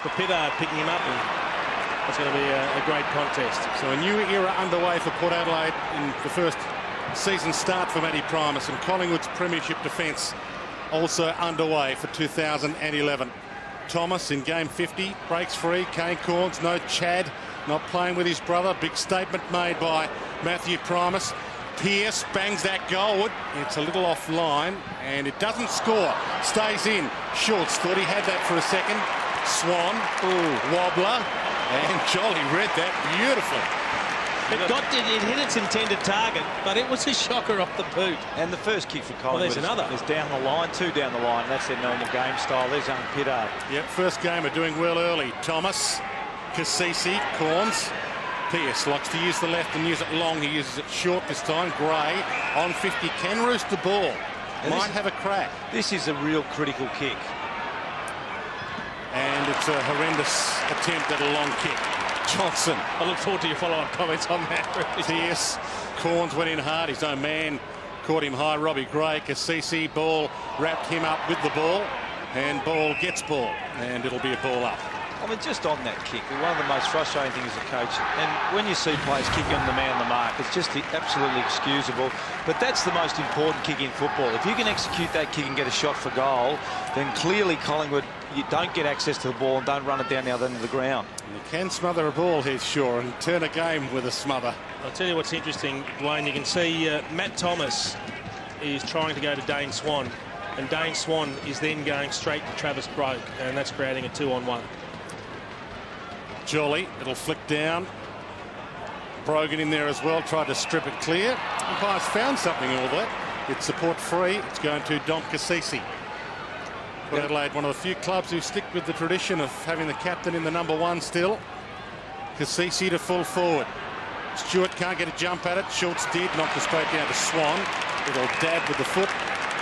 for Pittard picking him up, and it's going to be a great contest. So a new era underway for Port Adelaide in the first season start for Matty Primus, and Collingwood's premiership defence also underway for 2011. Thomas in game 50 breaks free. Kane Corns, no Chad, not playing with his brother. Big statement made by Matthew Primus. Pearce bangs that goalward. It's a little offline and it doesn't score. Stays in. Schultz thought he had that for a second. Swan, wobbler, and Jolly read that beautifully. It hit its intended target, but it was a shocker off the boot. And the first kick for Collingwood is down the line, 2 down the line. That's their normal game style. There's young Pittard. Yep, first gamer doing well early. Thomas, Cassisi, Corns. Pearce likes to use the left and use it long. He uses it short this time. Gray on 50 can roost the ball. Might have a crack. This is a real critical kick. And it's a horrendous attempt at a long kick. Johnson. I look forward to your follow-up comments on that. Pearce. Corns went in hard. His own man caught him high. Robbie Gray. Cassisi. Ball wrapped him up with the ball. And ball gets ball. And it'll be a ball up. I mean, just on that kick, one of the most frustrating things as a coach, and when you see players kicking on the man on the mark, it's just absolutely excusable. But that's the most important kick in football. If you can execute that kick and get a shot for goal, then clearly Collingwood, you don't get access to the ball and don't run it down the other end of the ground. And you can smother a ball, Heath Shaw, and turn a game with a smother. I'll tell you what's interesting, Dwayne. You can see Matt Thomas is trying to go to Dane Swan, and Dane Swan is then going straight to Travis Broke, and that's creating a 2-on-1. Jolly, it'll flick down. Brogan in there as well, tried to strip it clear. Umpires found something in all that. It's support free. It's going to Dom Cassisi. Port Adelaide, one of the few clubs who stick with the tradition of having the captain in the number 1 still. Cassisi to full forward. Stewart can't get a jump at it. Schultz did, knocked it straight down to Swan. It'll dab with the foot.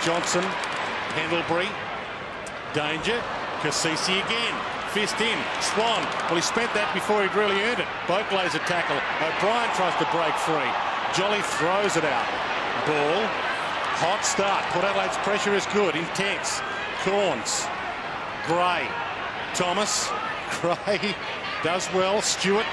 Johnson, Pendlebury. Danger. Cassisi again. Fist in. Swan. Well, he spent that before he'd really earned it. Boak lays a tackle. O'Brien tries to break free. Jolly throws it out. Ball. Hot start. Port Adelaide's pressure is good. Intense. Corns. Gray. Thomas. Gray does well. Stewart.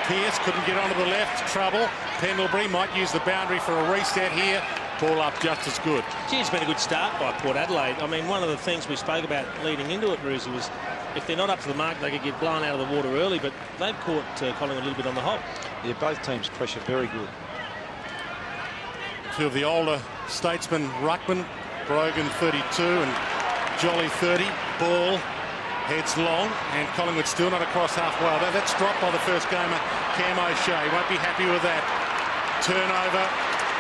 Pearce couldn't get onto the left. Trouble. Pendlebury might use the boundary for a reset here. Ball up just as good. Gee, it's been a good start by Port Adelaide. I mean, one of the things we spoke about leading into it, Roosy, was if they're not up to the mark, they could get blown out of the water early, but they've caught Collingwood a little bit on the hop. Yeah, both teams pressure very good. Two of the older statesmen, Ruckman, Brogan 32 and Jolly 30. Ball heads long, and Collingwood still not across halfway. That's dropped by the first gamer, Cam O'Shea. Won't be happy with that. Turnover.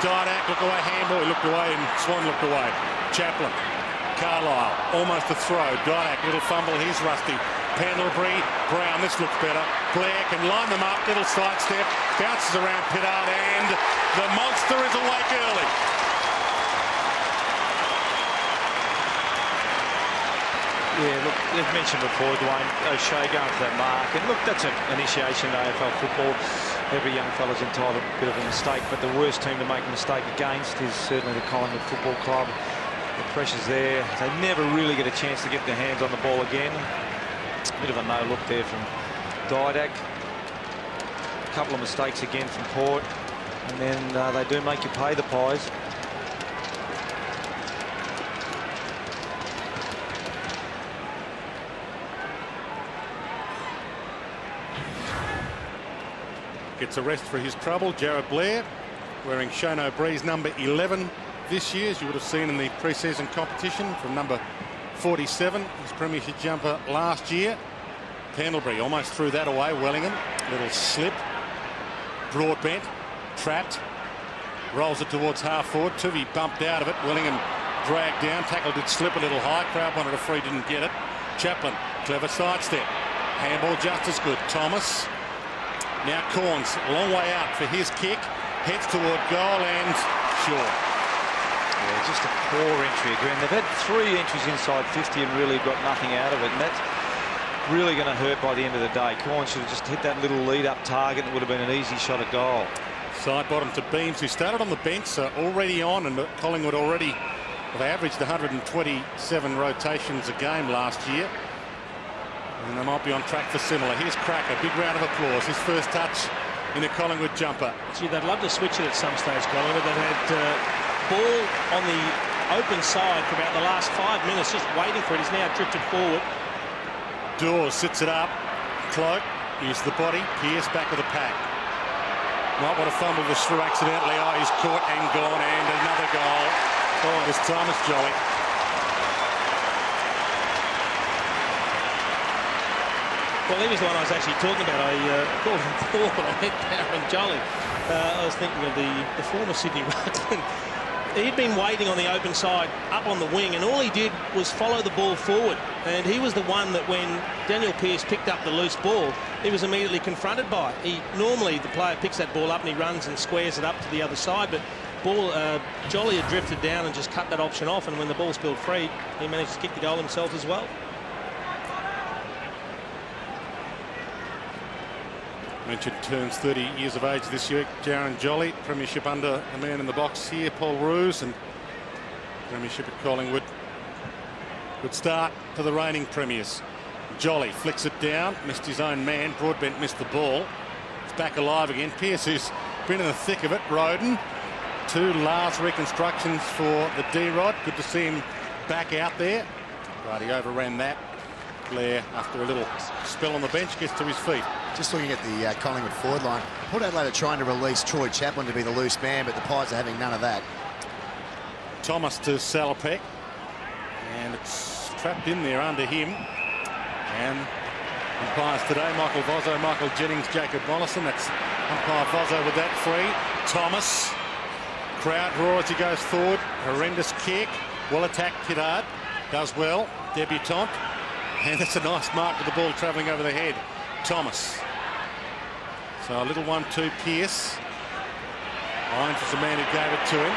Didak looked away, handball, he looked away, and Swan looked away. Chaplin, Carlisle, almost a throw. Didak, little fumble, he's rusty. Pendlebury, Brown, this looks better. Blair can line them up, little sidestep, bounces around Pittard, and the monster is awake early. Yeah, look, they've mentioned before, Dwayne, O'Shea going for that mark. And look, that's an initiation in AFL football. Every young fella's entitled to a bit of a mistake, but the worst team to make a mistake against is certainly the Collingwood Football Club. The pressure's there. They never really get a chance to get their hands on the ball again. Bit of a no-look there from Didak. A couple of mistakes again from Port. And then they do make you pay the pies. Gets a rest for his trouble. Jared Blair wearing Shane O'Brien's number 11 this year, as you would have seen in the pre-season competition, from number 47, his premiership jumper last year. Pendlebury almost threw that away. Wellingham, little slip. Broadbent, trapped. Rolls it towards half forward. Tuvey bumped out of it. Wellingham dragged down. Tackle did slip a little high. Crowd wanted a free, didn't get it. Chaplin, clever sidestep. Handball just as good. Thomas. Now Corns, a long way out for his kick. Heads toward goal and short. Yeah, just a poor entry again. They've had 3 entries inside 50 and really got nothing out of it. And that's really going to hurt by the end of the day. Corns should have just hit that little lead-up target. It would have been an easy shot at goal. Side bottom to Beams, who started on the bench, so already on, and Collingwood already, well, they averaged 127 rotations a game last year. And they might be on track for similar. Here's Cracker, big round of applause. His first touch in a Collingwood jumper. Gee, they'd love to switch it at some stage, Collingwood. They've had ball on the open side for about the last 5 minutes, just waiting for it. He's now drifted forward. Dawes sits it up. Cloak uses the body. Pearce back of the pack. Might want to fumble this through accidentally. Oh, he's caught and gone, and another goal. Oh, this time it's Jolly. Well, he was the one I was actually talking about. I called him forward. I hit Darren Jolly. I was thinking of the former Sydney ruckman. He'd been waiting on the open side, up on the wing, and all he did was follow the ball forward. And he was the one that when Daniel Pearce picked up the loose ball, he was immediately confronted by it. Normally, the player picks that ball up and he runs and squares it up to the other side, but Jolly had drifted down and just cut that option off, and when the ball spilled free, he managed to kick the goal himself as well. Mentioned turns 30 years of age this year. Darren Jolly, premiership under the man in the box here, Paul Roos, and premiership at Collingwood. Good start to the reigning premiers. Jolly flicks it down, missed his own man. Broadbent missed the ball. It's back alive again. Pearce, who's been in the thick of it. Roden, 2 last reconstructions for the D-Rod. Good to see him back out there. Right, he overran that. Blair, after a little spell on the bench, gets to his feet. Just looking at the Collingwood forward line, Port Adelaide are trying to release Troy Chaplin to be the loose man, but the Pies are having none of that. Thomas to Salopek, and it's trapped in there under him. And umpires today, Michael Vozzo, Michael Jennings, Jacob Mollison. That's umpire Vozzo with that free. Thomas, crowd roar as he goes forward. Horrendous kick. Well attacked, Kiddard. Does well. Debutant. And that's a nice mark with the ball travelling over the head. Thomas. So a little 1-2 Pearce. Lyons was the man who gave it to him.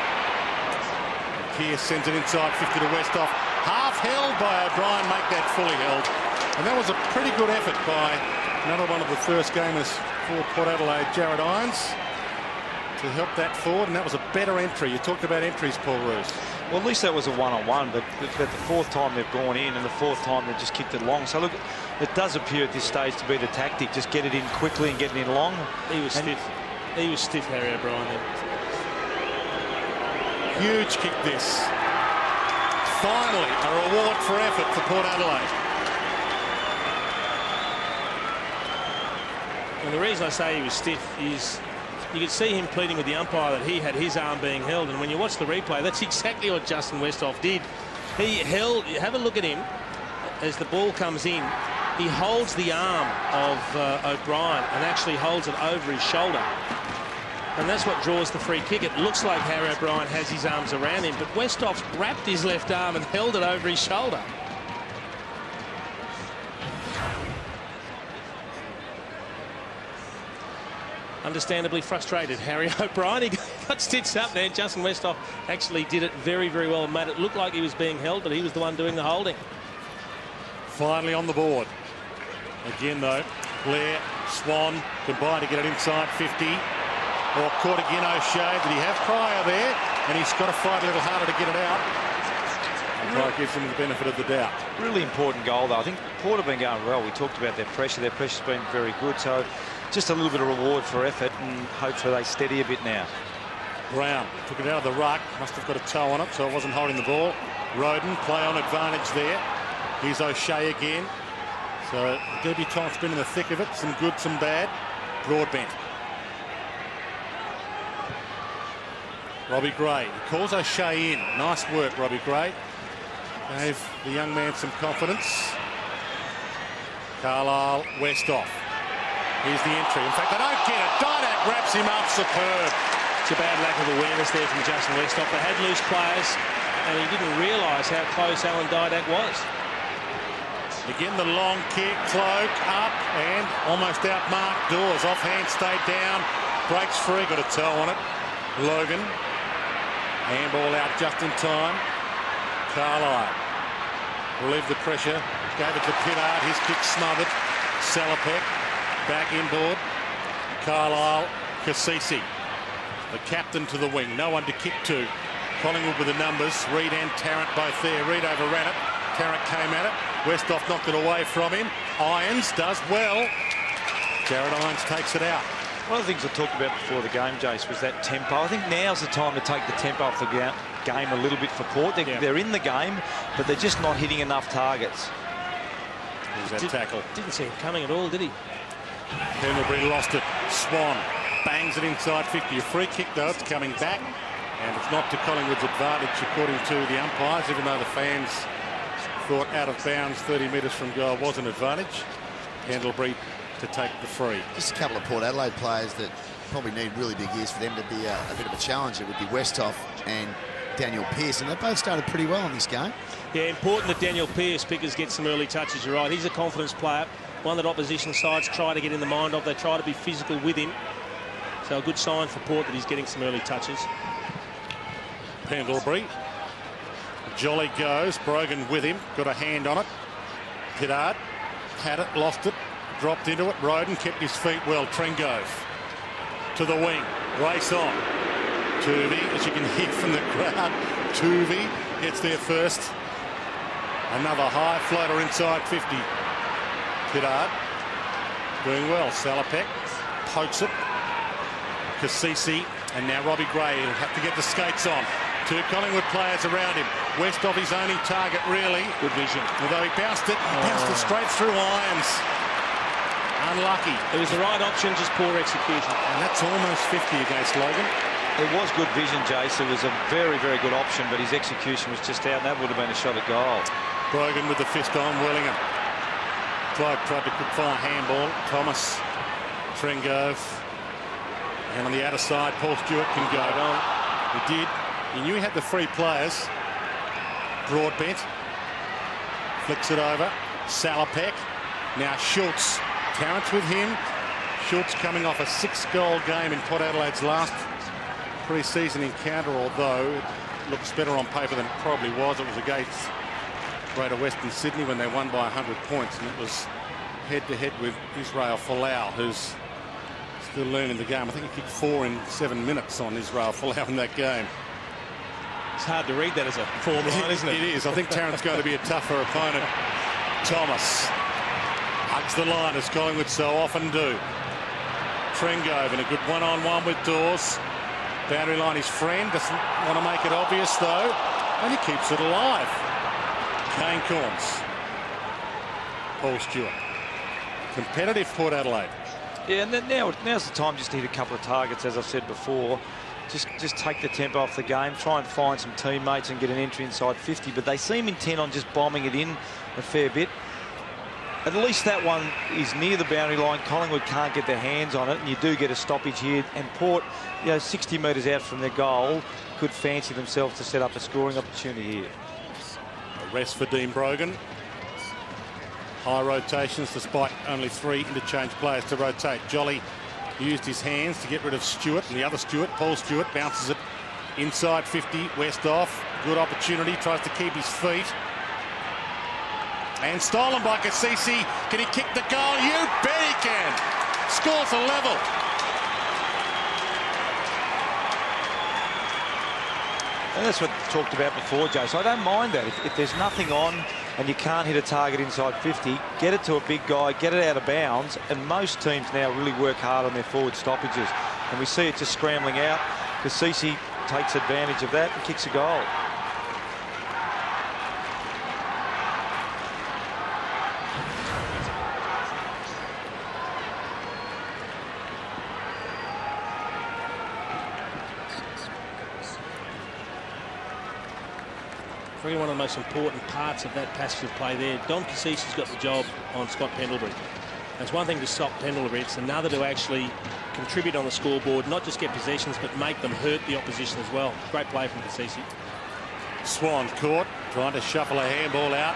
Pearce sends it inside 50 to Westhoff. Half held by O'Brien, make that fully held. And that was a pretty good effort by another one of the first gamers for Port Adelaide, Jared Irons, to help that forward, and that was a better entry. You talked about entries, Paul Roos. Well, at least that was a one-on-one, but the fourth time they've gone in and the fourth time they've just kicked it long. So, look, it does appear at this stage to be the tactic. Just get it in quickly and get it in long. He was stiff. He was stiff, Harry O'Brien. Huge kick this. Finally, a reward for effort for Port Adelaide. And the reason I say he was stiff is you could see him pleading with the umpire that he had his arm being held, and when you watch the replay, that's exactly what Justin Westhoff did. He held, have a look at him as the ball comes in, he holds the arm of O'Brien and actually holds it over his shoulder, and that's what draws the free kick. It looks like Harry O'Brien has his arms around him, but Westhoff's wrapped his left arm and held it over his shoulder. Understandably frustrated, Harry O'Brien. He got stitched up there. Justin Westhoff actually did it very, very well and made it look like he was being held, but he was the one doing the holding. Finally on the board. Again, though, Blair, Swan, combined to get it inside 50. Or caught again, O'Shea. Did he have Pryor there? And he's got to fight a little harder to get it out. And Pryor gives him the benefit of the doubt. Really important goal, though. I think Port have been going well. We talked about their pressure. Their pressure's been very good. So just a little bit of reward for effort, and hopefully they steady a bit now. Brown took it out of the ruck. Must have got a toe on it, so it wasn't holding the ball. Roden, play on advantage there. Here's O'Shea again. So debutant's been in the thick of it. Some good, some bad. Broadbent. Robbie Gray. He calls O'Shea in. Nice work, Robbie Gray. Gave the young man some confidence. Carlisle, Westhoff. Here's the entry. In fact, they don't get it. Didak wraps him up. Superb. It's a bad lack of awareness there from Justin Westhoff. They had loose players, and he didn't realise how close Alan Didak was. Again, the long kick. Cloak up and almost outmarked Dawes. Offhand, stayed down. Breaks free. Got a toe on it. Logan. Handball out just in time. Carlisle relieved the pressure. Gave it to Pittard. His kick smothered. Salopek back inboard. Carlisle. Cassisi. The captain to the wing. No one to kick to. Collingwood with the numbers. Reid and Tarrant both there. Reid overran it. Tarrant came at it. Westhoff knocked it away from him. Irons does well. Jared Irons takes it out. One of the things I talked about before the game, Jace, was that tempo. I think now's the time to take the tempo off the game a little bit for Port. They're in the game, but they're just not hitting enough targets. There's that tackle. Didn't see him coming at all, did he? Pendlebury lost it. Swan bangs it inside 50. A free kick, though. It's coming back. And it's not to Collingwood's advantage, according to the umpires, even though the fans thought out of bounds 30 metres from goal was an advantage. Pendlebury to take the free. Just a couple of Port Adelaide players that probably need really big ears for them to be a bit of a challenge. It would be Westhoff and Daniel Pearce, and they both started pretty well in this game. Yeah, important that Daniel Pearce pickers get some early touches. You're right. He's a confidence player, one that opposition sides try to get in the mind of. They try to be physical with him. So a good sign for Port that he's getting some early touches. Pendlebury. Jolly goes. Brogan with him. Got a hand on it. Pittard had it, lost it, dropped into it. Roden kept his feet well. Trengove to the wing. Race on. Tuvey, as you can hear from the crowd. Tuvey gets there first. Another high floater inside 50. Pittard doing well. Salopek pokes it. Cassisi, and now Robbie Gray will have to get the skates on. Two Collingwood players around him. Westhoff his only target, really. Good vision. Although he bounced it straight through Irons. Unlucky. It was the right option, just poor execution. And that's almost 50 against Logan. It was good vision, Jace. It was a very, very good option, but his execution was just out, and that would have been a shot at goal. Brogan with the fist on Wellingham. Clive tried to quick fire handball. Thomas, Trengove. And on the outer side, Paul Stewart can go. He did. He knew he had the free players. Broadbent flicks it over. Salopek. Now Schultz. Tarrant's with him. Schultz coming off a 6-goal game in Port Adelaide's last pre-season encounter, although it looks better on paper than it probably was. It was against Greater Western Sydney when they won by 100 points, and it was head-to-head with Israel Folau, who's still learning the game. I think he kicked 4 in 7 minutes on Israel Folau in that game. It's hard to read that as a form line, isn't it? It is. I think Tarrant's going to be a tougher opponent. Thomas hugs the line, as Collingwood so often do. Trengove in a good one-on-one with Dawes. Boundary line, his friend. Doesn't want to make it obvious, though. And he keeps it alive. Kane Corns. Paul Stewart. Competitive Port Adelaide. Yeah, and then now's the time just to hit a couple of targets, as I've said before. Just take the tempo off the game, try and find some teammates and get an entry inside 50. But they seem intent on just bombing it in a fair bit. At least that one is near the boundary line. Collingwood can't get their hands on it, and you do get a stoppage here. And Port, 60 metres out from their goal, could fancy themselves to set up a scoring opportunity here. A rest for Dean Brogan. High rotations despite only 3 interchange players to rotate. Jolly used his hands to get rid of Stewart, and the other Stewart, Paul Stewart, bounces it inside 50. Westhoff, good opportunity, tries to keep his feet. And stolen by Cassisi. Can he kick the goal? You bet he can. Scores a level. And that's what I talked about before, Jay. So I don't mind that. If there's nothing on and you can't hit a target inside 50, get it to a big guy, get it out of bounds. And most teams now really work hard on their forward stoppages. And we see it just scrambling out. Cassisi takes advantage of that and kicks a goal. One of the most important parts of that passage of play there. Dom Cassisi's got the job on Scott Pendlebury. It's one thing to stop Pendlebury, it's another to actually contribute on the scoreboard, not just get possessions, but make them hurt the opposition as well. Great play from Cassisi. Swan caught, trying to shuffle a handball out.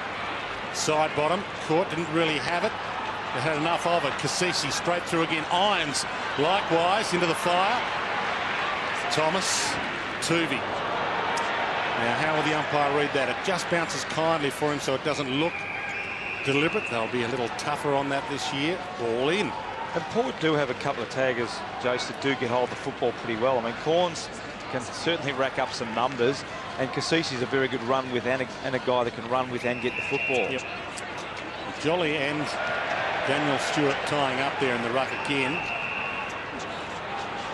Side bottom, caught, didn't really have it. They had enough of it. Cassisi straight through again. Irons likewise into the fire. Thomas, Tuvey. Now, how will the umpire read that? It just bounces kindly for him so it doesn't look deliberate. They'll be a little tougher on that this year. All in. And Port do have a couple of taggers, Jace, that do get hold of the football pretty well. I mean, Corns can certainly rack up some numbers, and Cassisi's a very good run with and a guy that can run with and get the football. Yep. Jolly and Daniel Stewart tying up there in the ruck again.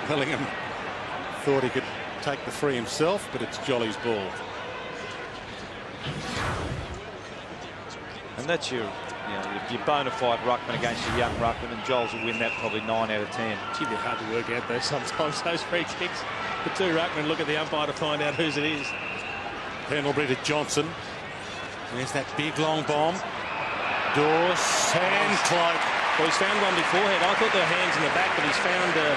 Bellingham thought he could take the free himself, but it's Jolly's ball. And that's your bona fide ruckman against a young ruckman, and Joels will win that probably 9 out of 10. It's a bit hard to work out though sometimes, those free kicks. The two ruckmen look at the umpire to find out whose it is. Pendlebury to Johnson. There's that big long bomb. Dawes, hand cloak. Well, he's found one beforehand. I thought there were hands in the back, but he's found a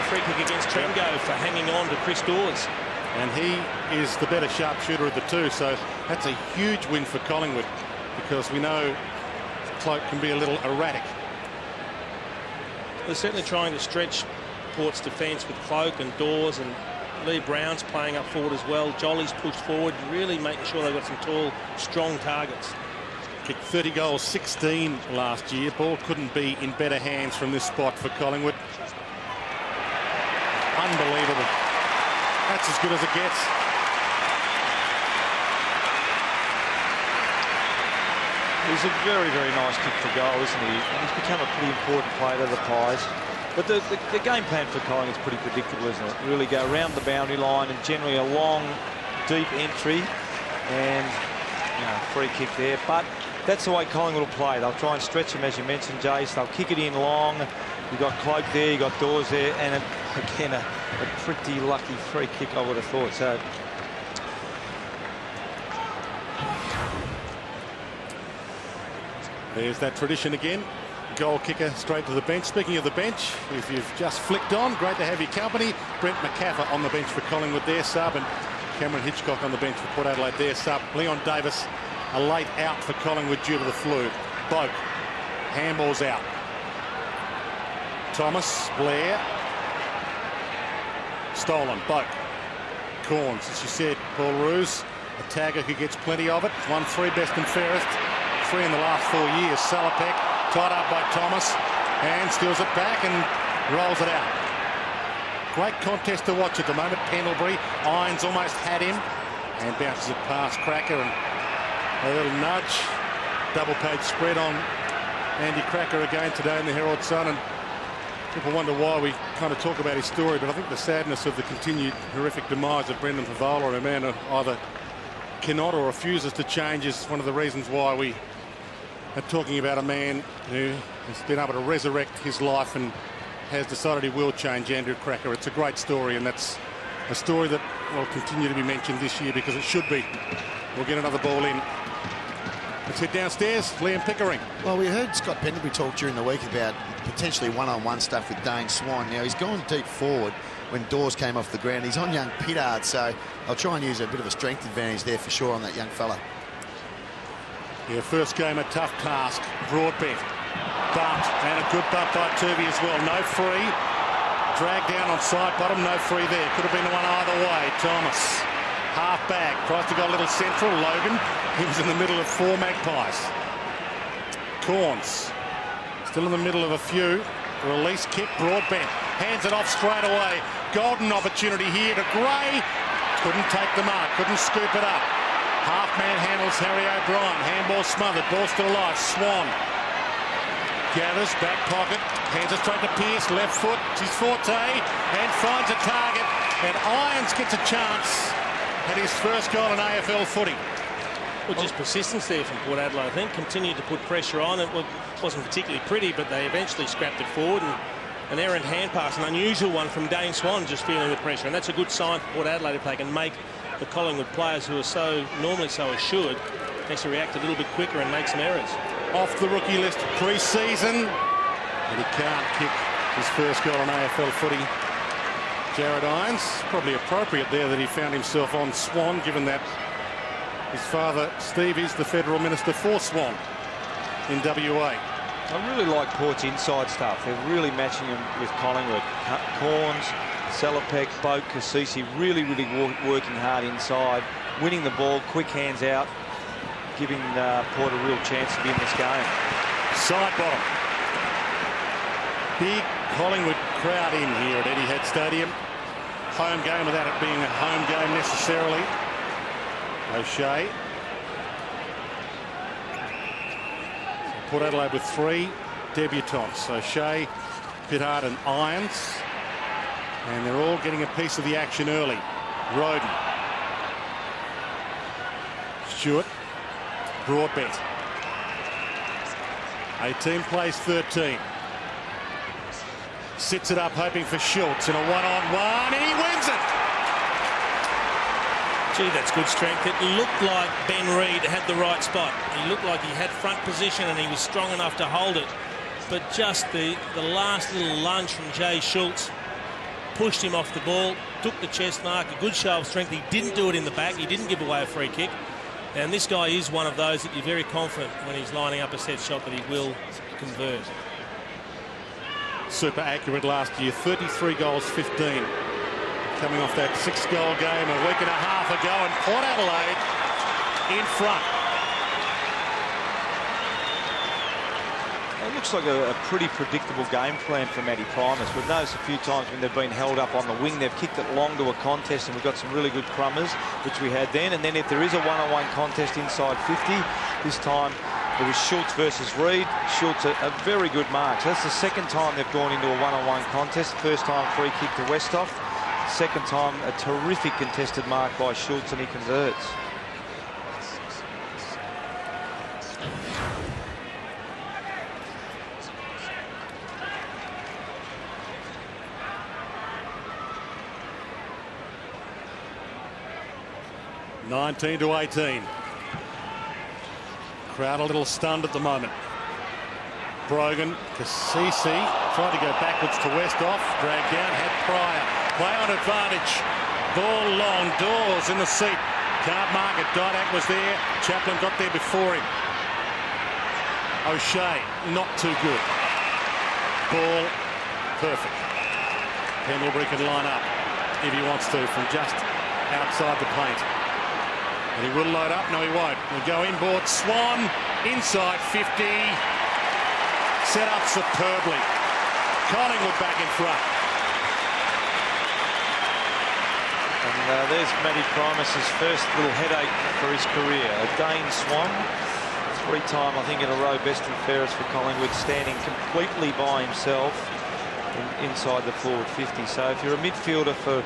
free kick against Trengo for hanging on to Chris Dawes. And he is the better sharpshooter of the two, so that's a huge win for Collingwood, because we know Cloak can be a little erratic. They're certainly trying to stretch Port's defence with Cloak and Dawes, and Lee Brown's playing up forward as well. Jolly's pushed forward, really making sure they've got some tall, strong targets. Kicked 30 goals, 16 last year. Ball couldn't be in better hands from this spot for Collingwood. Unbelievable. That's as good as it gets. He's a very, very nice kick for goal, isn't he? And he's become a pretty important player to the Pies. But the game plan for Collingwood is pretty predictable, isn't it? Really go around the boundary line and generally a long, deep entry and free kick there. But that's the way Collingwood will play. They'll try and stretch him, as you mentioned, Jace. They'll kick it in long. You've got Cloak there, you've got Dawes there, and again, a pretty lucky free kick, I would have thought. So there's that tradition again. Goal kicker straight to the bench. Speaking of the bench, if you've just flicked on, great to have your company. Brent McCaffer on the bench for Collingwood, their sub, and Cameron Hitchcock on the bench for Port Adelaide, their sub. Leon Davis, a late out for Collingwood due to the flu. Boak, handball's out. Thomas, Blair. Stolen, Boak. Corns, as you said, Paul Roos, a tagger who gets plenty of it. 1-3 best and fairest. 3 in the last 4 years. Salopek tied up by Thomas and steals it back and rolls it out. Great contest to watch at the moment. Pendlebury, Irons almost had him and bounces it past Cracker, and a little nudge. Double page spread on Andy Cracker again today in the Herald Sun, and people wonder why we kind of talk about his story, but I think the sadness of the continued horrific demise of Brendan Favola, a man who either cannot or refuses to change, is one of the reasons why we are talking about a man who has been able to resurrect his life and has decided he will change, Andrew Cracker. It's a great story, and that's a story that will continue to be mentioned this year because it should be. We'll get another ball in. Let's head downstairs. Liam Pickering. Well, we heard Scott Pendlebury talk during the week about potentially one-on-one stuff with Dane Swan. Now, he's gone deep forward when Dawes came off the ground. He's on young Pittard, so I'll try and use a bit of a strength advantage there for sure on that young fella. Yeah, first game a tough task. Broadbent bumped, and a good bump by Turvey as well. No free. Dragged down on side bottom, no free there. Could have been one either way. Thomas, half back, tries to go a little central. Logan, he was in the middle of 4 Magpies. Corns, still in the middle of a few. Release kick, Broadbent, hands it off straight away. Golden opportunity here to Gray. Couldn't take the mark, couldn't scoop it up. Half-man handles Harry O'Brien. Handball smothered. Ball still alive. Swan gathers, back pocket, hands it straight to Pearce. Left foot. It's his forte. And finds a target. And Irons gets a chance at his first goal in AFL footy. Well, just persistence there from Port Adelaide, I think. Continued to put pressure on. It wasn't particularly pretty, but they eventually scrapped it forward. And an errant hand pass, an unusual one from Dane Swan, just feeling the pressure. And that's a good sign for Port Adelaide if they can make the Collingwood players, who are normally so assured, actually react a little bit quicker and make some errors. Off the rookie list pre-season, and he can't kick his first goal on AFL footy. Jared Irons, probably appropriate there that he found himself on Swan, given that his father Steve is the federal minister for Swan in WA. I really like Port's inside stuff. They're really matching him with Collingwood. Corns, Salopek, Boak, Cassisi, really working hard inside, winning the ball, quick hands out, giving Port a real chance to be in this game. Side bottom. Big Collingwood crowd in here at Etihad Stadium. Home game without it being a home game necessarily. O'Shea. Port Adelaide with 3. debutants. O'Shea, Pittard and Irons. And they're all getting a piece of the action early. Roden. Stewart. Broadbent. 18 plays 13. Sits it up hoping for Schultz in a one-on-one, and he wins it. Gee, that's good strength. It looked like Ben Reid had the right spot. He looked like he had front position and he was strong enough to hold it. But just the last little lunge from Jay Schultz pushed him off the ball, took the chest mark, a good show of strength. He didn't do it in the back. He didn't give away a free kick. And this guy is one of those that you're very confident when he's lining up a set shot that he will convert. Super accurate last year, 33 goals, 15. Coming off that 6-goal game a week and a half ago, and Port Adelaide in front. It looks like a pretty predictable game plan for Matty Primus. We've noticed a few times when they've been held up on the wing, they've kicked it long to a contest, and we've got some really good crummers, which we had then. And then if there is a one-on-one contest inside 50, this time it was Schultz versus Reid. Schultz a very good mark. So that's the second time they've gone into a one-on-one contest. First time free kick to Westhoff. Second time a terrific contested mark by Schultz, and he converts. (19 to 18). Crowd a little stunned at the moment. Brogan, Cassisi tried to go backwards to Westhoff, dragged down, had Pryor. Play on advantage. Ball long, Dawes in the seat. Can't mark it. Didak was there. Chaplin got there before him. O'Shea, not too good. Ball, perfect. Pendlebury can line up if he wants to from just outside the paint. And he will load up. No, he won't. We'll go inboard. Swan, inside 50. Set up superbly. Collingwood back in front. And there's Matty Primus's first little headache for his career. A Dane Swan, 3-time, I think, in a row best and fairest for Collingwood, standing completely by himself inside the forward 50. So if you're a midfielder for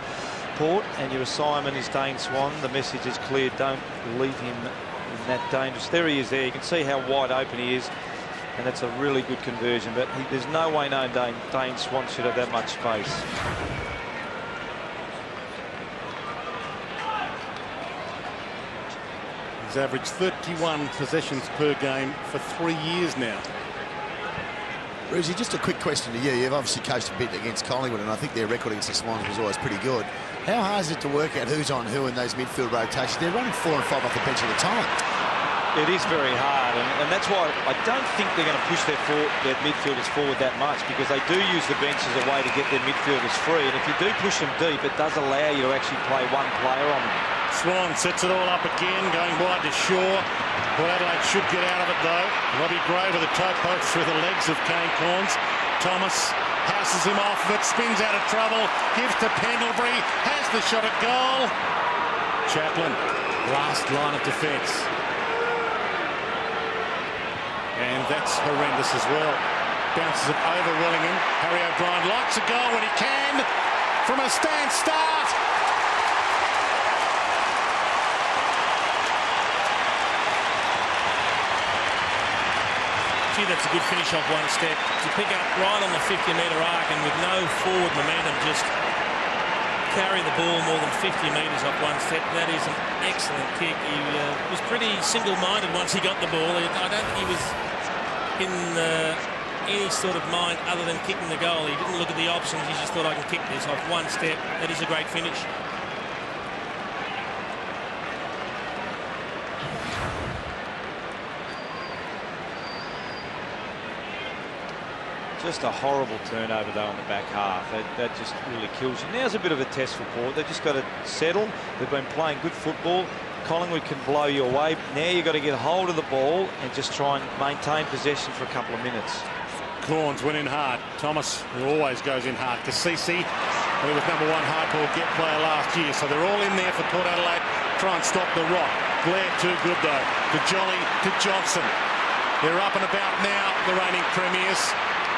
Port and your assignment is Dane Swan, the message is clear. Don't leave him in that dangerous. There he is there. You can see how wide open he is, and that's a really good conversion. But there's no way known Dane Swan should have that much space. He's averaged 31 possessions per game for 3 years now. Rosie, just a quick question to you. You've obviously coached a bit against Collingwood, and I think their record against the Swans was always pretty good. How hard is it to work out who's on who in those midfield rotations? They're running 4 and 5 off the bench at a time. It is very hard, and that's why I don't think they're going to push their midfielders forward that much, because they do use the bench as a way to get their midfielders free. And if you do push them deep, it does allow you to actually play one player on them. Swan sets it all up again, going wide to Shaw. Port Adelaide should get out of it, though. Robbie Gray with a toe poke through the legs of Kane Corns. Thomas passes him off of it, spins out of trouble, gives to Pendlebury, has the shot at goal. Chaplin, last line of defence. And that's horrendous as well. Bounces it over Wellingham. Harry O'Brien likes a goal when he can from a stand start. Gee, that's a good finish off one step. To pick up right on the 50-metre arc and with no forward momentum, just carry the ball more than 50 metres off one step. That is an excellent kick. He was pretty single-minded once he got the ball. I don't think he was in any sort of mind other than kicking the goal. He didn't look at the options. He just thought, I can kick this off one step. That is a great finish. Just a horrible turnover, though, in the back half. That just really kills you. Now's a bit of a test for Port. They've just got to settle. They've been playing good football. Collingwood can blow you away. Now you've got to get hold of the ball and just try and maintain possession for a couple of minutes. Corns went in hard. Thomas, who always goes in hard. Cassisi, who was #1 hardball get player last year. So they're all in there for Port Adelaide. Try and stop the rock. Blair too good, though. To Jolly, to Johnson. They're up and about now, the reigning premiers.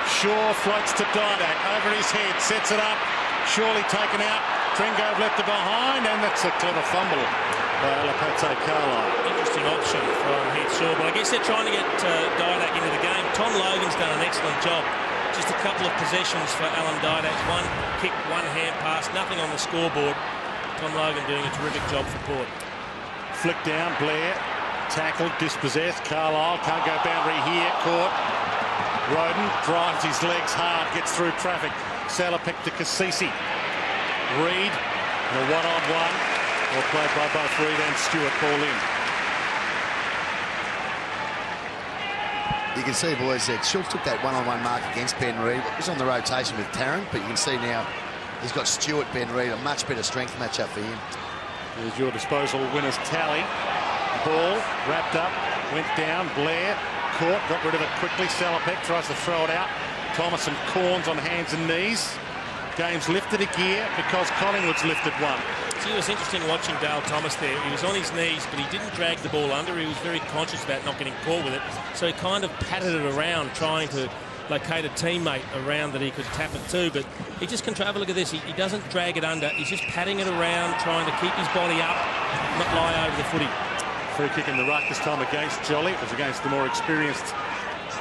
Shaw floats to Didak, over his head, sets it up. Surely taken out. Trengove left it behind, and that's a clever fumble by Alapate Carlisle. Interesting option from Heath Shaw, but I guess they're trying to get Didak into the game. Tom Logan's done an excellent job. Just a couple of possessions for Alan Didak. One kick, one hand pass, nothing on the scoreboard. Tom Logan doing a terrific job for Port. Flick down, Blair. Tackled, dispossessed. Carlisle can't go boundary here. Caught. Roden drives his legs hard, gets through traffic. Salopek to Kasisi. Reid, a one-on-one. Well played by both Reid and Stewart. Ball in. You can see, boys, that Schultz took that one-on-one mark against Ben Reid. It was on the rotation with Tarrant, but you can see now he's got Stewart, Ben Reid, a much better strength matchup for him. There's your disposal winners tally. Ball wrapped up, went down. Blair caught, got rid of it quickly. Salopek tries to throw it out. Thomas and Corns on hands and knees. Game's lifted a gear because Collingwood's lifted one. See, it was interesting watching Dale Thomas there. He was on his knees, but he didn't drag the ball under. He was very conscious about not getting caught with it. So he kind of patted it around, trying to locate a teammate around that he could tap it to. But he just controls. Look at this. He doesn't drag it under. He's just patting it around, trying to keep his body up, not lie over the footy. Free kick in the ruck, this time against Jolly. It was against the more experienced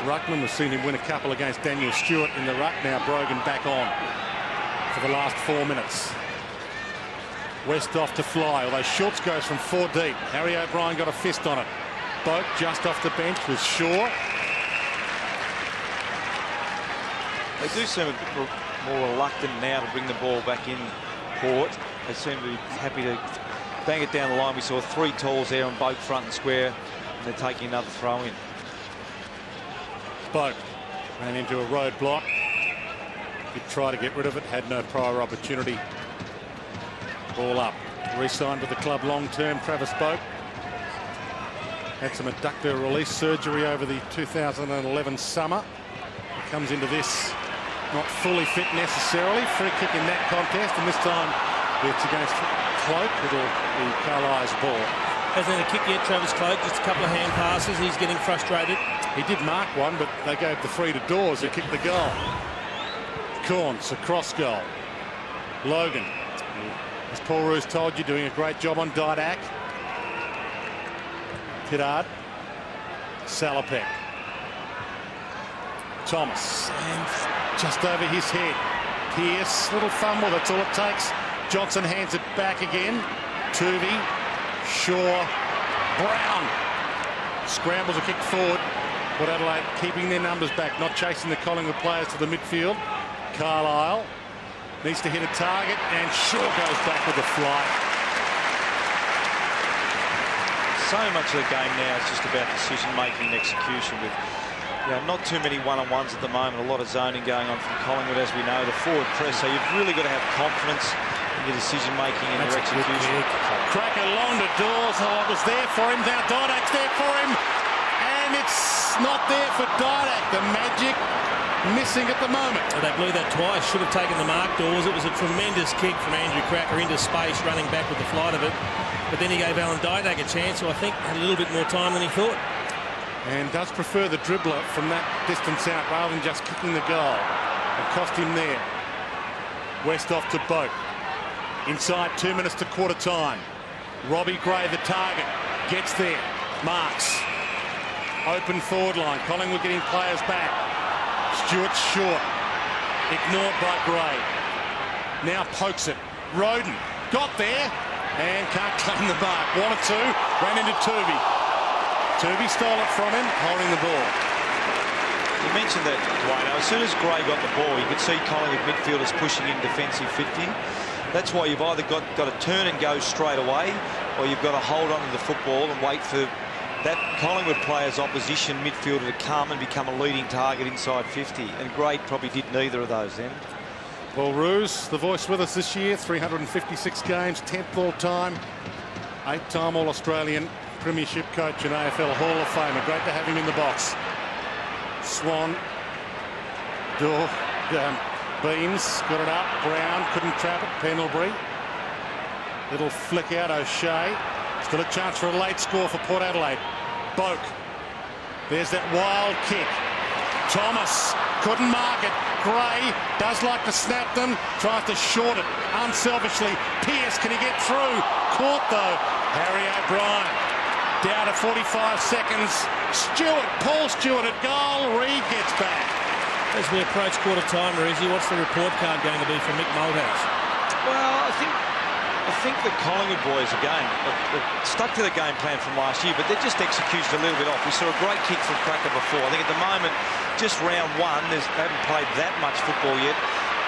ruckman. We've seen him win a couple against Daniel Stewart in the ruck. Now Brogan back on for the last 4 minutes. West off to fly, although Schultz goes from 4 deep. Harry O'Brien got a fist on it. Boat just off the bench with Shaw. They do seem a bit more reluctant now to bring the ball back in Port. They seem to be happy to bang it down the line. We saw 3 tools there on Boat front and square, and they're taking another throw in. Boat ran into a roadblock. He'd try to get rid of it, had no prior opportunity. Ball up. Re-signed with the club long-term, Travis Boat. Had some adductor release surgery over the 2011 summer. Comes into this not fully fit necessarily. Free kick in that contest, and this time it's against Cloak. It'll be Carlisle's ball. Hasn't had a kick yet, Travis Cloak. Just a couple of hand passes. He's getting frustrated. He did mark one, but they gave the free to Dawes, who kicked the goal. Corns, a cross goal. Logan, as Paul Roos told you, doing a great job on Didak. Pittard. Salopek. Thomas. And just over his head. Pearce, little fumble, that's all it takes. Johnson hands it back again. Tuvey. Shaw. Brown. Scrambles a kick forward. But Adelaide keeping their numbers back, not chasing the Collingwood players to the midfield. Carlisle needs to hit a target, and Shaw goes back with a flight. So much of the game now is just about decision-making and execution, with not too many one-on-ones at the moment. A lot of zoning going on from Collingwood, as we know. The forward press, so you've really got to have confidence in your decision-making and your execution. Cracker long to Dawes. Oh, it was there for him. Now Didak's there for him. And it's not there for Didak. The magic missing at the moment. Well, they blew that twice. Should have taken the mark, Dawes. It was a tremendous kick from Andrew Cracker into space, running back with the flight of it. But then he gave Alan Didak a chance, who I think had a little bit more time than he thought. And does prefer the dribbler from that distance out rather than just kicking the goal. It cost him there. West off to Boat. Inside 2 minutes to quarter time. Robbie Gray, the target, gets there. Marks. Open forward line. Collingwood getting players back. Stewart short. Ignored by Gray. Now pokes it. Roden got there and can't claim the mark. Wanted to. Ran into Tuvey. Tuvey stole it from him, holding the ball. You mentioned that, Dwayne. As soon as Gray got the ball, you could see Collingwood midfielders pushing in defensive 50. That's why you've either got to turn and go straight away, or you've got to hold on to the football and wait for that Collingwood player's opposition midfielder to come and become a leading target inside 50. And Gray probably did neither of those then. Paul Roos, the voice with us this year, 356 games, 10th all-time, 8-time All-Australian, Premiership coach and AFL Hall of Famer. Great to have him in the box. Swan, Beams got it up. Brown couldn't trap it. Pendlebury. Little flick out. O'Shea. Still a chance for a late score for Port Adelaide. Boak. There's that wild kick. Thomas couldn't mark it. Gray does like to snap them, tries to short it unselfishly. Pearce, can he get through? Caught though. Harry O'Brien down to 45 seconds. Paul Stewart at goal. Reid gets back. As we approach quarter time, Rizzy, what's the report card going to be for Mick Malthouse? Well, I think the Collingwood boys again have stuck to the game plan from last year, but they're just executed a little bit off. We saw a great kick from Cracker before. I think at the moment, just round one, they haven't played that much football yet.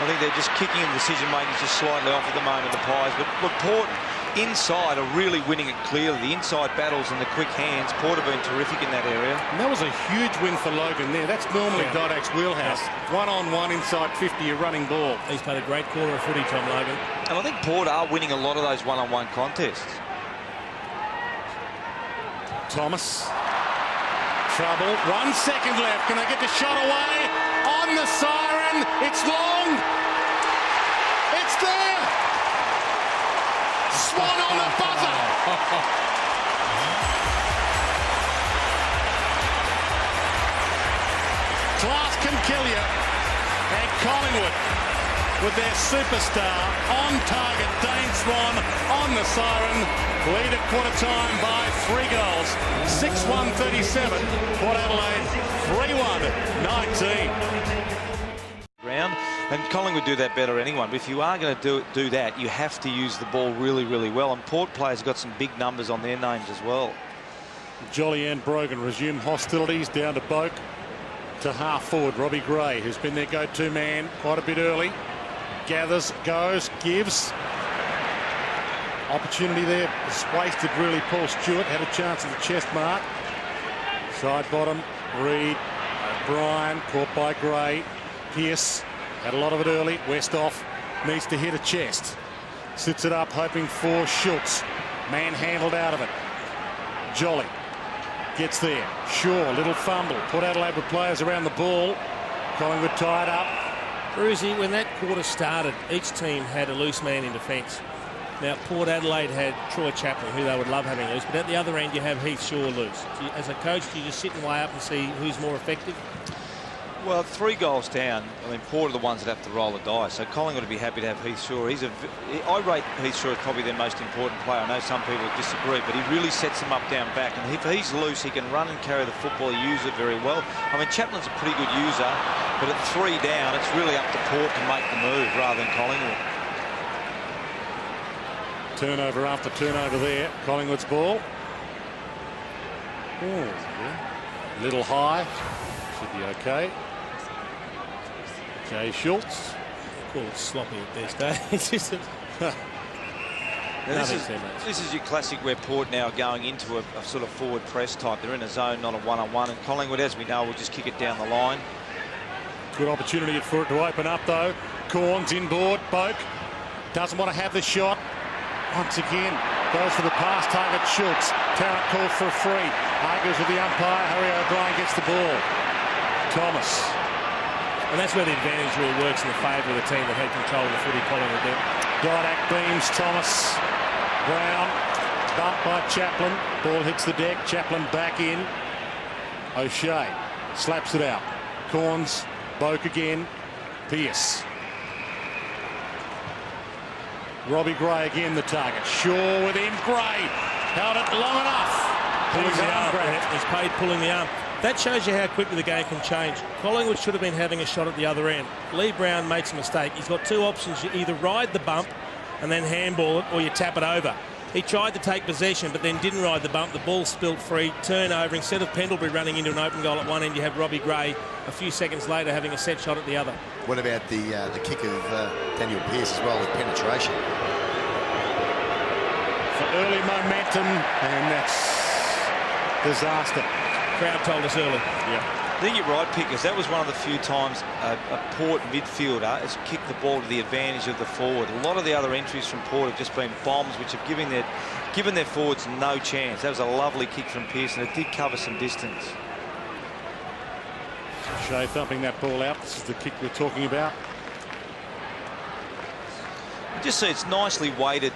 I think they're just kicking and decision-making just slightly off at the moment, the Pies. But look, Port inside are really winning it clearly. The inside battles and the quick hands, Port have been terrific in that area. And that was a huge win for Logan there. That's normally Dodak's wheelhouse. One-on-one inside 50, a running ball. He's played a great quarter of footy, Tom Logan. And I think Port are winning a lot of those one-on-one contests. Thomas. Trouble. 1 second left. Can they get the shot away? On the siren. It's long. It's there. Swan on the buzzer. Class can kill you. And Collingwood, with their superstar on target, Dane Swan on the siren, lead at quarter time by 3 goals. 6-1-37. Port Adelaide 3-1-19. Round, and Collingwood do that better than anyone. But if you are going to do that, you have to use the ball really, really well. And Port players have got some big numbers on their names as well. Jolly and Brogan resume hostilities down to Boak. To half forward, Robbie Gray, who's been their go-to man quite a bit early. Gathers, goes, gives. Opportunity there. It's wasted really. Paul Stewart had a chance at the chest mark. Side bottom, Reid, O'Brien, caught by Gray. Pearce had a lot of it early. Westhoff needs to hit a chest. Sits it up, hoping for Schultz. Manhandled out of it. Jolly gets there. Shaw, little fumble. Port Adelaide with players around the ball. Collingwood tied up. Brucey, when that quarter started, each team had a loose man in defence. Now, Port Adelaide had Troy Chaplin, who they would love having loose, but at the other end, you have Heath Shaw loose. As a coach, do you just sit and weigh up and see who's more effective? Well, 3 goals down. I mean, Port are the ones that have to roll the dice. So Collingwood would be happy to have Heath Shaw. I rate Heath Shaw as probably their most important player. I know some people disagree, but he really sets them up down back. And if he's loose, he can run and carry the football, use it very well. I mean, Chaplin's a pretty good user, but at 3 down, it's really up to Port to make the move rather than Collingwood. Turnover after turnover there. Collingwood's ball. Oh, yeah. Little high. Should be okay. Jay Schultz. Call it sloppy at best, eh? It's just this is your classic where Port now are going into a sort of forward press type. They're in a zone, not a one-on-one. And Collingwood, as we know, will just kick it down the line. Good opportunity for it to open up, though. Corns inboard. Boak doesn't want to have the shot. Once again, goes for the pass target. Schultz. Tarrant calls for a free. Argues with the umpire. Harry O'Brien gets the ball. Thomas. And that's where the advantage rule works in the favour of the team that had control of the footy. Collingwood did. Didak beams Thomas. Brown. Bumped by Chaplin. Ball hits the deck. Chaplin back in. O'Shea slaps it out. Corns. Boak again. Pearce. Robbie Gray again the target. Shaw with him. Gray held it long enough. Pulling the arm. He's paid pulling the arm. That shows you how quickly the game can change. Collingwood should have been having a shot at the other end. Lee Brown makes a mistake. He's got 2 options. You either ride the bump and then handball it, or you tap it over. He tried to take possession, but then didn't ride the bump. The ball spilt free, turnover. Instead of Pendlebury running into an open goal at one end, you have Robbie Gray a few seconds later having a set shot at the other. What about the kick of Daniel Pearce as well with penetration? For early momentum, and that's disaster. Crowd told us early. Yeah. I think you're right, Pickers. That was one of the few times a Port midfielder has kicked the ball to the advantage of the forward. A lot of the other entries from Port have just been bombs, which have given their forwards no chance. That was a lovely kick from Pearce, and it did cover some distance. Shea thumping that ball out. This is the kick we're talking about. You just see it's nicely weighted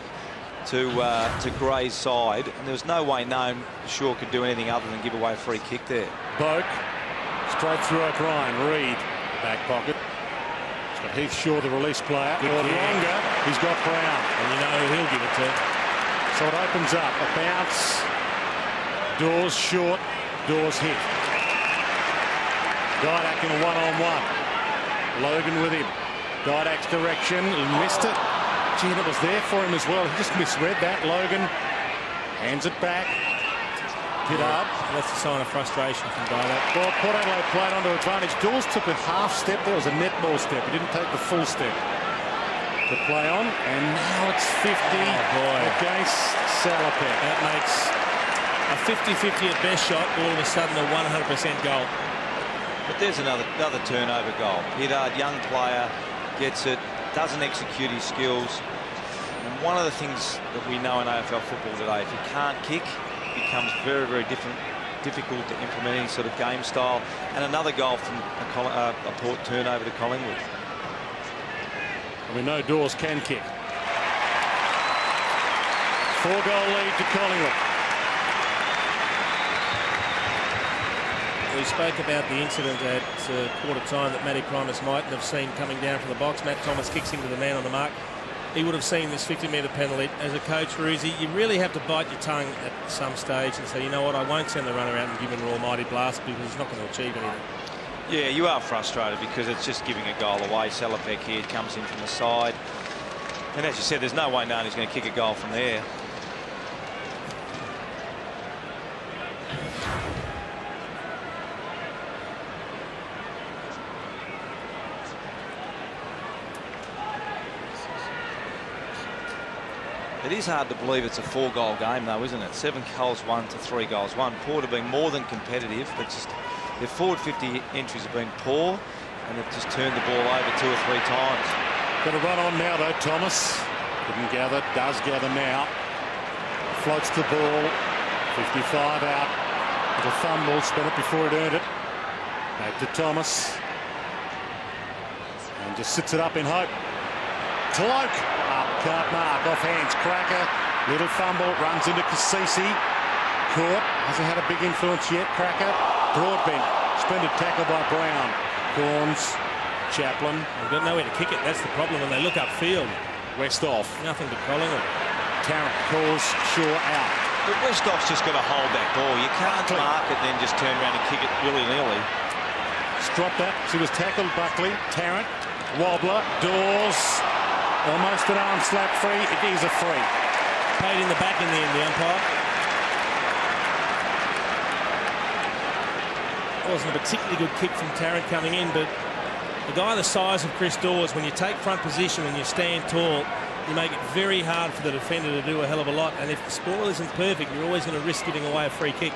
to Gray's side, and there was no way known Shaw could do anything other than give away a free kick there. Boak, straight through O'Brien. Reed, back pocket. He's got Heath Shaw, the release player. Or longer, he's got Brown. And you know who he'll give it to. So it opens up. A bounce. Dawes short. Dawes hit. Didak in a one-on-one. Logan with him. Didak's direction. He missed it. Gee, that was there for him as well. He just misread that. Logan hands it back. Pittard. That's a sign of frustration from Didak. Well, Port Adelaide played onto advantage. Dawes took a half step. There was a netball step. He didn't take the full step to play on. And now it's 50 against Salopek. That makes a 50-50 at best shot, all of a sudden a 100% goal. But there's another turnover goal. Pittard, young player, gets it, doesn't execute his skills. And one of the things that we know in AFL football today, if you can't kick, it becomes very, very difficult to implement any sort of game style. And another goal from a Port turnover to Collingwood. We know Dawes can kick. 4-goal lead to Collingwood. We spoke about the incident at quarter time that Matty Primus mightn't have seen coming down from the box. Matt Thomas kicks into the man on the mark. He would have seen this 50-metre penalty. As a coach, Roosie, you really have to bite your tongue at some stage and say, you know what, I won't send the runner out and give him an almighty blast because he's not going to achieve anything. Yeah, you are frustrated because it's just giving a goal away. Salopek here comes in from the side. And as you said, there's no way known he's going to kick a goal from there. It is hard to believe it's a 4-goal game, though, isn't it? 7 goals won to 3 goals won. Port have been more than competitive, but just their forward 50 entries have been poor, and they've just turned the ball over 2 or 3 times. Got a run on now, though. Thomas didn't gather, does gather now. Floats the ball. 55 out. Little fumble, spent it before it earned it. Back to Thomas. And just sits it up in hope. Cloak. Up, can't mark, off hands, Cracker, little fumble, runs into Cassisi, caught, hasn't had a big influence yet, Cracker, Broadbent, splendid tackle by Brown, Corns, Chaplin. They've got nowhere to kick it, that's the problem when they look upfield. Westhoff. Nothing to Collingwood. Tarrant calls Shaw out. But Westhoff's just got to hold that ball, you can't mark it then just turn around and kick it willy-nilly. Dropped that, she was tackled, Buckley, Tarrant, wobbler, Dawes. Almost an arm slap free. It is a free. Paid in the back in the end, the umpire. It wasn't a particularly good kick from Tarrant coming in, but the guy the size of Chris Dawes, when you take front position, when you stand tall, you make it very hard for the defender to do a hell of a lot. And if the score isn't perfect, you're always going to risk giving away a free kick.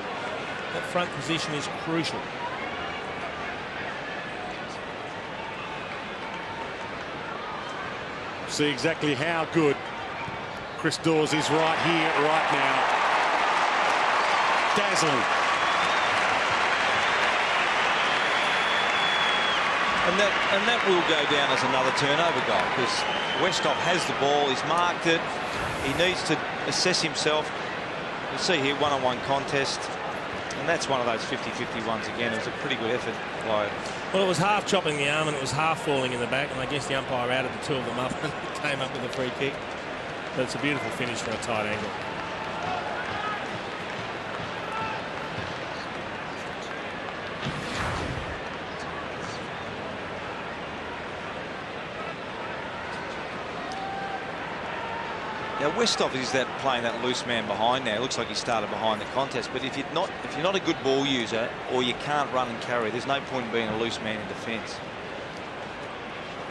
That front position is crucial. See exactly how good Chris Dawes is right here, right now. Dazzling. And that will go down as another turnover goal because Westhoff has the ball, he's marked it, he needs to assess himself. You'll see here, one-on-one contest, and that's one of those 50-50 ones again. It was a pretty good effort by... Well, it was half chopping the arm and it was half falling in the back, and I guess the umpire added the 2 of them up and came up with a free kick. But it's a beautiful finish from a tight angle. Now Westhoff is playing that loose man behind now. It looks like he started behind the contest, but if you're not a good ball user or you can't run and carry, there's no point in being a loose man in defence.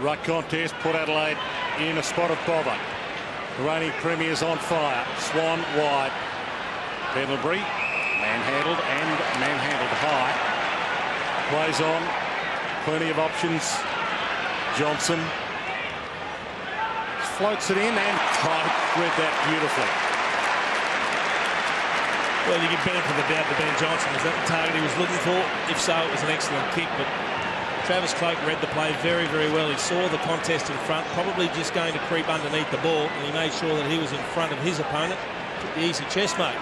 Right contest, Port Adelaide in a spot of bother. The reigning premiers on fire. Swan wide. Pendlebury manhandled and manhandled high. Plays on. Plenty of options. Johnson floats it in and Clyde read that beautifully. Well, you give benefit of the doubt to Ben Johnson. Was that the target he was looking for? If so, it was an excellent kick, but Travis Cloke read the play very, very well. He saw the contest in front, probably just going to creep underneath the ball, and he made sure that he was in front of his opponent. Took the easy chest mark.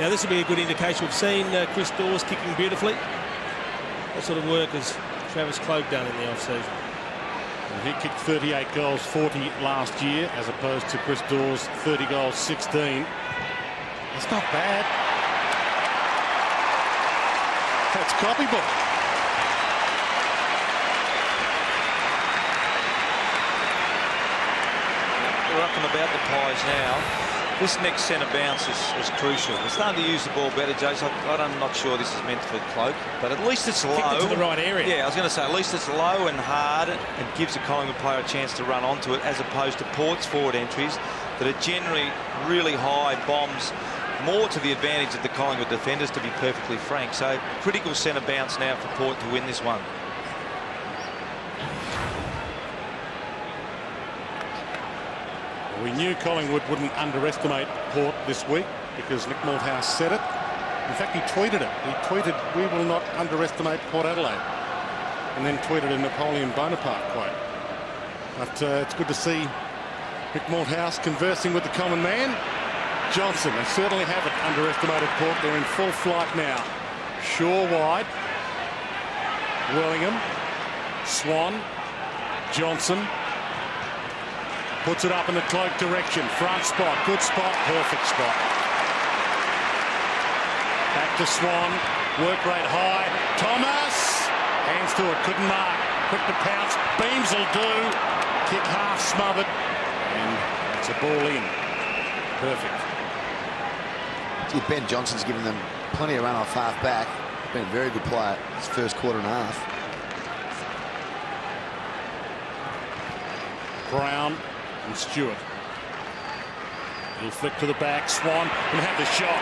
Now, this will be a good indication. We've seen Chris Dawes kicking beautifully. What sort of work has Travis Cloke done in the off-season? Well, he kicked 38 goals, 40 last year, as opposed to Chris Dawes, 30 goals, 16. That's not bad. That's copybook. We're up and about the Pies now. This next centre bounce is crucial. We're starting to use the ball better, Jace. I'm not sure this is meant for Cloke, but at least it's low. Kicked it to the right area. Yeah, I was going to say, at least it's low and hard and gives the Collingwood player a chance to run onto it, as opposed to Port's forward entries that are generally really high bombs, more to the advantage of the Collingwood defenders, to be perfectly frank. So critical centre bounce now for Port to win this one. We knew Collingwood wouldn't underestimate Port this week because Nick Malthouse said it. In fact, he tweeted it. He tweeted, "We will not underestimate Port Adelaide," and then tweeted a Napoleon Bonaparte quote. But it's good to see Nick Malthouse conversing with the common man. Johnson, they certainly haven't underestimated Port. They're in full flight now. Shaw wide. Wellingham. Swan. Johnson. Puts it up in the Cloke direction. Front spot. Good spot. Perfect spot. Back to Swan. Work rate high. Thomas. Hands to it. Couldn't mark. Quick to pounce. Beams will do. Kick half smothered. And it's a ball in. Perfect. Gee, Ben Johnson's given them plenty of run off half back. Been a very good player this first quarter and a half. Brown and Stewart. He'll flick to the back. Swan can have the shot.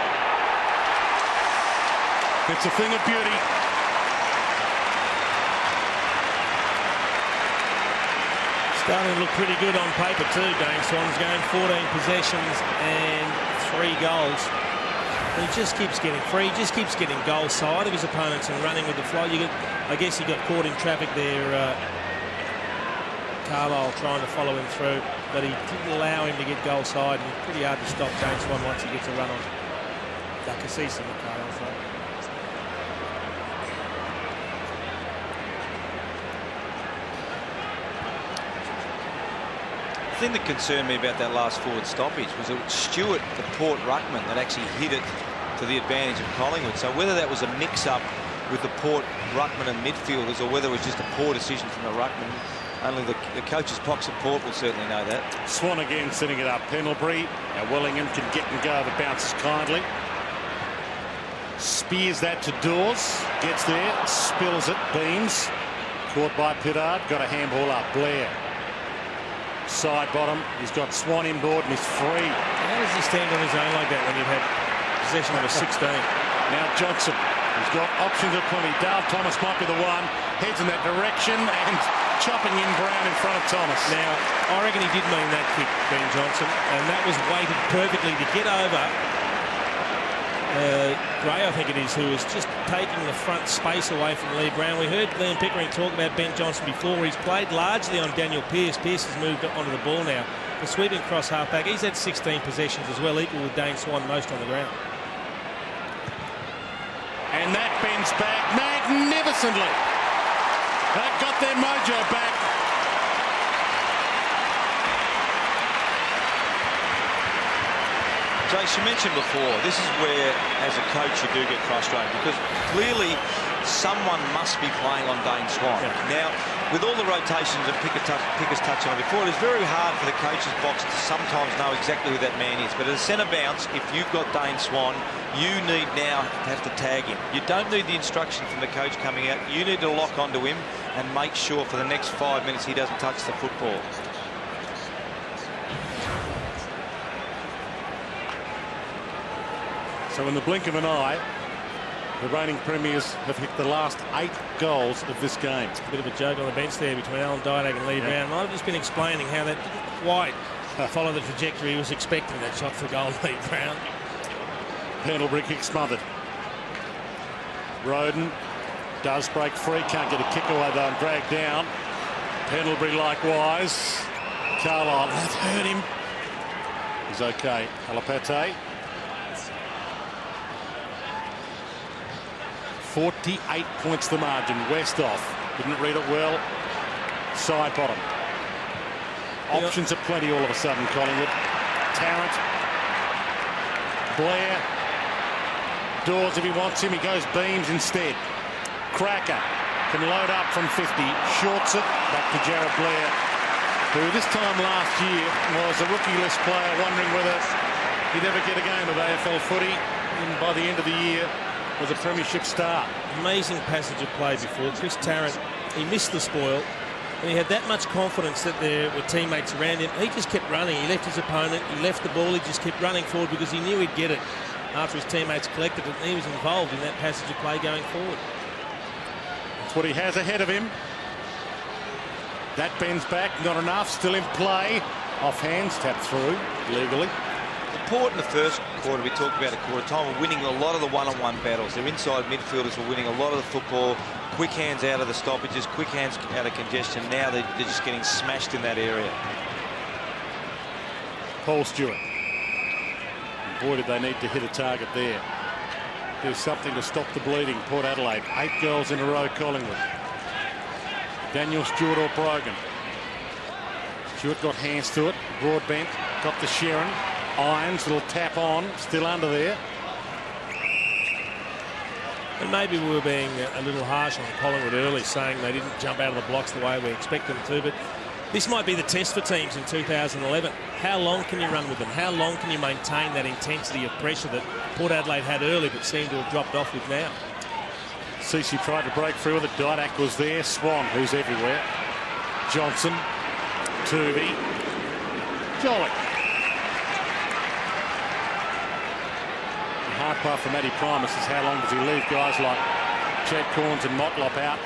It's a thing of beauty. Starting to look pretty good on paper too, Dane Swan's going 14 possessions and 3 goals. He just keeps getting free, just keeps getting goal side of his opponents and running with the fly. I guess he got caught in traffic there, Carlisle trying to follow him through, but he didn't allow him to get goal side, and it's pretty hard to stop Dane Swan once he gets a run on Dacasisi at Carlisle side. The thing that concerned me about that last forward stoppage was it was Stewart, the Port ruckman, that actually hit it to the advantage of Collingwood. So whether that was a mix-up with the Port ruckman and midfielders, or whether it was just a poor decision from the ruckman, only the coach's box at Port will certainly know that. Swan again setting it up. Pendlebury. Now Wellingham can get and go. The bounces kindly. Spears that to Dawes. Gets there. Spills it. Beams. Caught by Pittard. Got a handball up. Blair. Side bottom. He's got Swan inboard and he's free. How does he stand on his own like that when you've had possession number 16? Now Johnson. He's got options at plenty. Dale Thomas might be the one. Heads in that direction and chopping in Brown in front of Thomas. Now, I reckon he did mean that kick, Ben Johnson, and that was weighted perfectly to get over Gray, I think it is, who was just taking the front space away from Lee Brown. We heard Liam Pickering talk about Ben Johnson before. He's played largely on Daniel Pearce. Pearce has moved onto the ball now. The sweeping cross halfback, he's had 16 possessions as well, equal with Dane Swan, most on the ground. And that bends back magnificently. They've got their mojo back. Jace, you mentioned before, this is where, as a coach, you do get frustrated, because clearly someone must be playing on Dane Swan. Yeah. Now, with all the rotations and Picker's touched on it before, it is very hard for the coach's box to sometimes know exactly who that man is. But at a centre bounce, if you've got Dane Swan, you need now to have to tag him. You don't need the instruction from the coach coming out. You need to lock onto him and make sure for the next 5 minutes he doesn't touch the football. So in the blink of an eye, the reigning premiers have hit the last 8 goals of this game. A bit of a joke on the bench there between Alan Didak and Lee Brown. I've just been explaining how that didn't quite follow the trajectory he was expecting, that shot for goal, Lee Brown. Pendlebury kick smothered. Roden Does break free, can't get a kick away though and dragged down. Pendlebury likewise. Carlisle, that's hurt him. He's okay. Alapate. 48 points the margin. West off. Didn't read it well. Side bottom. Options are plenty all of a sudden, Collingwood. Tarrant. Blair. Dawes if he wants him. He goes beams instead. Cracker can load up from 50. Shorts it. Back to Jared Blair, who this time last year was a rookie list player wondering whether he'd ever get a game of AFL footy. And by the end of the year was a premiership star. Amazing passage of play before. Chris Tarrant, he missed the spoil. And he had that much confidence that there were teammates around him. He just kept running. He left his opponent. He left the ball. He just kept running forward because he knew he'd get it after his teammates collected it. And he was involved in that passage of play going forward. That's what he has ahead of him. That bends back. Not enough. Still in play. Off hands. Tapped through legally. The Port in the first quarter, we talked about a quarter time, were winning a lot of the one-on-one battles. Their inside midfielders were winning a lot of the football. Quick hands out of the stoppages, quick hands out of congestion. Now they're just getting smashed in that area. Paul Stewart. And boy, did they need to hit a target there. Do something to stop the bleeding. Port Adelaide, 8 goals in a row, Collingwood. Daniel Stewart or Brogan. Stewart got hands to it. Broadbent got to Sheeran. Irons, little tap on, still under there. And maybe we were being a little harsh on Collingwood early, saying they didn't jump out of the blocks the way we expect them to, but this might be the test for teams in 2011. How long can you run with them? How long can you maintain that intensity of pressure that Port Adelaide had early but seemed to have dropped off with now? Cece tried to break through with it. Didak was there. Swan, who's everywhere. Johnson. Tooby. Jolly. Hard part for Matty Primus is how long does he leave guys like Chad Corns and Motlop out.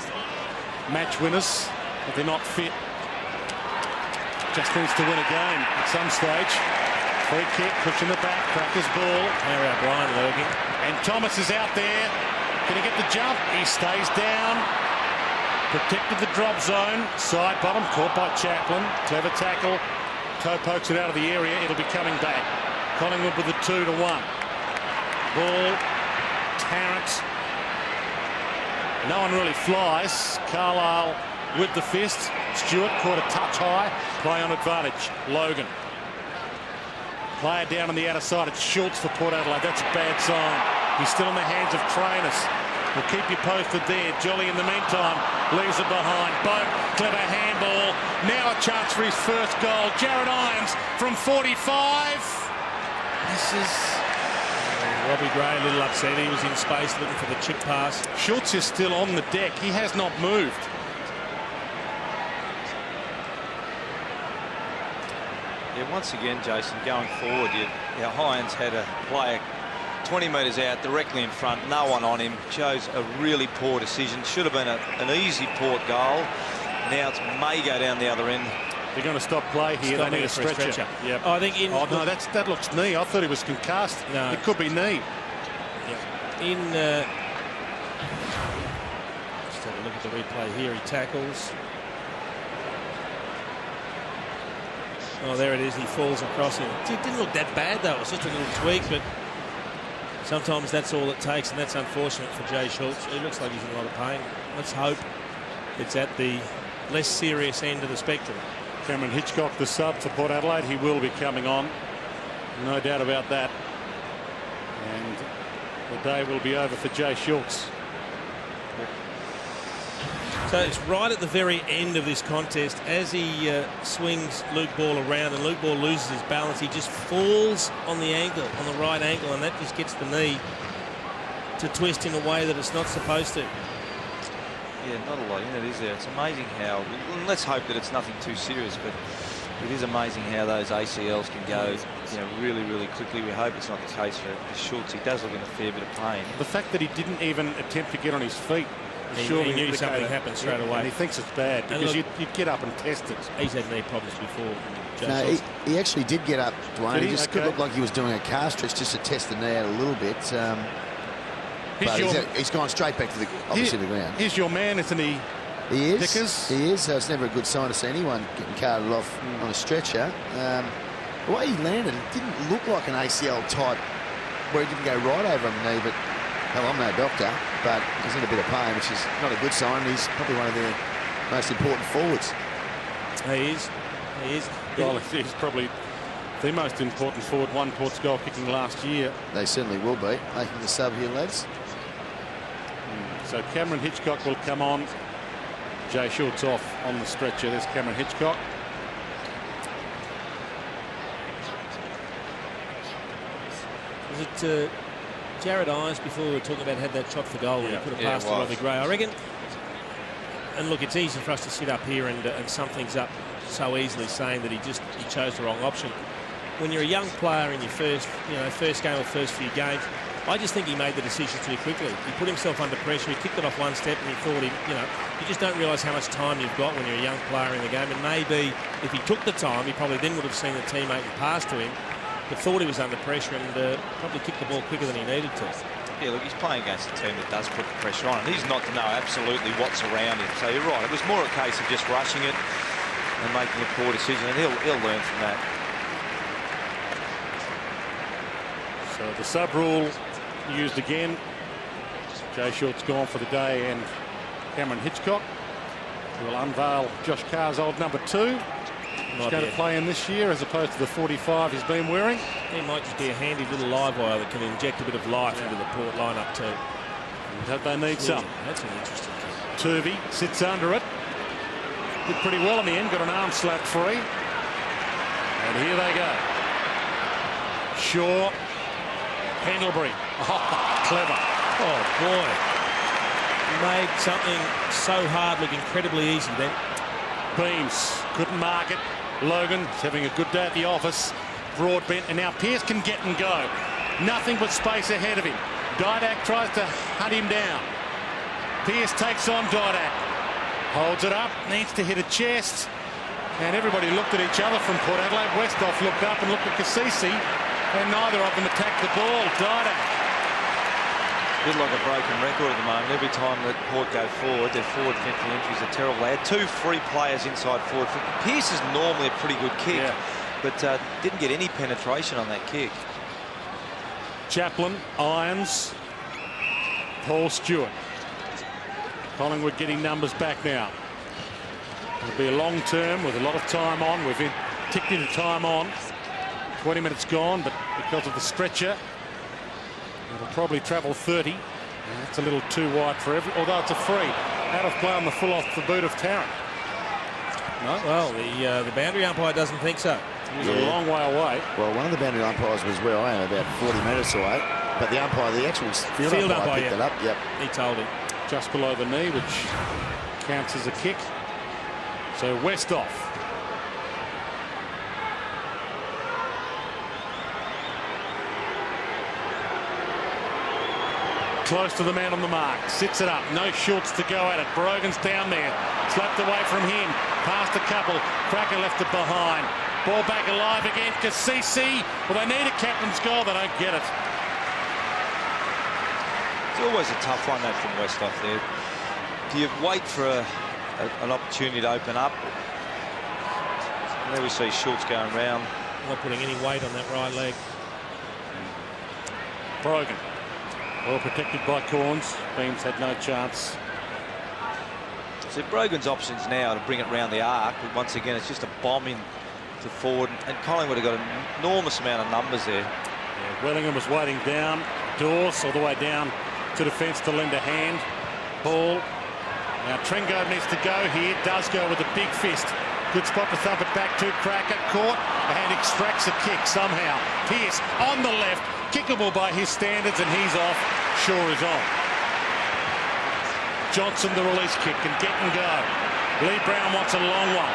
Match winners, but they're not fit. Just needs to win a game at some stage. Free kick, pushing the back, Cracker's ball. How about Brian Lurgan? And Thomas is out there. Can he get the jump? He stays down. Protected the drop zone. Side bottom, caught by Chaplin. Clever tackle. Toe pokes it out of the area. It'll be coming back. Collingwood with the 2-1. Ball, Tarrant. No one really flies. Carlisle with the fist. Stewart caught a touch high. Play on advantage. Logan. Player down on the outer side. It's Schultz for Port Adelaide. That's a bad sign. He's still in the hands of trainers. We'll keep you posted there. Jolly in the meantime leaves it behind. Boat, clever handball. Now a chance for his first goal. Jared Irons from 45. This is... Robbie Gray a little upset. He was in space looking for the chip pass. Schultz is still on the deck. He has not moved. Yeah, once again, Jason, going forward, Hines had a player 20 metres out, directly in front, no one on him. Chose a really poor decision. Should have been an easy Port goal. Now it may go down the other end. They're going to stop play here. They need a stretcher. Yep. I think in... Oh, no, that looks knee. I thought he was concussed. No. It could be knee. Yep. In... just have a look at the replay here. He tackles. Oh, there it is. He falls across him. It didn't look that bad, though. It was just a little tweak, but sometimes that's all it takes, and that's unfortunate for Jay Schultz. He looks like he's in a lot of pain. Let's hope it's at the less serious end of the spectrum. Cameron Hitchcock, the sub for Port Adelaide. He will be coming on. No doubt about that. And the day will be over for Jay Schultz. So it's right at the very end of this contest. As he swings Luke Ball around and Luke Ball loses his balance, he just falls on the ankle, on the right ankle, and that just gets the knee to twist in a way that it's not supposed to. Yeah, not a lot in it, is there? It's amazing how... Let's hope that it's nothing too serious, but it is amazing how those ACLs can go, really, really quickly. We hope it's not the case for Schultz. He does look in a fair bit of pain. The fact that he didn't even attempt to get on his feet... He knew something happened straight away. And he thinks it's bad because you'd get up and test it. He's had knee problems before. No, he actually did get up, Dwayne. He just could look like he was doing a calf stretch just to test the knee out a little bit. He's gone straight back to the ground. He's your man, isn't he? He is. Dickers? He is. So it's never a good sign to see anyone getting carted off on a stretcher. The way he landed, it didn't look like an ACL type where he didn't go right over him knee, but hell, I'm no doctor, but he's in a bit of pain, which is not a good sign. He's probably one of their most important forwards. He is. Well, he's probably the most important forward, won Port's goal kicking last year. They certainly will be, making the sub here, lads. So Cameron Hitchcock will come on. Jay Short's off on the stretcher. There's Cameron Hitchcock. Was it Jared Irons before we were talking about had that shot for goal and he put a pass to Robbie Gray, I reckon. And look, it's easy for us to sit up here and sum things up so easily, saying that he chose the wrong option. When you're a young player in your first game or first few games, I just think he made the decision too quickly. He put himself under pressure. He kicked it off one step, and he thought you just don't realise how much time you've got when you're a young player in the game. And maybe if he took the time, he probably then would have seen the teammate and passed to him, but thought he was under pressure and probably kicked the ball quicker than he needed to. Yeah, look, he's playing against a team that does put the pressure on, and he's not to know absolutely what's around him. So you're right, it was more a case of just rushing it and making a poor decision, and he'll learn from that. So the sub rule used again. Jay Short's gone for the day, and Cameron Hitchcock will unveil Josh Carr's old number 2. He's going to play in this year as opposed to the 45 he's been wearing. He might just be a handy little live wire that can inject a bit of life into the Port lineup too. They need some. That's an interesting kick. Turvey sits under it. Did pretty well in the end. Got an arm slapped free. And here they go. Shaw. Pendlebury. Oh, clever. Oh boy. He made something so hard look incredibly easy then. Beams couldn't mark it. Logan's having a good day at the office. Broadbent, and now Pearce can get and go. Nothing but space ahead of him. Didak tries to hunt him down. Pearce takes on Didak. Holds it up, needs to hit a chest. And everybody looked at each other from Port Adelaide. Westhoff looked up and looked at Cassisi, and neither of them attacked the ball. Didak. A bit like a broken record at the moment. Every time that Port go forward, their forward 50 entries are terrible. They had 2 free players inside forward 50. Pearce is normally a pretty good kick, but didn't get any penetration on that kick. Chaplin, Irons, Paul Stewart. Collingwood getting numbers back now. It'll be a long term with a lot of time on. We've ticked into time on. 20 minutes gone, but because of the stretcher, it'll probably travel 30. That's a little too wide for although it's a free. Out of play on the full off the boot of Tarrant. No? Well, the boundary umpire doesn't think so. He's a long way away. Well, one of the boundary umpires was where I am, about 40 metres away. But the umpire, the actual field umpire picked it up. Yep. He told him. Just below the knee, which counts as a kick. So Westhoff. Close to the man on the mark. Sits it up. No shorts to go at it. Brogan's down there. Slapped away from him. Past a couple. Cracker left it behind. Ball back alive again. Cassisi. Well, they need a captain's goal. They don't get it. It's always a tough one, though, from Westhoff there. Do you wait for an opportunity to open up? And there we see Schultz going round. Not putting any weight on that right leg. Brogan. Well protected by Corns. Beams had no chance. So Brogan's options now to bring it round the arc, but once again it's just a bomb in to forward, and Collingwood have got an enormous amount of numbers there. Yeah, Wellingham was waiting down. Dawes all the way down to defence to lend a hand. Ball. Now Trengove needs to go here. Does go with a big fist. Good spot to thump it back to Cracker. Caught and extracts a kick somehow. Pearce on the left. Kickable by his standards, and he's off. Shaw is on. Johnson the release kick and get and go. Lee Brown wants a long one.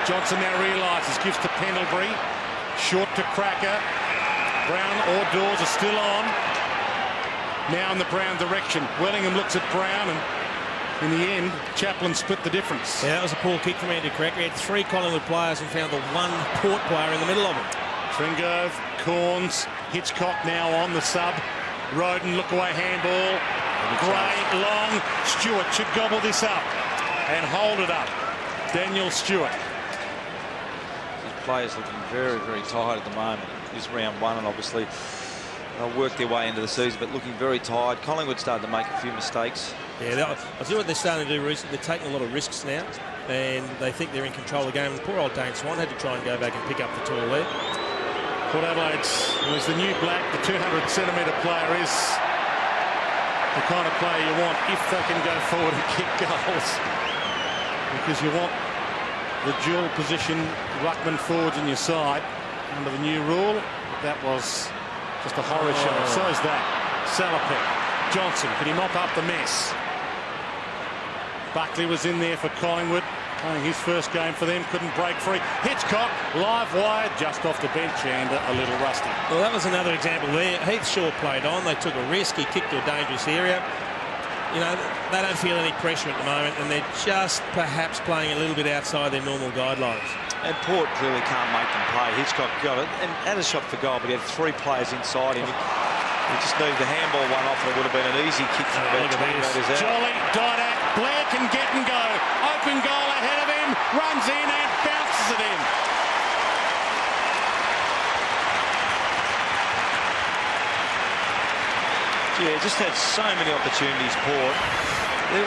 Johnson now realises, gives to Pendlebury. Short to Cracker. Brown or Dawes are still on. Now in the Brown direction. Wellingham looks at Brown, and in the end, Chaplin split the difference. Yeah, that was a poor kick from Andy Cracker. He had 3 Collingwood players and found the one Port player in the middle of him. Trengove, Corns, Hitchcock now on the sub. Roden, look away handball. Gray, long. Stewart should gobble this up and hold it up. Daniel Stewart. His players looking very, very tired at the moment. This round one, and obviously they'll work their way into the season, but looking very tired. Collingwood started to make a few mistakes. Yeah, I see what they're starting to do recently. They're taking a lot of risks now, and they think they're in control of the game. And poor old Dane Swan had to try and go back and pick up the tall there. Port Adelaide's was the new black. The 200-centimetre player is the kind of player you want if they can go forward and kick goals, because you want the dual position ruckman forwards in your side under the new rule. That was just a horror show. So is that. Salopek. Johnson, can he mop up the mess? Buckley was in there for Collingwood, playing his first game for them, couldn't break free. Hitchcock, live wire, just off the bench and a little rusty. Well, that was another example there. Heath Shaw played on. They took a risk. He kicked to a dangerous area. You know, they don't feel any pressure at the moment, and they're just perhaps playing a little bit outside their normal guidelines. And Port really can't make them play. Hitchcock got it and had a shot for goal, but he had 3 players inside him. He just needed the handball one off, and it would have been an easy kick from about 20 metres out. Jolly, Didak, Blair can get and go. Open goal ahead of him, runs in and bounces it in. Yeah, just had so many opportunities, Port.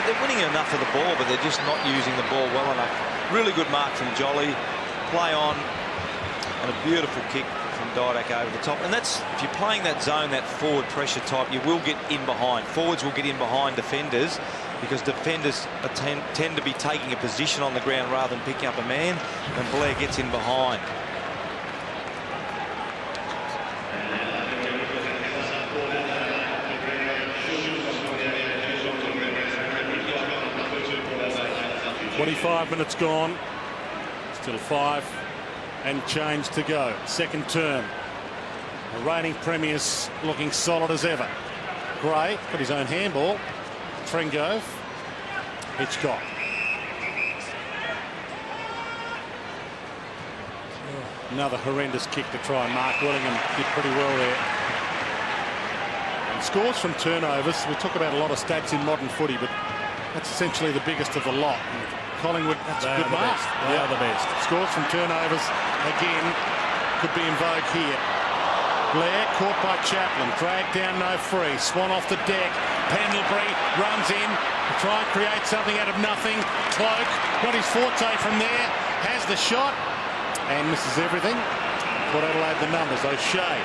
They're winning enough of the ball, but they're just not using the ball well enough. Really good mark from Jolly. Play on, and a beautiful kick from Didak over the top. And that's, if you're playing that zone, that forward pressure type, you will get in behind. Forwards will get in behind defenders, because defenders tend to be taking a position on the ground rather than picking up a man, and Blair gets in behind. "25 minutes gone, still 5 and change to go. Second term. The reigning premiers looking solid as ever. Gray got his own handball. Tringove. Hitchcock. Another horrendous kick to try. Mark Willingham did pretty well there. And scores from turnovers. We talk about a lot of stats in modern footy, but that's essentially the biggest of the lot. Collingwood, that's a good mark. They are the best. Scores from turnovers, again, could be in vogue here. Blair caught by Chaplin, dragged down, no free. Swan off the deck. Pendlebury runs in to try and create something out of nothing. Cloak got his forte from there, has the shot and misses everything. Port Adelaide the numbers. O'Shea.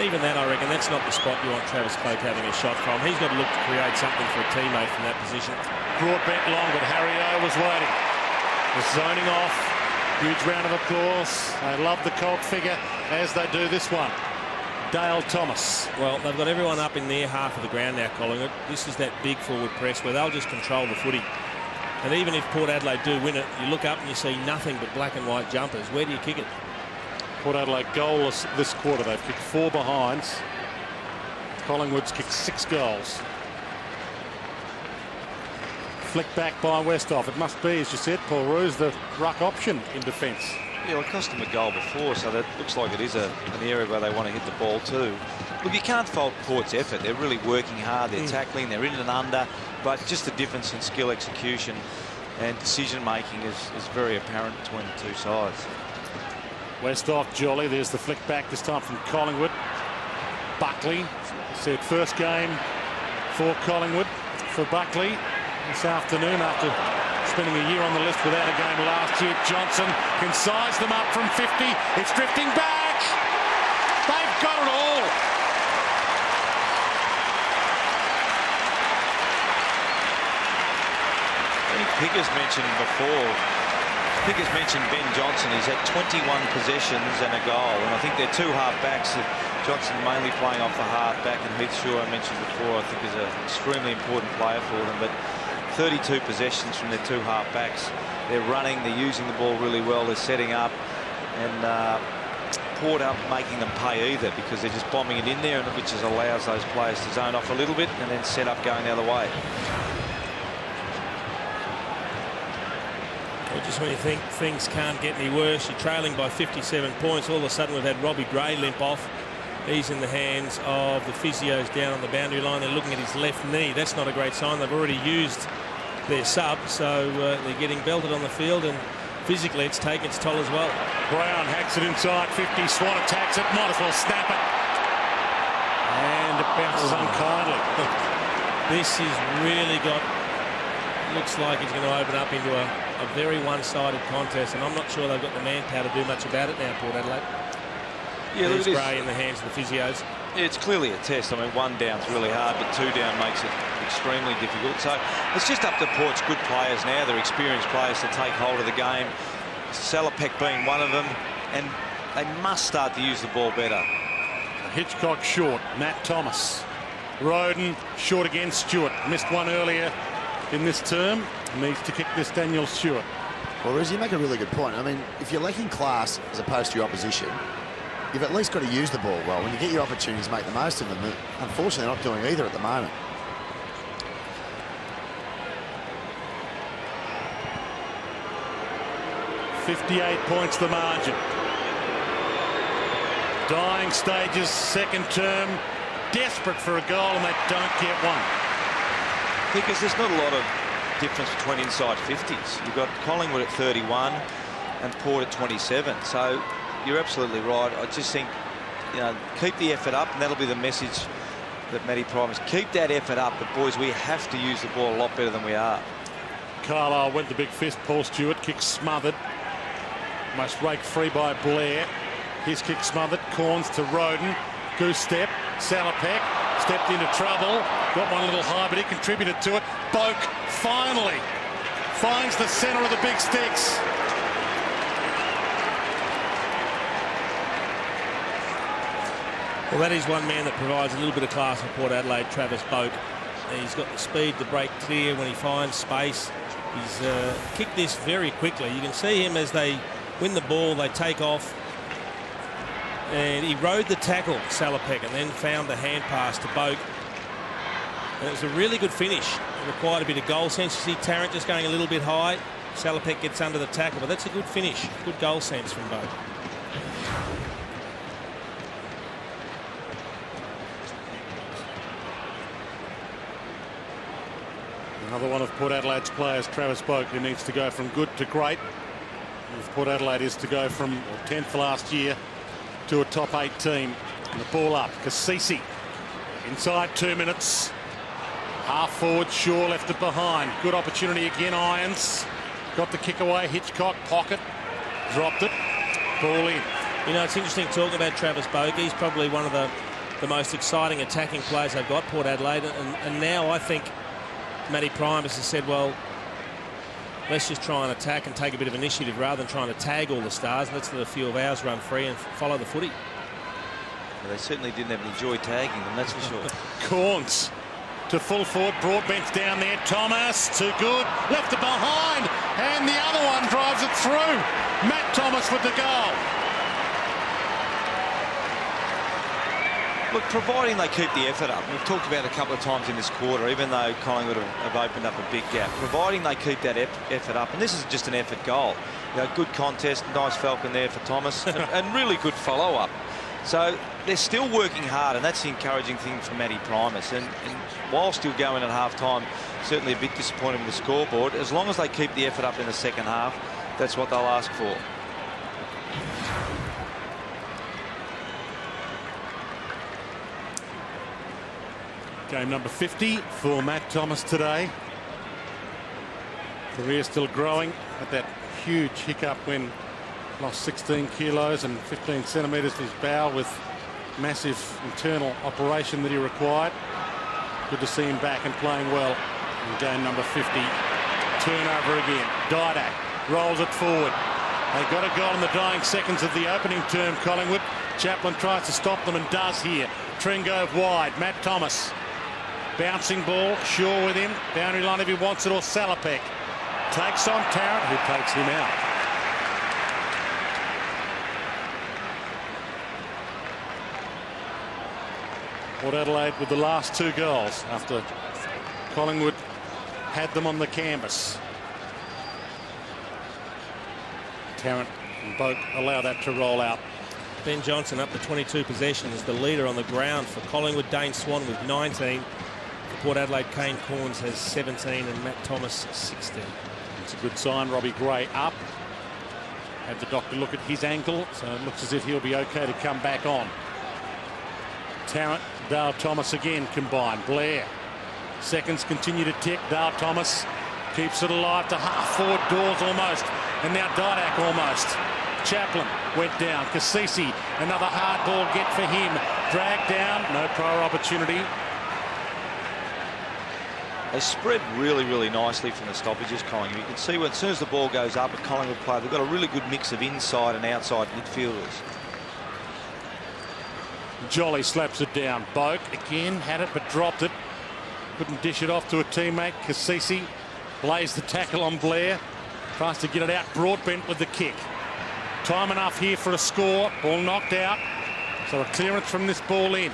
Even that, I reckon, that's not the spot you want Travis Cloak having a shot from. He's got to look to create something for a teammate from that position. Broad bent long, but Harry O was waiting. Was zoning off. Huge round of applause. They love the Colt figure, as they do this one. Dale Thomas. Well, they've got everyone up in their half of the ground now, Collingwood. This is that big forward press where they'll just control the footy. And even if Port Adelaide do win it, you look up and you see nothing but black and white jumpers. Where do you kick it? Port Adelaide goalless this quarter. They've kicked 4 behinds. Collingwood's kicked 6 goals. Flicked back by Westhoff. It must be, as you said, Paul Roos, the ruck option in defence. Yeah, well, it cost them a goal before, so that looks like it is an area where they want to hit the ball too. Look, you can't fault Port's effort. They're really working hard. They're tackling. They're in and under. But just the difference in skill execution and decision-making is very apparent between the two sides. Westhoff, Jolly. There's the flick back, this time from Collingwood. Buckley. Said first game for Collingwood for Buckley this afternoon after spending a year on the list without a game last year. Johnson can size them up from 50. It's drifting back. They've got it all. I think Pigger's mentioned before. Pigger's mentioned Ben Johnson. He's had 21 possessions and a goal, and I think they're 2 half-backs. Johnson mainly playing off the half-back, and Heath Shaw, I mentioned before, I think is an extremely important player for them. But 32 possessions from their 2 half-backs. They're running, they're using the ball really well, they're setting up, and Port aren't making them pay either, because they're just bombing it in there, and which just allows those players to zone off a little bit and then set up going the other way. Well, just when you think things can't get any worse, you're trailing by 57 points. All of a sudden we've had Robbie Gray limp off, He's in the hands of the physios down on the boundary line. They're looking at his left knee. That's not a great sign. They've already used their sub, so they're getting belted on the field, and physically it's taken its toll as well. Brown hacks it inside 50. Swan attacks it. Might as well snap it. And it bounces unkindly. This has really got... Looks like it's going to open up into a very one-sided contest, and I'm not sure they've got the manpower to do much about it now, Port Adelaide. Yeah, There's Gray in the hands of the physios. Yeah, it's clearly a test. I mean, 1 down's really hard, but 2 down makes it extremely difficult. So it's just up to Port's good players now. They're experienced players to take hold of the game. Salopek being one of them, and they must start to use the ball better. Hitchcock short. Matt Thomas. Roden short again. Stewart missed one earlier in this term. Needs to kick this Daniel Stewart. Well, Riz, you make a really good point. I mean, if you're lacking class as opposed to your opposition, you've at least got to use the ball well. When you get your opportunities, make the most of them. But unfortunately, they're not doing either at the moment. .58 points the margin. Dying stages, second term. Desperate for a goal, and they don't get one. Because there's not a lot of difference between inside 50s. You've got Collingwood at 31 and Port at 27. So you're absolutely right. I just think, you know, keep the effort up, and that'll be the message that Matty Primus. Keep that effort up, but boys, we have to use the ball a lot better than we are. Carlisle went the big fist. Paul Stewart kick smothered. Almost raked free by Blair. His kick smothered. Corns to Roden. Goose step. Salopek stepped into trouble. Got one little high, but he contributed to it. Boak finally finds the centre of the big sticks. Well, that is one man that provides a little bit of class for Port Adelaide, Travis Boak. He's got the speed to break clear when he finds space. He's kicked this very quickly. You can see him as they win the ball, they take off. And he rode the tackle, Salopek, and then found the hand pass to Boak. And it was a really good finish. It required a bit of goal sense. You see Tarrant just going a little bit high. Salopek gets under the tackle, but that's a good finish. Good goal sense from Boak. Another one of Port Adelaide's players, Travis Boak, who needs to go from good to great. If Port Adelaide is to go from 10th last year to a top 8 team. And the ball up. Kasisi inside 2 minutes. Half forward, Shaw left it behind. Good opportunity again, Irons. Got the kick away. Hitchcock, pocket. Dropped it. Ball in. You know, it's interesting talking about Travis Boak. He's probably one of the most exciting attacking players they've got, Port Adelaide. And now I think Matty Primus has said, well, let's just try and attack and take a bit of initiative rather than trying to tag all the stars. Let's let a few of ours run free and follow the footy. Well, they certainly didn't have any joy tagging them, that's for sure. Corns to full forward. Broadbent's down there. Thomas too good. Left it behind. And the other one drives it through. Matt Thomas with the goal. Look, providing they keep the effort up, we've talked about it a couple of times in this quarter, even though Collingwood have opened up a big gap, providing they keep that effort up, and this is just an effort goal. You know, good contest, nice falcon there for Thomas, and really good follow-up. So they're still working hard, and that's the encouraging thing for Matty Primus. And while still going at half-time, certainly a bit disappointed with the scoreboard, as long as they keep the effort up in the second half, that's what they'll ask for. Game number 50 for Matt Thomas today. Career still growing. Had that huge hiccup when lost 16 kilos and 15 centimetres in his bowel with massive internal operation that he required. Good to see him back and playing well in game number 50. Turnover again. Didak rolls it forward. They got a goal in the dying seconds of the opening term, Collingwood. Chaplin tries to stop them and does here. Tringove wide. Matt Thomas. Bouncing ball, Shaw with him. Boundary line if he wants it, or Salopek. Takes on Tarrant, who takes him out. Port Adelaide with the last 2 goals after Collingwood had them on the canvas. Tarrant and Boak allow that to roll out. Ben Johnson up to 22 possessions, the leader on the ground for Collingwood. Dane Swan with 19. For Port Adelaide, Kane Corns has 17 and Matt Thomas 16. It's a good sign. Robbie Gray up. Had the doctor look at his ankle, so it looks as if he'll be okay to come back on. Tarrant, Dale Thomas again combined. Blair. Seconds continue to tick. Dale Thomas keeps it alive to half forward. Dawes almost. And now Didak almost. Chaplin went down. Cassisi, another hard ball get for him. Dragged down. No prior opportunity. They spread really, really nicely from the stoppages, Collingwood. You can see when, as soon as the ball goes up at Collingwood play, they've got a really good mix of inside and outside midfielders. Jolly slaps it down. Boak again had it but dropped it. Couldn't dish it off to a teammate. Cassisi lays the tackle on Blair. Tries to get it out. Broadbent with the kick. Time enough here for a score. Ball knocked out. So a clearance from this ball in.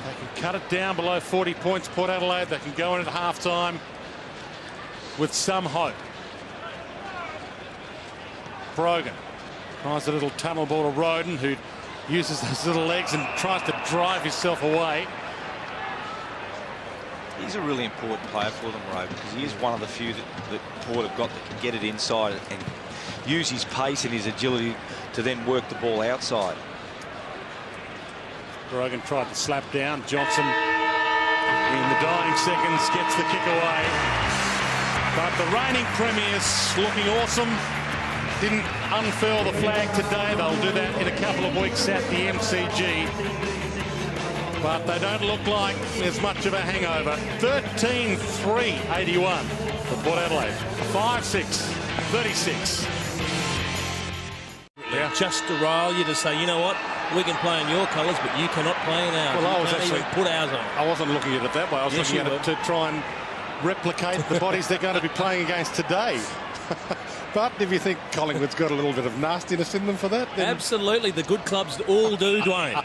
They can cut it down below 40 points, Port Adelaide. They can go in at half-time with some hope. Brogan tries a little tunnel ball to Roden, who uses those little legs and tries to drive himself away. He's a really important player for them, Ray, because he is one of the few that Port have got that can get it inside and use his pace and his agility to then work the ball outside. Brogan tried to slap down. Johnson in the dying seconds gets the kick away. But the reigning premiers looking awesome. Didn't unfurl the flag today. They'll do that in a couple of weeks at the MCG. But they don't look like there's much of a hangover. 13-3-81 for Port Adelaide. 5-6-36. Yeah. Just to rile you to say, you know what, we can play in your colours, but you cannot play in ours. Well, I was you can't actually even put ours on. I wasn't looking at it that way. I was looking at it to try and replicate the bodies they're going to be playing against today. But if you think Collingwood's got a little bit of nastiness in them for that, then... Absolutely, the good clubs all do, Dwayne.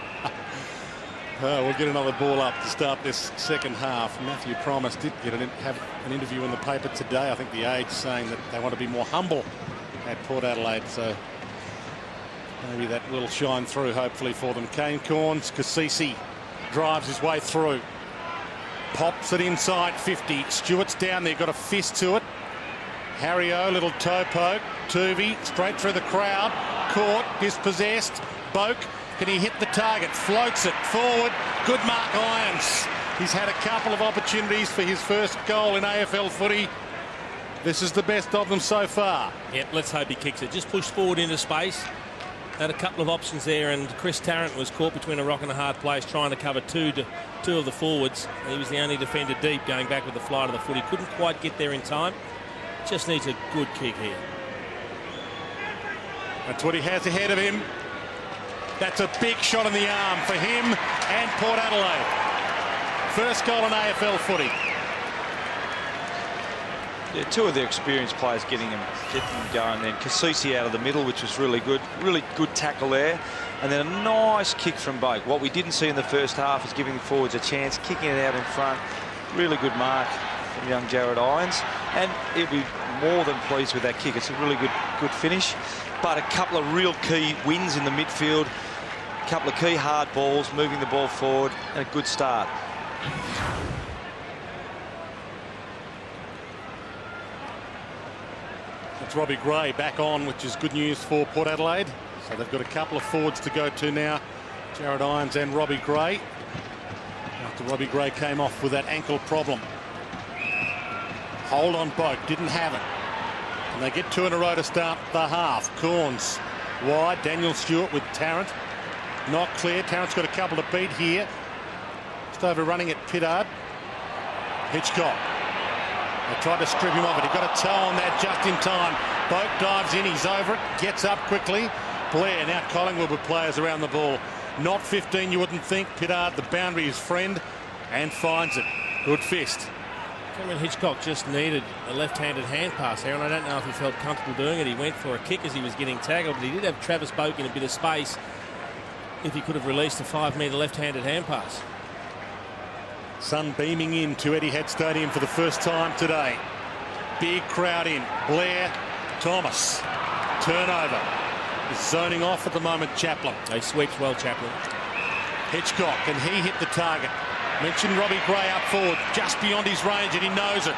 We'll get another ball up to start this second half. Matthew Promise did have an interview in the paper today. I think the Age saying that they want to be more humble at Port Adelaide, so maybe that will shine through hopefully for them. Kane Corns, Cassisi drives his way through. Pops it inside 50. Stewart's down there, got a fist to it. Harry O, little toe poke. Tuvey straight through the crowd. Caught, dispossessed. Boak, can he hit the target? Floats it forward. Good mark, Irons. He's had a couple of opportunities for his first goal in AFL footy. This is the best of them so far. Yep, let's hope he kicks it. Just pushed forward into space. Had a couple of options there, and Chris Tarrant was caught between a rock and a hard place trying to cover two of the forwards. He was the only defender deep going back with the flight of the foot. He couldn't quite get there in time. Just needs a good kick here. That's what he has ahead of him. That's a big shot in the arm for him and Port Adelaide. First goal in AFL footy. Yeah, two of their experienced players getting them going. Then Cassisi out of the middle, which was really good tackle there, and then a nice kick from Boak. What we didn't see in the first half is giving the forwards a chance, kicking it out in front. Really good mark from young Jared Irons, and he'll be more than pleased with that kick. It's a really good finish, but a couple of real key wins in the midfield, a couple of key hard balls, moving the ball forward, and a good start. It's Robbie Gray back on, which is good news for Port Adelaide. So they've got a couple of forwards to go to now. Jared Irons and Robbie Gray. After Robbie Gray came off with that ankle problem. Hold on Boak, didn't have it. And they get two in a row to start the half. Corns wide, Daniel Stewart with Tarrant. Not clear, Tarrant's got a couple to beat here. Just overrunning at Pittard. Hitchcock. They tried to strip him off it. He got a toe on that just in time. Boak dives in, he's over it, gets up quickly. Blair, now Collingwood with players around the ball. Not 15, you wouldn't think. Pittard, the boundary, his friend, and finds it. Good fist. Cameron Hitchcock just needed a left-handed hand pass there, and I don't know if he felt comfortable doing it. He went for a kick as he was getting tackled, but he did have Travis Boak in a bit of space if he could have released a 5-metre left-handed hand pass. Sun beaming into Etihad Stadium for the first time today. Big crowd in. Blair, Thomas. Turnover. zoning off at the moment, Chaplin. He sweeps well, Chaplin. Hitchcock, and he hit the target. Mentioned Robbie Gray up forward, just beyond his range, and he knows it.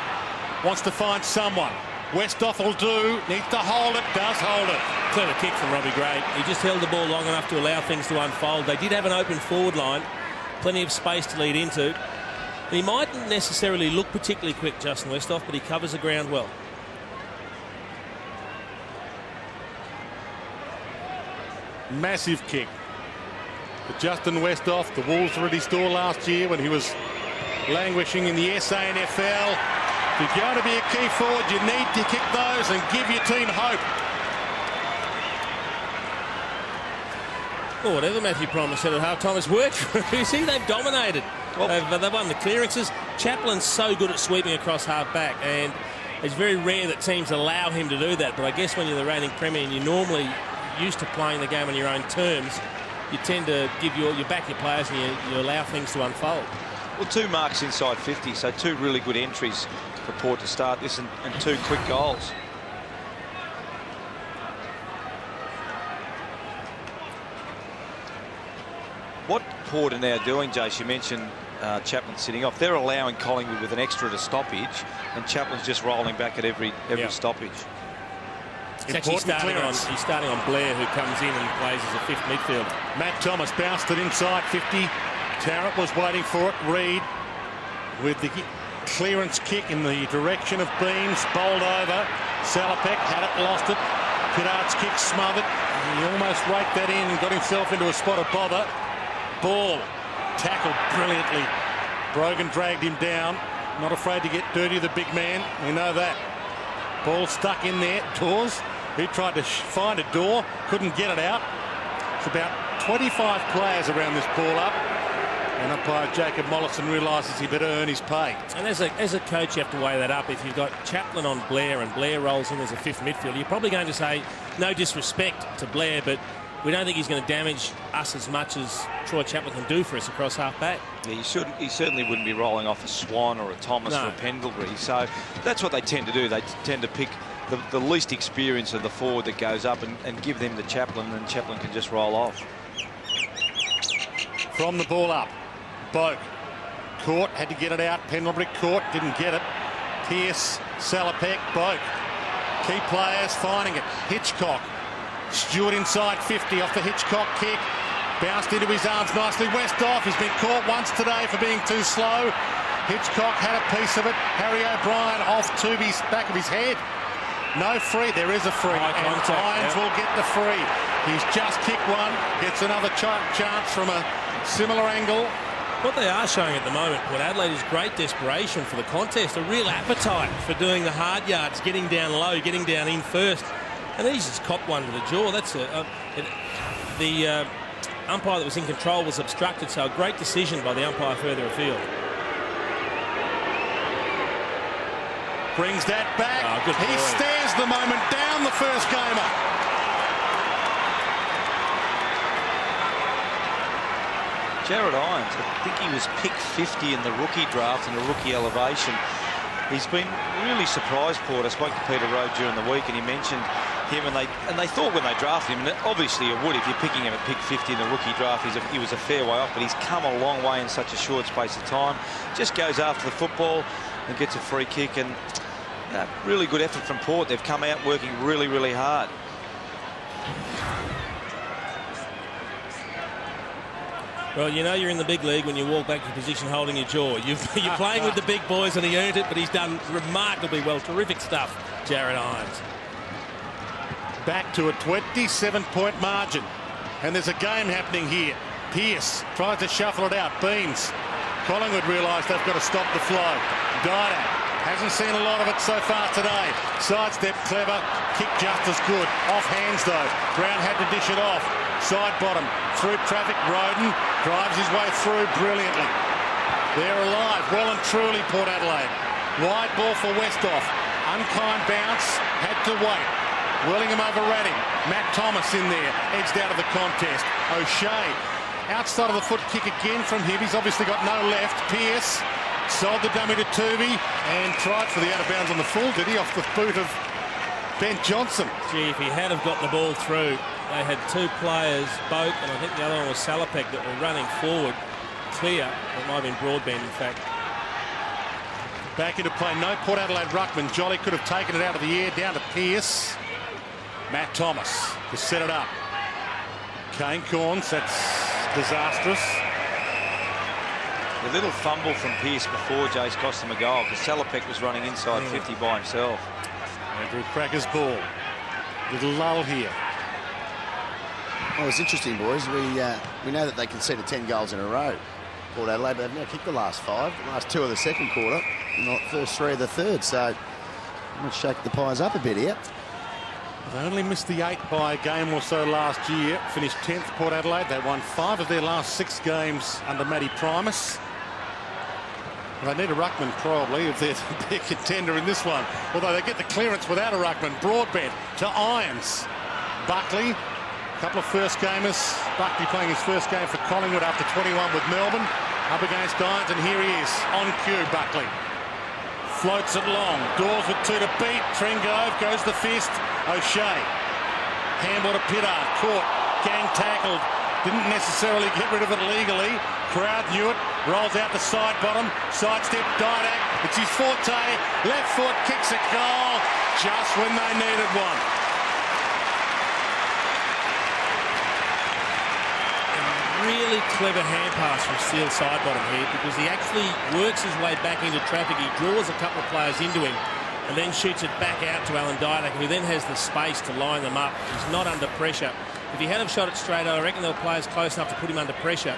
Wants to find someone. Westhoff will do. Needs to hold it. Does hold it. Clever kick from Robbie Gray. He just held the ball long enough to allow things to unfold. They did have an open forward line. Plenty of space to lead into. He mightn't necessarily look particularly quick, Justin Westhoff, but he covers the ground well. Massive kick. But Justin Westhoff, the Wolves were at his door last year when he was languishing in the SANFL. If you're going to be a key forward, you need to kick those and give your team hope. Well, whatever Matthew Promer said at half-time has worked for him. You see, they've dominated. They've won the clearances. Chaplin's so good at sweeping across half-back, and it's very rare that teams allow him to do that. But I guess when you're the reigning premier and you're normally used to playing the game on your own terms, you tend to give you back your players and you allow things to unfold. Well, 2 marks inside 50, so 2 really good entries for Port to start this and 2 quick goals. What Port are now doing, Jace, you mentioned Chaplin sitting off. They're allowing Collingwood with an extra to stoppage, and Chaplin's just rolling back at every stoppage. He's actually starting on Blair, who comes in and plays as a 5th midfielder. Matt Thomas bounced it inside 50. Tarrant was waiting for it. Reid with the clearance kick in the direction of Beams, bowled over. Salopek had it, lost it. Pittard's kick smothered. He almost raked that in and got himself into a spot of bother. Ball tackled brilliantly. Brogan dragged him down. Not afraid to get dirty, the big man. We know that. Ball stuck in there. Dawes, he tried to find a door, couldn't get it out. It's about 25 players around this ball up. And umpire Jacob Mollison realises he better earn his pay. And as a coach, you have to weigh that up. If you've got Chaplin on Blair and Blair rolls in as a 5th midfielder, you're probably going to say, no disrespect to Blair, but we don't think he's going to damage us as much as Troy Chaplin can do for us across half-back. Yeah, he certainly wouldn't be rolling off a Swan or a Thomas or a Pendlebury. So that's what they tend to do. They tend to pick the least experience of the forward that goes up and give them the Chaplin, and Chaplin can just roll off. From the ball up, Boak. Caught, had to get it out. Pendlebury caught, didn't get it. Pearce, Salopek, Boak. Key players finding it. Hitchcock. Stewart inside 50 off the Hitchcock kick. Bounced into his arms nicely. Westhoff, he's been caught once today for being too slow. Hitchcock had a piece of it. Harry O'Brien off Tubi's back of his head. No free. There is a free. And Irons will get the free. He's just kicked one. Gets another chance from a similar angle. What they are showing at the moment, Port Adelaide, is great desperation for the contest. A real appetite for doing the hard yards, getting down low, getting down in first. And he's just copped one to the jaw. That's the umpire that was in control was obstructed, so a great decision by the umpire further afield. Brings that back. He stares the moment down, the first gamer. Jared Irons, I think he was picked 50 in the rookie draft in the rookie elevation. He's been really surprised, Port. I spoke to Peter Rowe during the week, and he mentioned him, and they thought when they drafted him, and obviously it would, if you're picking him at pick 50 in the rookie draft, he was a fair way off, but he's come a long way in such a short space of time. Just goes after the football and gets a free kick, and really good effort from Port. They've come out working really, really hard. Well, you know you're in the big league when you walk back to position holding your jaw. You're playing with the big boys, and he earned it, but he's done remarkably well. Terrific stuff, Jared Irons. Back to a 27-point margin. And there's a game happening here. Pearce tries to shuffle it out. Beans. Collingwood realise they've got to stop the flow. Didak hasn't seen a lot of it so far today. Sidestep clever. Kick just as good. Off hands, though. Brown had to dish it off. Side bottom. Through traffic. Roden drives his way through brilliantly. They're alive. Well and truly, Port Adelaide. Wide ball for Westhoff. Unkind bounce. Had to wait. Willingham overran him. Matt Thomas in there. Edged out of the contest. O'Shea. Outside of the foot kick again from him. He's obviously got no left. Pearce sold the dummy to Tooby and tried for the out of bounds on the full, did he? Off the boot of Ben Johnson. Gee, if he had have gotten the ball through, they had two players, Boak and I think the other one was Salopek, that were running forward clear. It might have been Broadbent, in fact. Back into play, no Port Adelaide ruckman. Jolly could have taken it out of the air, down to Pearce. Matt Thomas to set it up. Kane Corns, that's disastrous. A little fumble from Pearce before Jace cost him a goal, because Salopek was running inside 50 by himself. Andrew Cracker's ball. Little lull here. Well, it's interesting, boys. We know that they conceded 10 goals in a row, Port Adelaide, but they've now kicked the last 5, the last 2 of the second quarter, and the first 3 of the third. So I'm going to shake the Pies up a bit here. They only missed the 8 by a game or so last year. Finished 10th, Port Adelaide. They won 5 of their last 6 games under Matty Primus. They need a ruckman, probably, if they're their contender in this one. Although they get the clearance without a ruckman. Broadbent to Irons. Buckley, a couple of first gamers. Buckley playing his first game for Collingwood after 21 with Melbourne. Up against Irons, and here he is, on cue, Buckley. Floats it long. Dawes with 2 to beat. Trengove goes the fist. O'Shea. Handball to Pittard. Caught. Gang tackled. Didn't necessarily get rid of it legally. Crowd knew it. Rolls out the side bottom. Sidestep. Didak. It's his forte. Left foot. Kicks a goal. Just when they needed one. Really clever hand pass from Steele Sidebottom here, because he actually works his way back into traffic. He draws a couple of players into him and then shoots it back out to Alan Didak, who then has the space to line them up. He's not under pressure. If he had have shot it straight, I reckon there were players close enough to put him under pressure.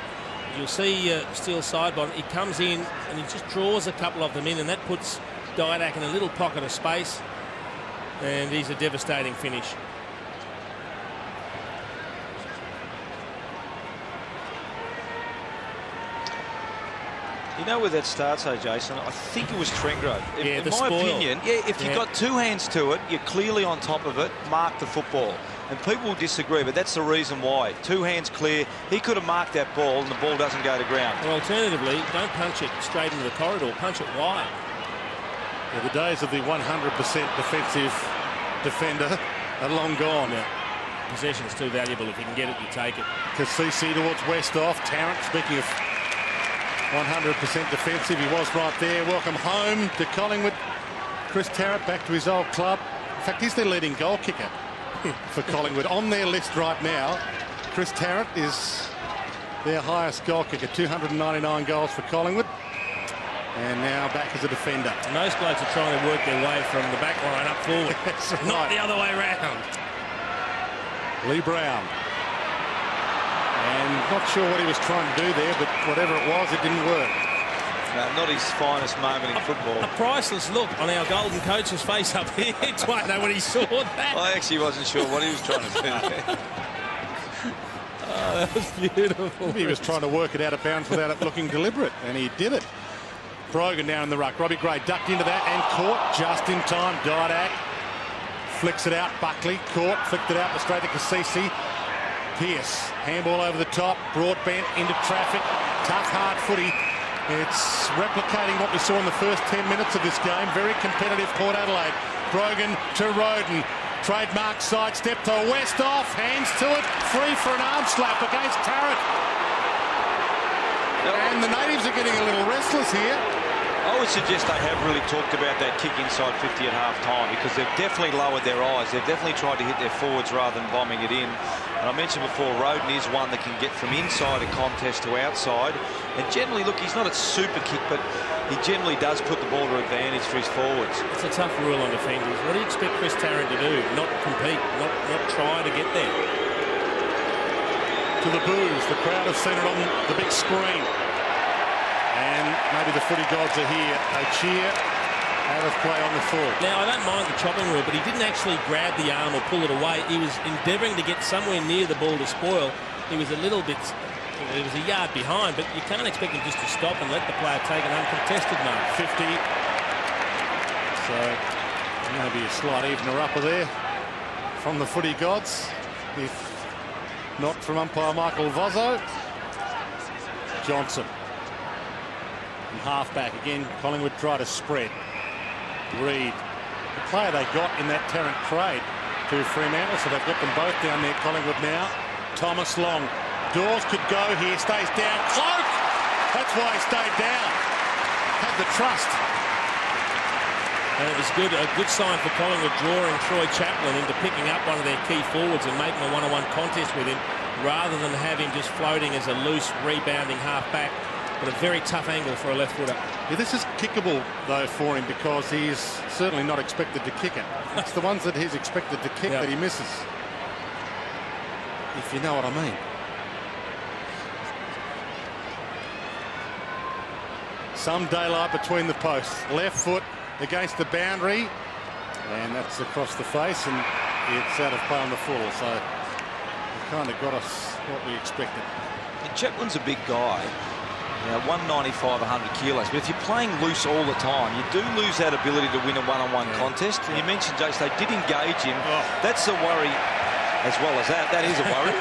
You'll see Steele Sidebottom. He comes in and he just draws a couple of them in, and that puts Didak in a little pocket of space, and he's a devastating finish. You know where that starts, though, Jason? I think it was Trengove. Yeah, in my opinion, if you've got 2 hands to it, you're clearly on top of it, mark the football. And people will disagree, but that's the reason why. 2 hands clear. He could have marked that ball, and the ball doesn't go to ground. Or alternatively, don't punch it straight into the corridor, punch it wide. Yeah, the days of the 100% defensive defender are long gone. Yeah. Possession's too valuable. If you can get it, you take it. Cassisi towards Westhoff. Tarrant, speaking of 100% defensive, he was right there. Welcome home to Collingwood. Chris Tarrant back to his old club. In fact, he's their leading goal kicker for Collingwood. On their list right now, Chris Tarrant is their highest goal kicker, 299 goals for Collingwood. And now back as a defender. And those blokes are trying to work their way from the back line up forward. That's right. Not the other way round. Lee Brown. And not sure what he was trying to do there, but whatever it was, it didn't work. No, not his finest moment in football. A priceless look on our golden coach's face up here. Dwayne, when he saw that. I actually wasn't sure what he was trying to do there. Oh, that was beautiful. He was trying to work it out of bounds without it looking deliberate, and he did it. Brogan down in the ruck. Robbie Gray ducked into that and caught just in time. Didak flicks it out. Buckley caught, flicked it out straight to Cassisi. Pearce, handball over the top. Broadbent into traffic. Tough, hard footy. It's replicating what we saw in the first 10 minutes of this game. Very competitive Port Adelaide. Brogan to Roden. Trademark sidestep to Westhoff. Hands to it. Free for an arm slap against Tarrant. And the natives are getting a little restless here. I would suggest they have really talked about that kick inside 50 at half-time, because they've definitely lowered their eyes. They've definitely tried to hit their forwards rather than bombing it in. And I mentioned before, Roden is one that can get from inside a contest to outside. And generally, look, he's not a super kick, but he generally does put the ball to advantage for his forwards. It's a tough rule on defenders. What do you expect Chris Tarrant to do? Not compete, not try to get there. To the boos. The crowd have seen it on the big screen. And maybe the footy gods are here. They cheer out of play on the full. Now, I don't mind the chopping rule, but he didn't actually grab the arm or pull it away. He was endeavouring to get somewhere near the ball to spoil. He was a little bit, he was a yard behind, but you can't expect him just to stop and let the player take an uncontested moment. 50. So maybe a slight evener upper there from the footy gods, if not from umpire Michael Vozzo. Johnson. And half-back again. Collingwood try to spread. Reid, the player they got in that Tarrant trade, to Fremantle, so they've got them both down there. Collingwood now. Thomas long. Dawes could go here, stays down. Cloak! That's why he stayed down. Had the trust. And it was a good sign for Collingwood drawing Troy Chaplin into picking up one of their key forwards and making a one-on-one contest with him, rather than have him just floating as a loose, rebounding half-back. But a very tough angle for a left footer. Yeah, this is kickable, though, for him, because he's certainly not expected to kick it. It's the ones that he's expected to kick that he misses. If you know what I mean. Some daylight between the posts. Left foot against the boundary, and that's across the face, and it's out of play on the full. So it kind of got us what we expected. And Chaplin's a big guy. 195, 100 kilos. But if you're playing loose all the time, you do lose that ability to win a one-on-one contest. And you mentioned, Jace, they did engage him. That's a worry as well as that. That is a worry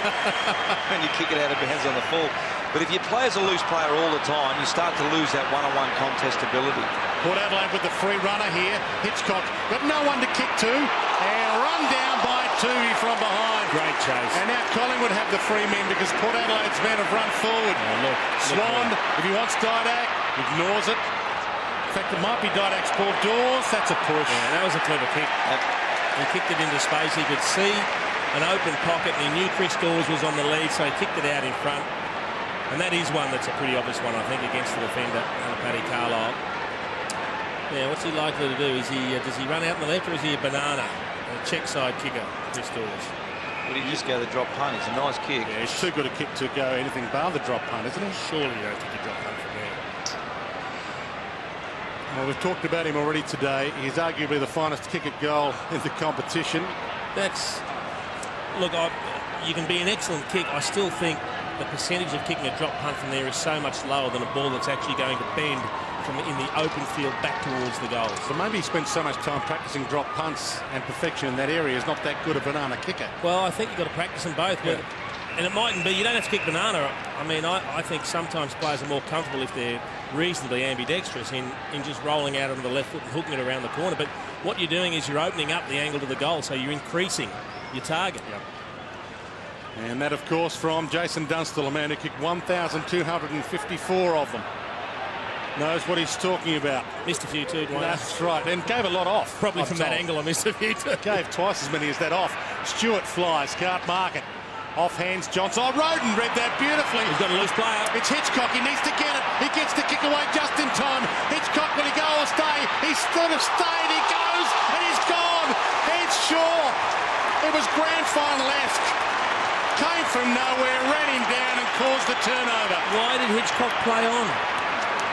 when you kick it out of bounds on the full. But if you play as a loose player all the time, you start to lose that one-on-one contest ability. Port Adelaide with the free runner here. Hitchcock got no one to kick to, and run down by Tui from behind. Great chase. And now Collingwood have the free men because Port Adelaide's men have run forward. Swan, if he wants Didak, ignores it. In fact, it might be Didak's ball. Dawes, that's a push. Yeah, that was a clever kick. He kicked it into space. He could see an open pocket, and he knew Chris Dawes was on the lead, so he kicked it out in front. And that is one that's a pretty obvious one, I think, against the defender, Paddy Carlisle. Yeah, what's he likely to do? Does he run out on the left, or is he a banana? A check side kicker, Chris Dawes. Would he just go the drop punt? It's a nice kick. Yeah, he's too good a kick to go anything but the drop punt, isn't he? Surely you don't think you drop punt from there. Well, we've talked about him already today. He's arguably the finest kick at goal in the competition. Look, you can be an excellent kick. I still think the percentage of kicking a drop punt from there is so much lower than a ball that's actually going to bend from in the open field back towards the goal. So maybe he spent so much time practicing drop punts and perfection in that area is not that good a banana kicker. Well, I think you've got to practice them both. Yeah. And it mightn't be. You don't have to kick banana. I mean, I think sometimes players are more comfortable if they're reasonably ambidextrous in just rolling out on the left foot and hooking it around the corner. But what you're doing is you're opening up the angle to the goal, so you're increasing your target. Yep. And that, of course, from Jason Dunstall, a man who kicked 1,254 of them. Knows what he's talking about. Missed a few too, Dwayne. That's right, and gave a lot off. Probably from that angle I missed a few too. Gave twice as many as that off. Stewart flies, can't mark it. Off hands Johnson. Oh, Roden read that beautifully. He's got a loose player. It's Hitchcock, he needs to get it. He gets the kick away just in time. Hitchcock, will he go or stay? He should have stayed, he goes, and he's gone. It's Shaw. It was grand final-esque. Came from nowhere, ran him down and caused the turnover. Why did Hitchcock play on?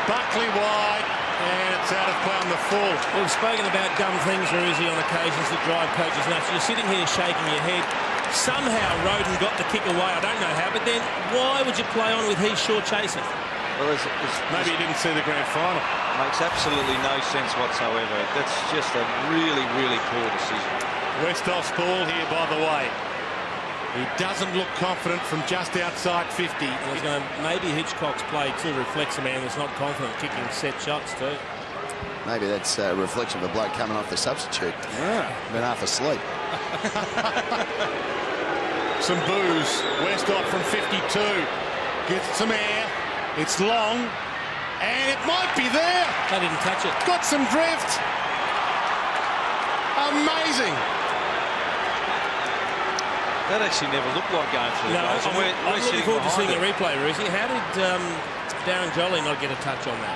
Buckley wide, and it's out of play on the full. We've spoken about dumb things, Ruzi, on occasions that drive coaches nuts. You're sitting here shaking your head. Somehow Roden got the kick away. I don't know how, but then why would you play on with Heath Shaw chasing? Well, maybe he didn't see the grand final. Makes absolutely no sense whatsoever. That's just a really, really poor decision. Westhoff's ball here, by the way. He doesn't look confident from just outside 50. Maybe Hitchcock's play too reflects a man that's not confident kicking set shots too. Maybe that's a reflection of a bloke coming off the substitute. Yeah. Been half asleep. Some booze. Westhoff from 52. Gets some air. It's long. And it might be there. They didn't touch it. Got some drift. Amazing. That actually never looked like going through the goals. I'm looking forward to seeing a replay, Ruzi. How did Darren Jolly not get a touch on that?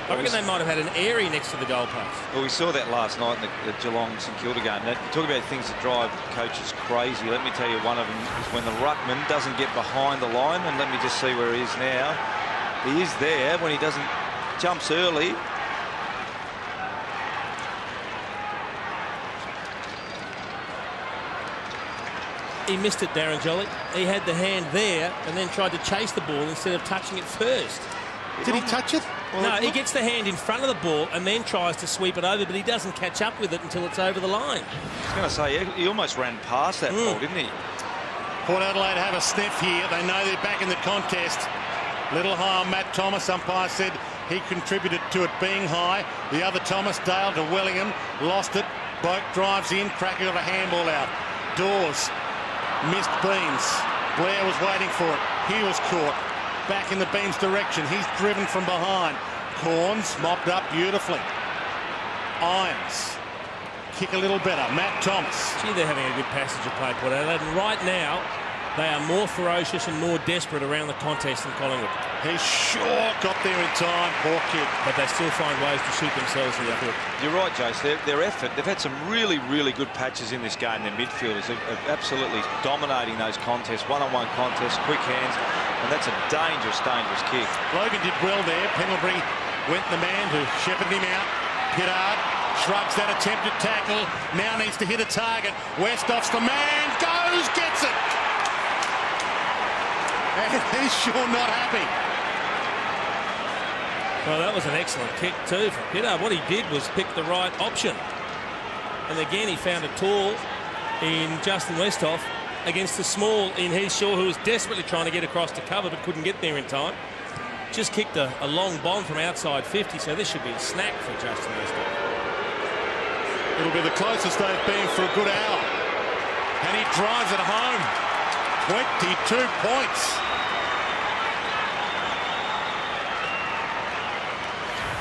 I reckon they might have had an airy next to the goalpost. Well, we saw that last night in the Geelong-St Kilda game. Talk about things that drive coaches crazy. Let me tell you, one of them is when the ruckman doesn't get behind the line. And let me just see where he is now. He is there when he doesn't jumps early. He missed it, Darren Jolly. He had the hand there and then tried to chase the ball instead of touching it first. Did he touch it? Well, no, he gets the hand in front of the ball and then tries to sweep it over, but he doesn't catch up with it until it's over the line. I was going to say, he almost ran past that ball, didn't he? Port Adelaide have a sniff here. They know they're back in the contest. Little high on Matt Thomas. Umpire said he contributed to it being high. The other Thomas, Dale to Wellingham, lost it. Boak drives in. Cracker got a handball out. Dawes missed Beams. Blair was waiting for it. He was caught. Back in the Beams direction. He's driven from behind. Corns mopped up beautifully. Irons. Kick a little better. Matt Thomas. Gee, they're having a good passage of play, Port Adelaide. And right now, they are more ferocious and more desperate around the contest than Collingwood. He sure got there in time, poor kid. But they still find ways to shoot themselves in the foot. You're right, Jace. Their effort, they've had some really, really good patches in this game. Their midfielders are absolutely dominating those contests, one-on-one contests, quick hands, and that's a dangerous, dangerous kick. Logan did well there. Pendlebury went the man who shepherded him out. Pittard shrugs that attempted tackle. Now needs to hit a target. Westhoff's the man. Goes, gets it. And he's sure not happy. Well, that was an excellent kick too from Pittard. What he did was pick the right option. And again, he found a tall in Justin Westhoff against the small in Heath Shaw, who was desperately trying to get across to cover but couldn't get there in time. Just kicked a long bomb from outside 50, so this should be a snack for Justin Westhoff. It'll be the closest they've been for a good hour. And he drives it home. 22 points.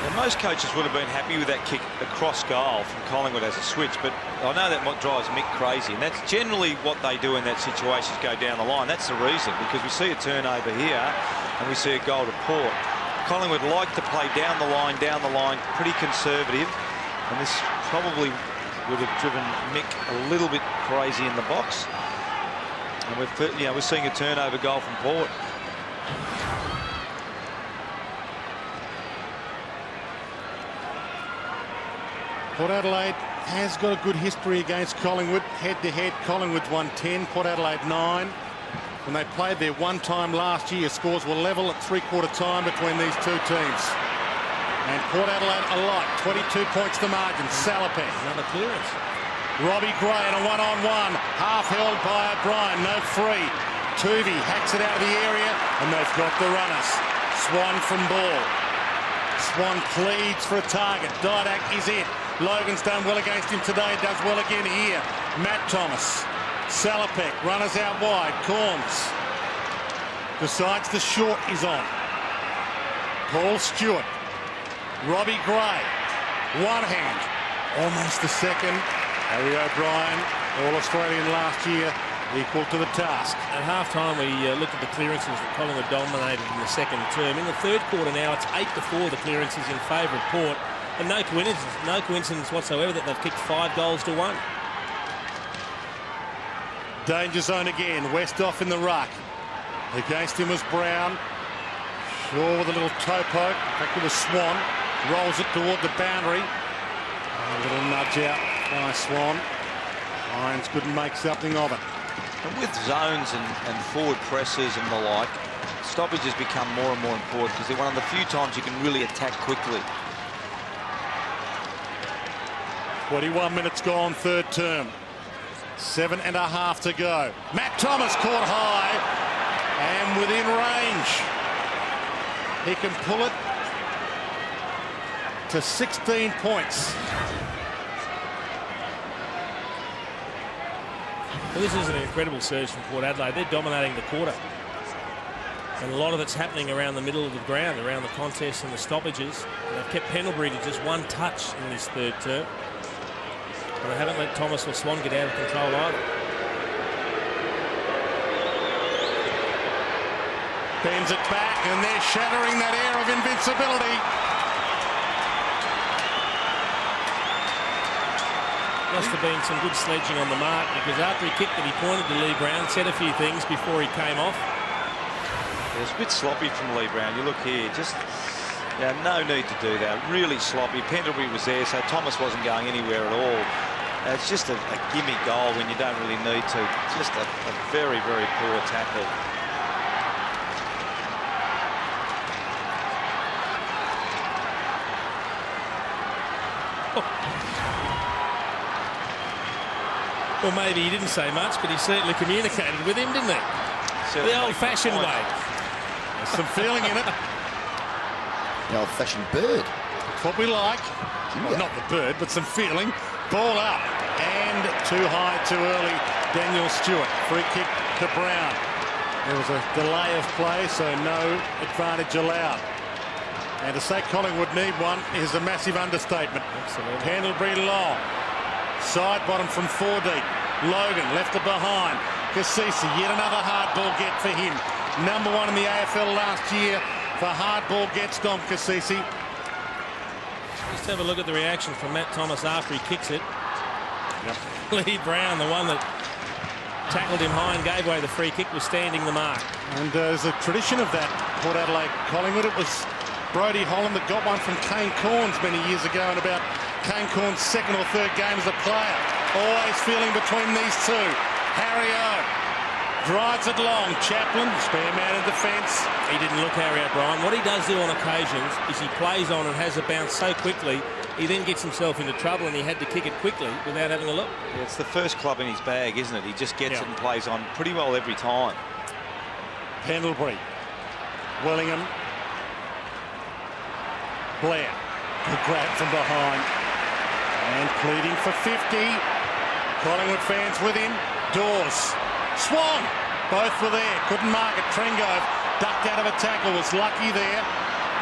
And most coaches would have been happy with that kick across goal from Collingwood as a switch, but I know that drives Mick crazy, and that's generally what they do in that situation, is go down the line. That's the reason, because we see a turnover here and we see a goal to Port. Collingwood like to play down the line, pretty conservative, and this probably would have driven Mick a little bit crazy in the box. And we're seeing a turnover goal from Port. Port Adelaide has got a good history against Collingwood. Head-to-head, Collingwood's won 10, Port Adelaide 9. When they played there one time last year, scores were level at three-quarter time between these two teams. And Port Adelaide alike, 22 points to margin. Salopek. Another clearance. Robbie Gray in a one-on-one. Half held by O'Brien, no free. Tuvey hacks it out of the area, and they've got the runners. Swan from ball. Swan pleads for a target. Didak is it. Logan's done well against him today, does well again here. Matt Thomas. Salopek, runners out wide. Corns decides the short is on. Paul Stewart. Robbie Gray. One hand. Almost the second. Harry O'Brien, All-Australian last year, equal to the task. At half-time, we looked at the clearances that Collingwood dominated in the second term. In the third quarter now, it's 8-4, the clearances in favour of Port. And no coincidence whatsoever that they've kicked 5 goals to 1. Danger zone again. Westhoff in the ruck. Against him was Brown. Shaw with a little toe poke. In fact, it was Swan. Rolls it toward the boundary. A little nudge out by Swan. Irons couldn't make something of it. And with zones and forward presses and the like, stoppages become more and more important, because they're one of the few times you can really attack quickly. 21 minutes gone, third term. 7.5 to go. Matt Thomas caught high and within range. He can pull it to 16 points. Well, this is an incredible surge from Port Adelaide. They're dominating the quarter. And a lot of it's happening around the middle of the ground, around the contests and the stoppages. And they've kept Pendlebury to just one touch in this third term. And they haven't let Thomas or Swan get out of control either. Bends it back, and they're shattering that air of invincibility. Must have been some good sledging on the mark, because after he kicked it, he pointed to Lee Brown, said a few things before he came off. It was a bit sloppy from Lee Brown. You look here, just no need to do that. Really sloppy. Pendlebury was there, so Thomas wasn't going anywhere at all. It's just a gimme goal when you don't really need to. Just a very, very poor tackle. Well, maybe he didn't say much, but he certainly communicated with him, didn't he? Certainly. The old-fashioned way. There's some feeling in it. The old-fashioned bird. That's what we like. Well, not the bird, but some feeling. Ball up. And too high, too early Daniel Stewart. Free kick to Brown. There was a delay of play, so no advantage allowed. And to say Collingwood need one is a massive understatement. Absolutely. Pendlebury long. Side bottom from 4 deep. Logan left it behind. Cassisi, yet another hard ball get for him. Number 1 in the AFL last year for hard ball gets, Dom Cassisi. Let's have a look at the reaction from Matt Thomas after he kicks it. Yep. Lee Brown, the one that tackled him high and gave away the free kick, was standing the mark. And there's a tradition of that, Port Adelaide Collingwood. It was Brodie Holland that got one from Kane Corns many years ago, and about Kane Corns' second or third game as a player. Always feeling between these two. Harry O drives it long. Chaplin, spare man in defence. He didn't look Harry O'Brien. What he does do on occasions is he plays on and has a bounce so quickly, he then gets himself into trouble, and he had to kick it quickly without having a look. Yeah, it's the first club in his bag, isn't it? He just gets it and plays on pretty well every time. Pendlebury. Wellingham. Blair. Good grab from behind. And pleading for 50. Collingwood fans with him. Dawes. Swan. Both were there. Couldn't mark it. Trengove ducked out of a tackle. Was lucky there.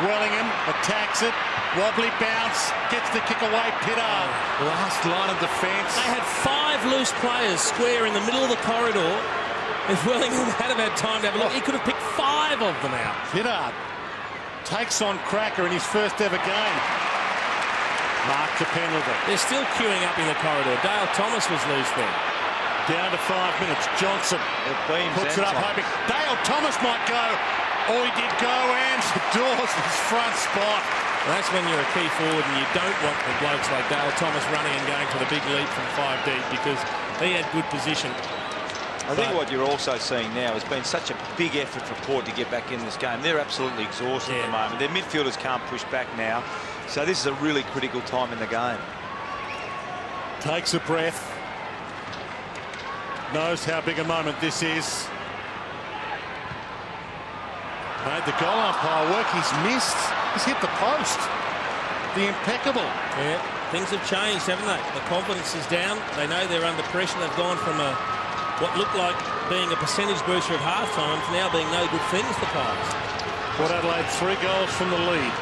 Wellingham attacks it. Wobbly bounce. Gets the kick away. Pittard. Last line of defence. They had 5 loose players square in the middle of the corridor. If Wellingham had had time to have a look, he could have picked 5 of them out. Pittard takes on Cracker in his first ever game. Mark to Pendlebury. They're still queuing up in the corridor. Dale Thomas was loose there. Down to 5 minutes. Johnson puts it up, hoping Dale Thomas might go. Oh, he did go, and Dawes was front spot. Well, that's when you're a key forward and you don't want the blokes like Dale Thomas running and going for the big leap from 5 deep, because he had good position. I think what you're also seeing now has been such a big effort for Port to get back in this game. They're absolutely exhausted at the moment. Their midfielders can't push back now. So this is a really critical time in the game. Takes a breath. Knows how big a moment this is. Made the goal umpire work. He's missed. He's hit the post. The impeccable. Yeah, things have changed, haven't they? The confidence is down. They know they're under pressure. They've gone from what looked like being a percentage booster at halftime to now being no good things for Pies. Port Adelaide 3 goals from the lead.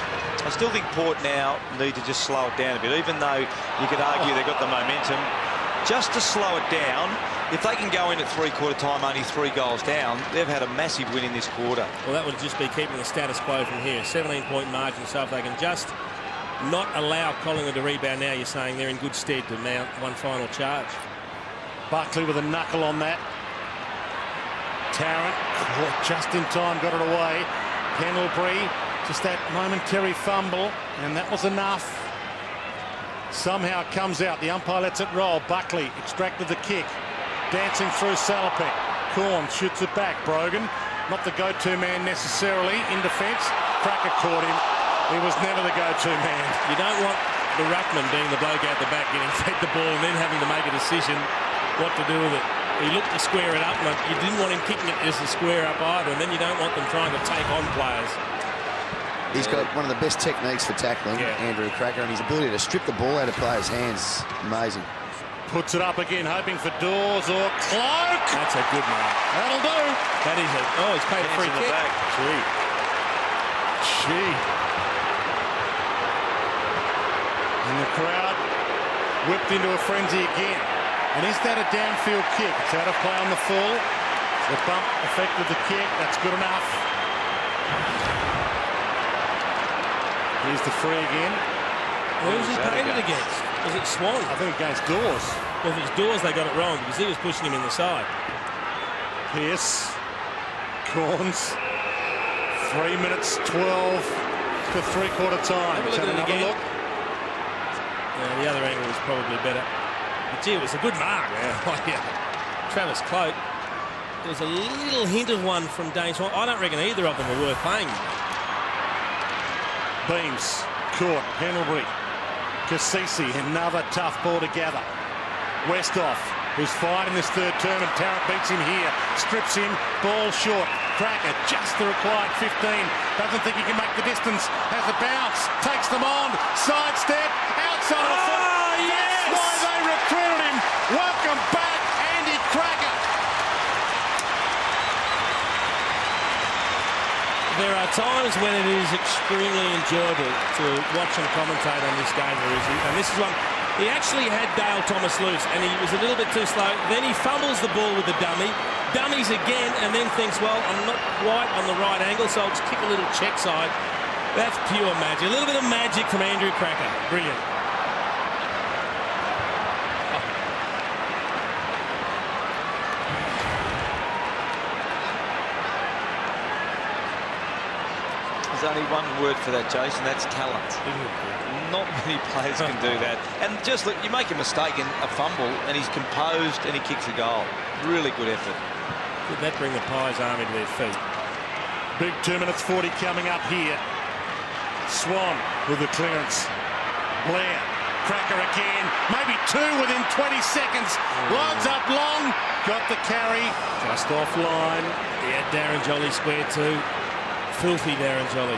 I still think Port now need to just slow it down a bit, even though you could argue they've got the momentum. Just to slow it down, if they can go in at three-quarter time only 3 goals down, they've had a massive win in this quarter. Well, that would just be keeping the status quo from here. 17-point margin, so if they can just not allow Collingwood to rebound now, you're saying they're in good stead to mount one final charge. Buckley with a knuckle on that. Tarrant caught just in time, got it away. Pendlebury, just that momentary fumble, and that was enough. Somehow it comes out. The umpire lets it roll. Buckley extracted the kick. Dancing through Salopek. Corn shoots it back. Brogan, not the go-to man necessarily in defence. Cracker caught him. He was never the go-to man. You don't want the ruckman being the bloke out the back getting fed the ball and then having to make a decision what to do with it. He looked to square it up, but you didn't want him kicking it as a square up either, and then you don't want them trying to take on players. He's got one of the best techniques for tackling, Andrew Cracker, and his ability to strip the ball out of players' hands, amazing. Puts it up again, hoping for Dawes or Cloak. That's a good mark. That'll do. That is a... Oh, he's paid a free kick. Gee. And the crowd whipped into a frenzy again. And is that a downfield kick? It's out of play on the full. The bump affected the kick. That's good enough. Here's the free again. Who's he paid it against? Was it Swan? I think against Dawes. Well, if it's Dawes, they got it wrong because he was pushing him in the side. Pearce. Corns. 3 minutes 12 to three-quarter time. Have another again. look. Yeah, the other angle was probably better. But gee, it was a good mark. Travis Cloak. There was a little hint of one from Dane Swan. I don't reckon either of them were worth paying. Beams. Caught. Pendlebury. Cassisi. Another tough ball to gather. Westhoff, who's fired in this third term, and Tarrant beats him here. Strips him. Ball short. Cracker just the required 15. Doesn't think he can make the distance. Has a bounce. Takes them on. Sidestep. Outside of the foot. Yes! That's why they recruited him. Welcome back, Andy Cracker. there are times when it is extremely enjoyable to watch and commentate on this game, and this is one. He actually had Dale Thomas loose, and he was a little bit too slow. Then he fumbles the ball with the dummy, dummies again, and then thinks, well, I'm not quite on the right angle, so I'll just kick a little check side. That's pure magic. A little bit of magic from Andrew Cracker. Brilliant. There's only one word for that, Jason. That's talent. Not many players can do that. And just look, you make a mistake in a fumble, and he's composed and he kicks a goal. Really good effort. Did that bring the Pies army to their feet? Big 2 minutes 40 coming up here. Swan with the clearance. Blair, Cracker again. Maybe two within 20 seconds. Loads up long. Got the carry. Just offline. Yeah, Darren Jolly square two. Filthy Darren Jolly.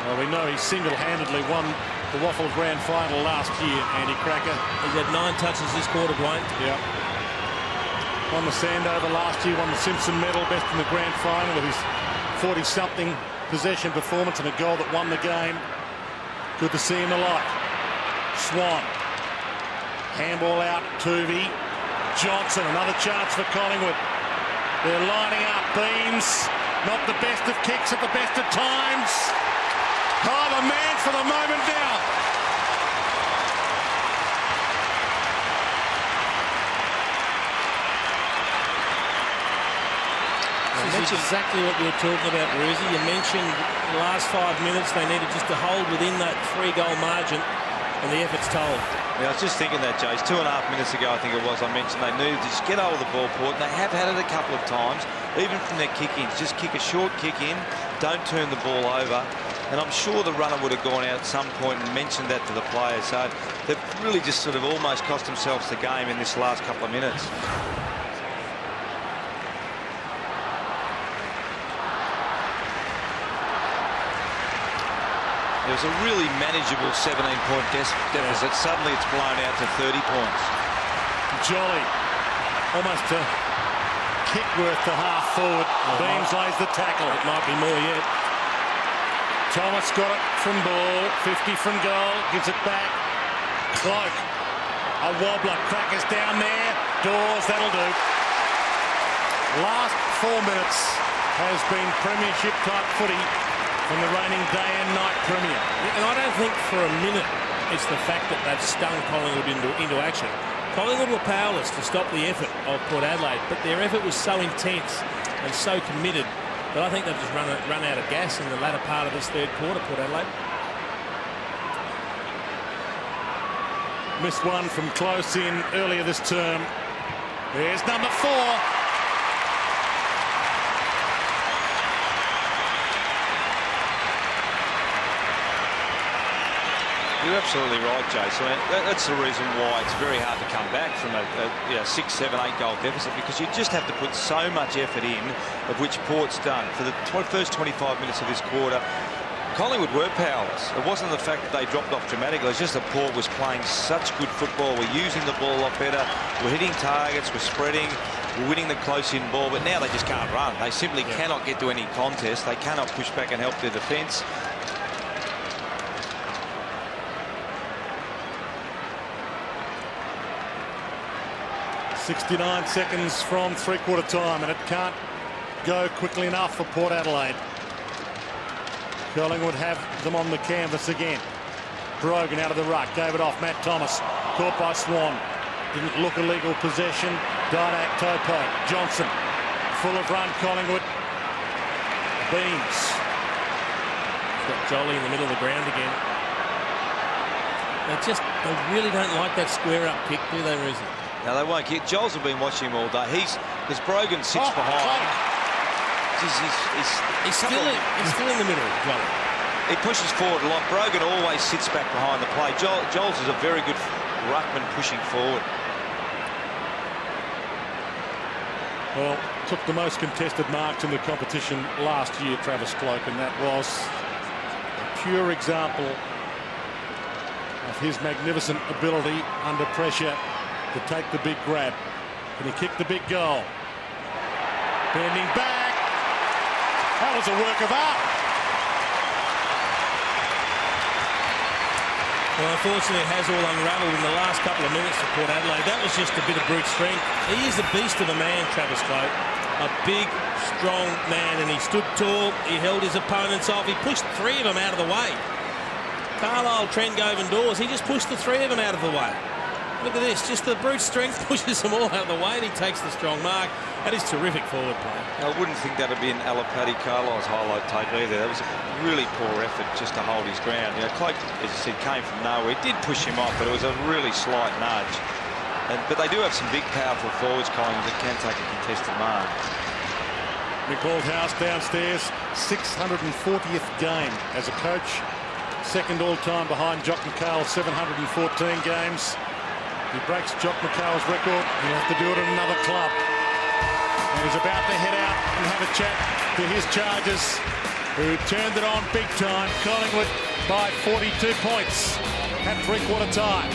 Well, we know he single-handedly won the Waffle Grand Final last year, Andy Cracker. He's had 9 touches this quarter, Blaine. Yeah. Won the Sandover last year, won the Simpson medal, best in the Grand Final with his 40-something possession performance and a goal that won the game. Good to see him alive. Swan. Handball out, Tuvey. Johnson, another chance for Collingwood. They're lining up. Beams. Not the best of kicks at the best of times. Oh, the man for the moment now. This is exactly what we were talking about, Ruzi. You mentioned the last 5 minutes they needed just to hold within that 3-goal margin, and the effort's told. Yeah, I was just thinking that, Jace. 2.5 minutes ago, I think it was, I mentioned they needed to just get over the ball, Port, and they have had it a couple of times, even from their kick-ins. Just kick a short kick in, don't turn the ball over. And I'm sure the runner would have gone out at some point and mentioned that to the players. So they've really just sort of almost cost themselves the game in this last couple of minutes. It was a really manageable 17-point deficit. Suddenly it's blown out to 30 points. Jolly, almost a kick worth to half forward. Beams lays the tackle. It might be more yet. Thomas got it from ball. 50 from goal. Gives it back. Cloak. A wobbler. Cracker's down there. Dawes, that'll do. Last 4 minutes has been premiership-type footy from the reigning day and night premier. And I don't think for a minute it's the fact that they've stung Collingwood into action. Collingwood were powerless to stop the effort of Port Adelaide, but their effort was so intense and so committed that I think they've just run out of gas in the latter part of this third quarter, Port Adelaide. Missed one from close in earlier this term. There's number 4. You're absolutely right, Jason. That's the reason why it's very hard to come back from a 6, 7, 8 goal deficit, because you just have to put so much effort in, of which Port's done. For the first 25 minutes of this quarter, Collingwood were powerless. It wasn't the fact that they dropped off dramatically. It's just that Port was playing such good football. We're using the ball a lot better. We're hitting targets. We're spreading. We're winning the close-in ball. But now they just can't run. They simply cannot get to any contest. They cannot push back and help their defence. 69 seconds from three-quarter time, and it can't go quickly enough for Port Adelaide. Collingwood have them on the canvas again. Brogan out of the ruck, gave it off. Matt Thomas, caught by Swan. Didn't look a legal possession. Didak Topo. Johnson, full of run, Collingwood. Beams. Got Jolly in the middle of the ground again. They really don't like that square-up kick, do they, Ruzi? No, they won't kick. Joel's have been watching him all day. Because Brogan sits behind. He's still in the middle, Jolly. He pushes forward a lot. Brogan always sits back behind the play. Joel's is a very good ruckman pushing forward. Well, took the most contested marks in the competition last year, Travis Cloak, and that was a pure example of his magnificent ability under pressure to take the big grab. And he kicked the big goal. Bending back. That was a work of art. Well, unfortunately, it has all unravelled in the last couple of minutes for Port Adelaide. That was just a bit of brute strength. He is a beast of a man, Travis Cloke. A big, strong man, and he stood tall. He held his opponents off. He pushed 3 of them out of the way. Carlisle, Trent, Gove and Dawes, he just pushed the 3 of them out of the way. Look at this, just the brute strength pushes them all out of the way, and he takes the strong mark. That is terrific forward play. I wouldn't think that would be an Alipati Carlisle's highlight tape either. That was a really poor effort just to hold his ground. You know, Cloke, as you said, came from nowhere. He did push him off, but it was a really slight nudge. But they do have some big, powerful forwards, Collingwood, that can take a contested mark. Mick House downstairs, 640th game as a coach. Second all-time behind Jock McHale, 714 games. He breaks Jock McHale's record. He'll have to do it at another club. And he's about to head out and have a chat to his Chargers, who turned it on big time. Collingwood by 42 points at three-quarter time.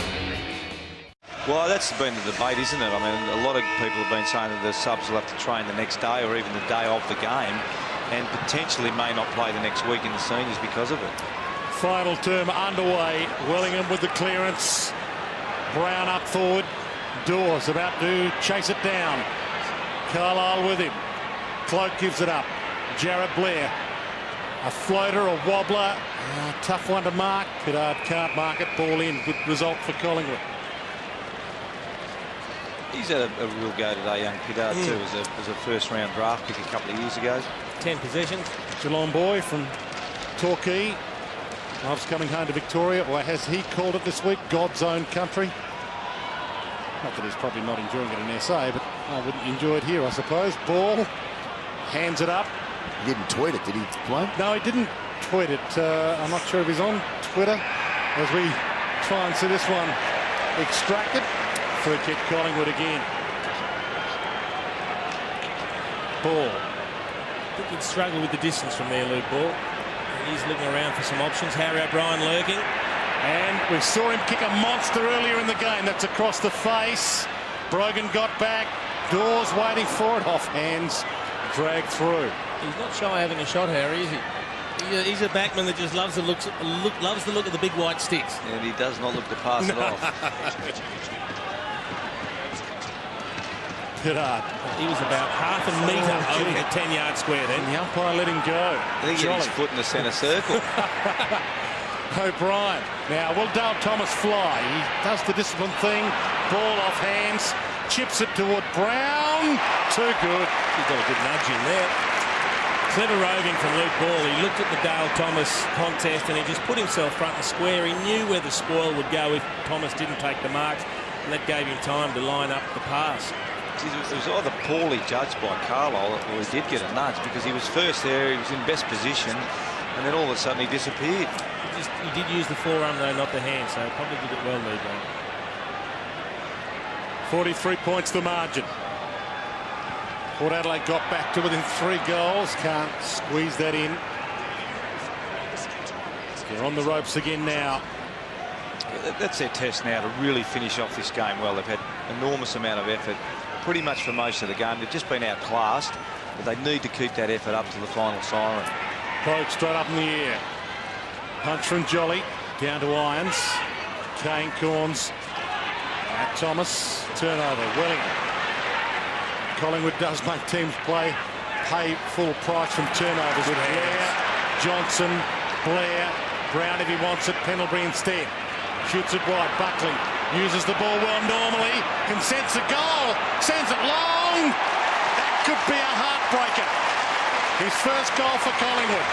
Well, that's been the debate, isn't it? I mean, a lot of people have been saying that the subs will have to train the next day or even the day of the game and potentially may not play the next week in the seniors because of it. Final term underway. Wellingham with the clearance. Brown up forward. Dawes about to chase it down. Carlisle with him. Cloke gives it up. Jarrod Blair. A floater, a wobbler. Tough one to mark. Pittard can't mark it. Ball in. Good result for Collingwood. He's had a real go today, young Pittard, too, as a first-round draft pick a couple of years ago. 10 possessions. Geelong boy from Torquay. Loves coming home to Victoria, or as he called it this week, God's own country. Not that he's probably not enjoying it in SA, but I wouldn't enjoy it here, I suppose. Ball, hands it up. He didn't tweet it, did he, Blake? No, he didn't tweet it. I'm not sure if he's on Twitter as we try and see this one extracted. Free kick, Collingwood again. Ball. I think he'd struggle with the distance from there, Luke Ball. He's looking around for some options. Harry O'Brien lurking. And we saw him kick a monster earlier in the game. That's across the face. Brogan got back. Dawes waiting for it. Off hands. Dragged through. He's not shy having a shot, Harry, is he? He's a backman that just loves the look of the big white sticks. And he does not look to pass it off. Pittard. He was about half a metre over the 10-yard square then. And the umpire let him go. I think he had his foot in the centre circle. O'Brien. Now, will Dale Thomas fly? He does the discipline thing. Ball off hands. Chips it toward Brown. Too good. He's got a good nudge in there. Clever roving from Luke Ball. He looked at the Dale Thomas contest and he just put himself front and square. He knew where the spoil would go if Thomas didn't take the marks, and that gave him time to line up the pass. It was either poorly judged by Carlisle or he did get a nudge because he was first there, he was in best position, and then all of a sudden he disappeared. He did use the forearm though, not the hand, so probably did it well, Lee Brown. 43 points the margin. Port Adelaide got back to within 3 goals. Can't squeeze that in. They're on the ropes again now. That's their test now to really finish off this game well. They've had enormous amount of effort pretty much for most of the game. They've just been outclassed, but they need to keep that effort up to the final siren. Cloke straight up in the air. Punch from Jolly. Down to Irons. Kane Corns. At Thomas. Turnover. Wellingham. Collingwood does make teams pay full price from turnovers. Blair, Johnson, Blair, Brown if he wants it, Pendlebury instead. Shoots it wide, Buckley uses the ball well normally, can sense a goal, sends it long. That could be a heartbreaker. His first goal for Collingwood.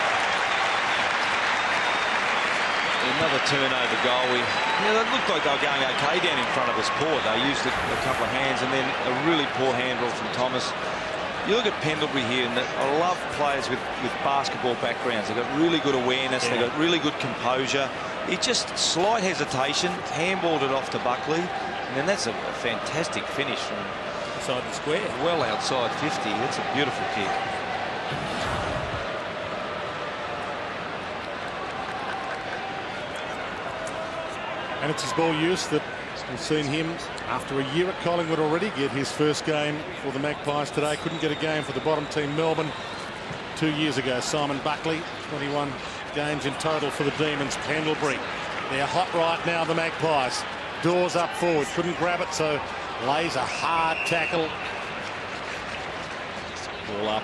Another turnover goal. They looked like they were going okay down in front of us. Port. They used a couple of hands and then a really poor handball from Thomas. You look at Pendlebury here, and I love players with basketball backgrounds. They've got really good awareness. They've got really good composure. He just slight hesitation, handballed it off to Buckley, and then that's a fantastic finish from Inside the square. Well outside 50. That's a beautiful kick. And it's his ball use that we've seen him, after a year at Collingwood already, get his first game for the Magpies today. Couldn't get a game for the bottom team, Melbourne, 2 years ago. Simon Buckley, 21 games in total for the Demons. Pendlebury They're hot right now, the Magpies. Dawes up forward, couldn't grab it, so lays a hard tackle. Ball up.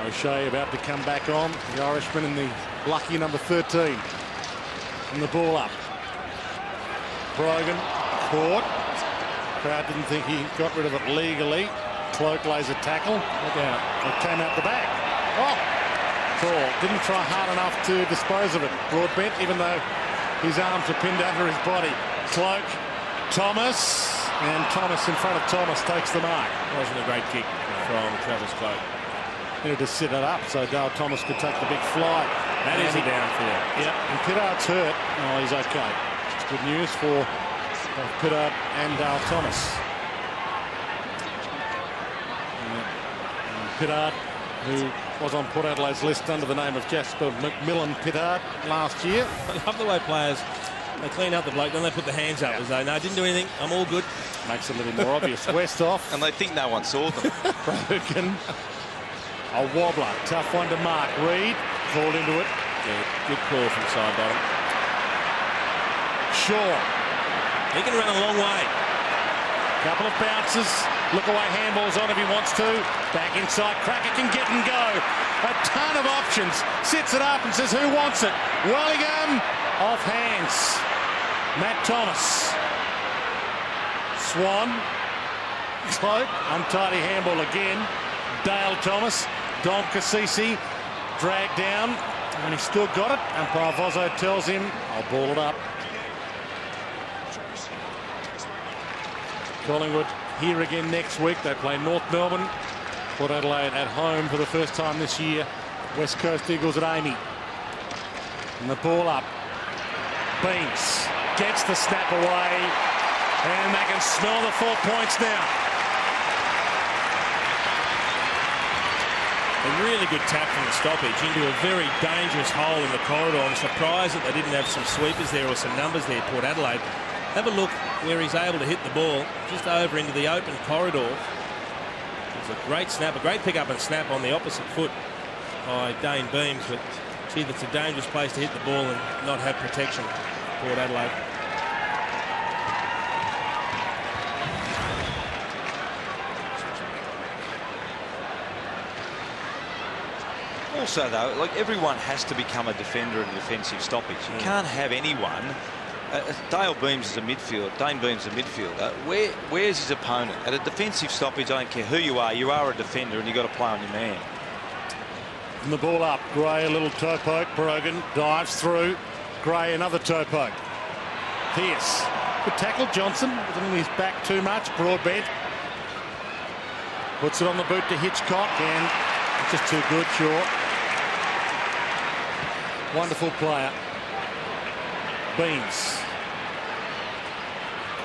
O'Shea about to come back on. The Irishman in the lucky number 13. And the ball up. Brogan caught. Crowd didn't think he got rid of it legally. Cloak lays a tackle. Look out. It came out the back. Oh! Tall. Didn't try hard enough to dispose of it. Broadbent, even though his arms were pinned under his body. Cloak. Thomas. And Thomas in front of Thomas takes the mark. Wasn't a great kick from Travis Cloak. Needed to sit it up so Dale Thomas could take the big fly. That is a downfield. Yeah, and Pittard's hurt. Oh, he's okay. It's good news for Pittard and Dale Thomas. And Pittard, who was on Port Adelaide's list under the name of Jasper McMillan Pittard last year. I love the way players, they clean up the bloke, then they put the hands up as though, no, I didn't do anything, I'm all good. Makes it a little more obvious. West off. And they think no one saw them. Broken. A wobbler. Tough one to mark. Reed called into it. Yeah, good call from side bottom. Shaw. He can run a long way. Couple of bounces. Look away handballs on if he wants to. Back inside. Cracker can get and go. A ton of options. Sits it up and says, who wants it? Wellingham off hands. Matt Thomas. Swan. Cloak. Untidy handball again. Dale Thomas. Dom Cassisi dragged down, and he still got it. Umpire Vozzo tells him, I'll ball it up. Collingwood here again next week. They play North Melbourne. Port Adelaide at home for the first time this year. West Coast Eagles at Amy. And the ball up. Beams gets the snap away, and they can smell the 4 points now. A really good tap from the stoppage into a very dangerous hole in the corridor. I'm surprised that they didn't have some sweepers there or some numbers there, Port Adelaide. Have a look where he's able to hit the ball just over into the open corridor. It's a great snap, a great pick up and snap on the opposite foot by Dane Beams, but gee, that's a dangerous place to hit the ball and not have protection, Port Adelaide. Also, though, like everyone has to become a defender in a defensive stoppage. You can't have anyone. Dale Beams is a midfielder. Dane Beams is a midfielder. Where's his opponent? At a defensive stoppage, I don't care who you are a defender, and you've got to play on your man. And the ball up. Gray, a little toe poke. Brogan dives through. Gray, another toe poke. Pearce. Good tackle. Johnson wasn't on his back too much. Broadbent puts it on the boot to Hitchcock, and it's just too good, sure. Wonderful player. Beams.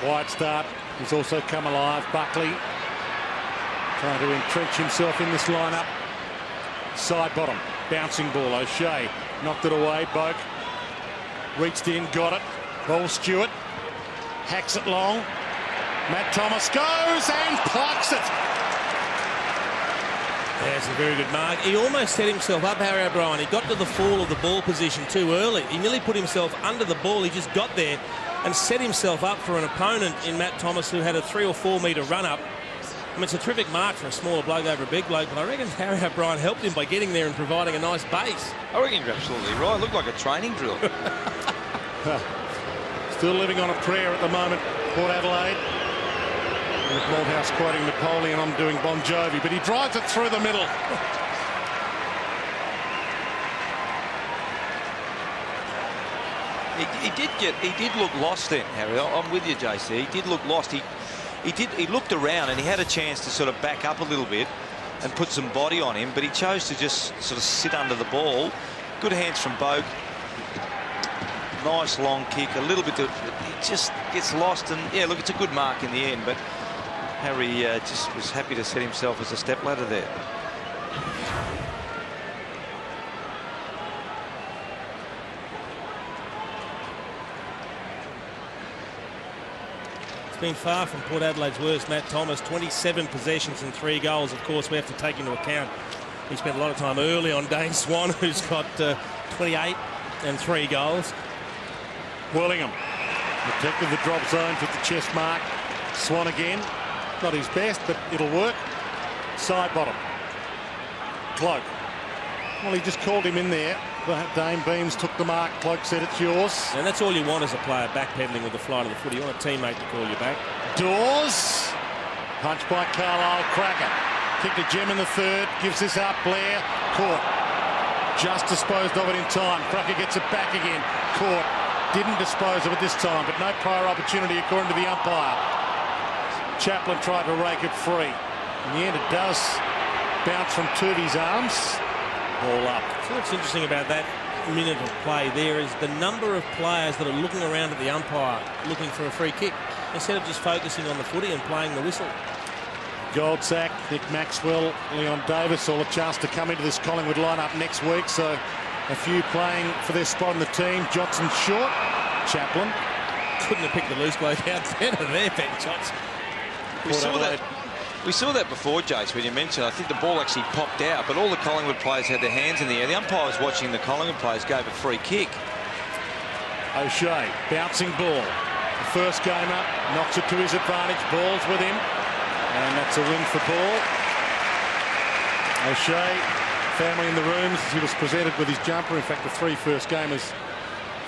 Quiet start. He's also come alive. Buckley trying to entrench himself in this lineup. Side bottom. Bouncing ball. O'Shea knocked it away. Boak reached in, got it. Ball Stewart. Hacks it long. Matt Thomas goes and plucks it. That's a very good mark. He almost set himself up, Harry O'Brien. He got to the fall of the ball position too early. He nearly put himself under the ball. He just got there and set himself up for an opponent in Matt Thomas, who had a 3 or 4 metre run up. I mean, it's a terrific mark for a smaller bloke over a big bloke, but I reckon Harry O'Brien helped him by getting there and providing a nice base. I reckon you're absolutely right. It looked like a training drill. Still living on a prayer at the moment, Port Adelaide. With Malthouse quoting Napoleon, I'm doing Bon Jovi, but he drives it through the middle. He did look lost then, Harry. I'm with you, JC. He did look lost. He looked around and he had a chance to sort of back up a little bit and put some body on him, but he chose to just sort of sit under the ball. Good hands from Boak. Nice long kick, a little bit. It just gets lost, and yeah, look, it's a good mark in the end, but Harry just was happy to set himself as a stepladder there. It's been far from Port Adelaide's worst. Matt Thomas, 27 possessions and 3 goals. Of course, we have to take into account He spent a lot of time early on Dane Swan, who's got 28 and 3 goals. Wellingham protected the drop zone, took the chest mark. Swan again. Not his best, but it'll work. Side bottom. Cloak. Well, he just called him in there. Dane Beams took the mark. Cloak said it's yours. And that's all you want as a player, backpedaling with the flight of the footy. You want a teammate to call you back. Dawes. Punched by Carlisle. Cracker. Kicked a gem in the third. Gives this up. Blair. Caught. Just disposed of it in time. Cracker gets it back again. Caught. Didn't dispose of it this time, but no prior opportunity according to the umpire. Chaplin tried to rake it free. In the end, it does bounce from Tuvi's arms. Ball up. So what's interesting about that minute of play there is the number of players that are looking around at the umpire looking for a free kick instead of just focusing on the footy and playing the whistle. Goldsack, Nick Maxwell, Leon Davis all a chance to come into this Collingwood lineup next week, so a few playing for their spot in the team. Johnson short. Chaplin. Couldn't have picked the loose bloke out better there, Ben Johnson. We saw that before, Jace, when you mentioned. I think the ball actually popped out, but all the Collingwood players had their hands in the air. The umpire was watching the Collingwood players gave a free kick. O'Shea, bouncing ball. The first game up, knocks it to his advantage. Ball's with him, and that's a win for Ball. O'Shea, family in the rooms as he was presented with his jumper. In fact, the 3 first gamers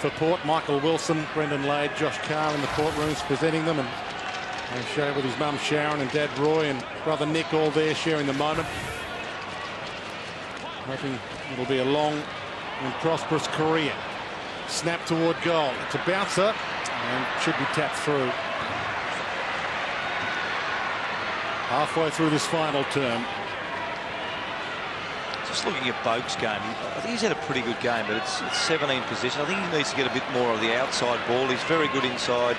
for Port. Michael Wilson, Brendan Lade, Josh Carr in the Port rooms presenting them, and O'Shea with his mum Sharon and dad Roy and brother Nick all there sharing the moment. Hoping it'll be a long and prosperous career. Snap toward goal. It's a bouncer and should be tapped through. Halfway through this final term. Just looking at Boak's game, I think he's had a pretty good game, but it's 17 possession. I think he needs to get a bit more of the outside ball. He's very good inside,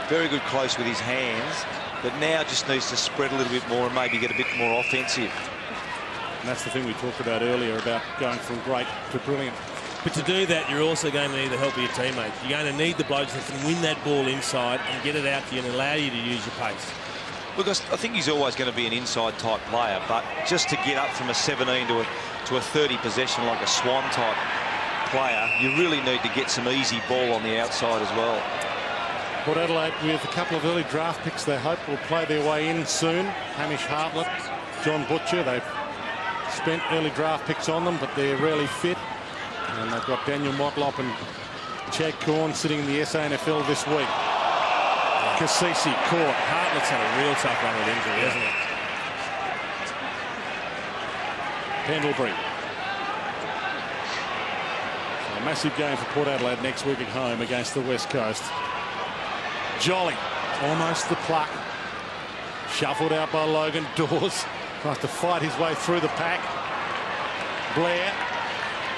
very good close with his hands, but now just needs to spread a little bit more and maybe get a bit more offensive. And that's the thing we talked about earlier about going from great to brilliant. But to do that, you're also going to need the help of your teammates. You're going to need the blokes that can win that ball inside and get it out to you and allow you to use your pace. Look, I think he's always going to be an inside type player, but just to get up from a 17 to a 30 possession like a Swan type player, you really need to get some easy ball on the outside as well. Port Adelaide with a couple of early draft picks they hope will play their way in soon. Hamish Hartlett, John Butcher, they've spent early draft picks on them, but they're rarely fit. And they've got Daniel Motlop and Chad Corn sitting in the SANFL this week. Cassisi caught. Hartlett's had a real tough run with injury, hasn't he? Pendlebury. So a massive game for Port Adelaide next week at home against the West Coast. Jolly, almost the pluck. Shuffled out by Logan. Dawes tries to fight his way through the pack. Blair.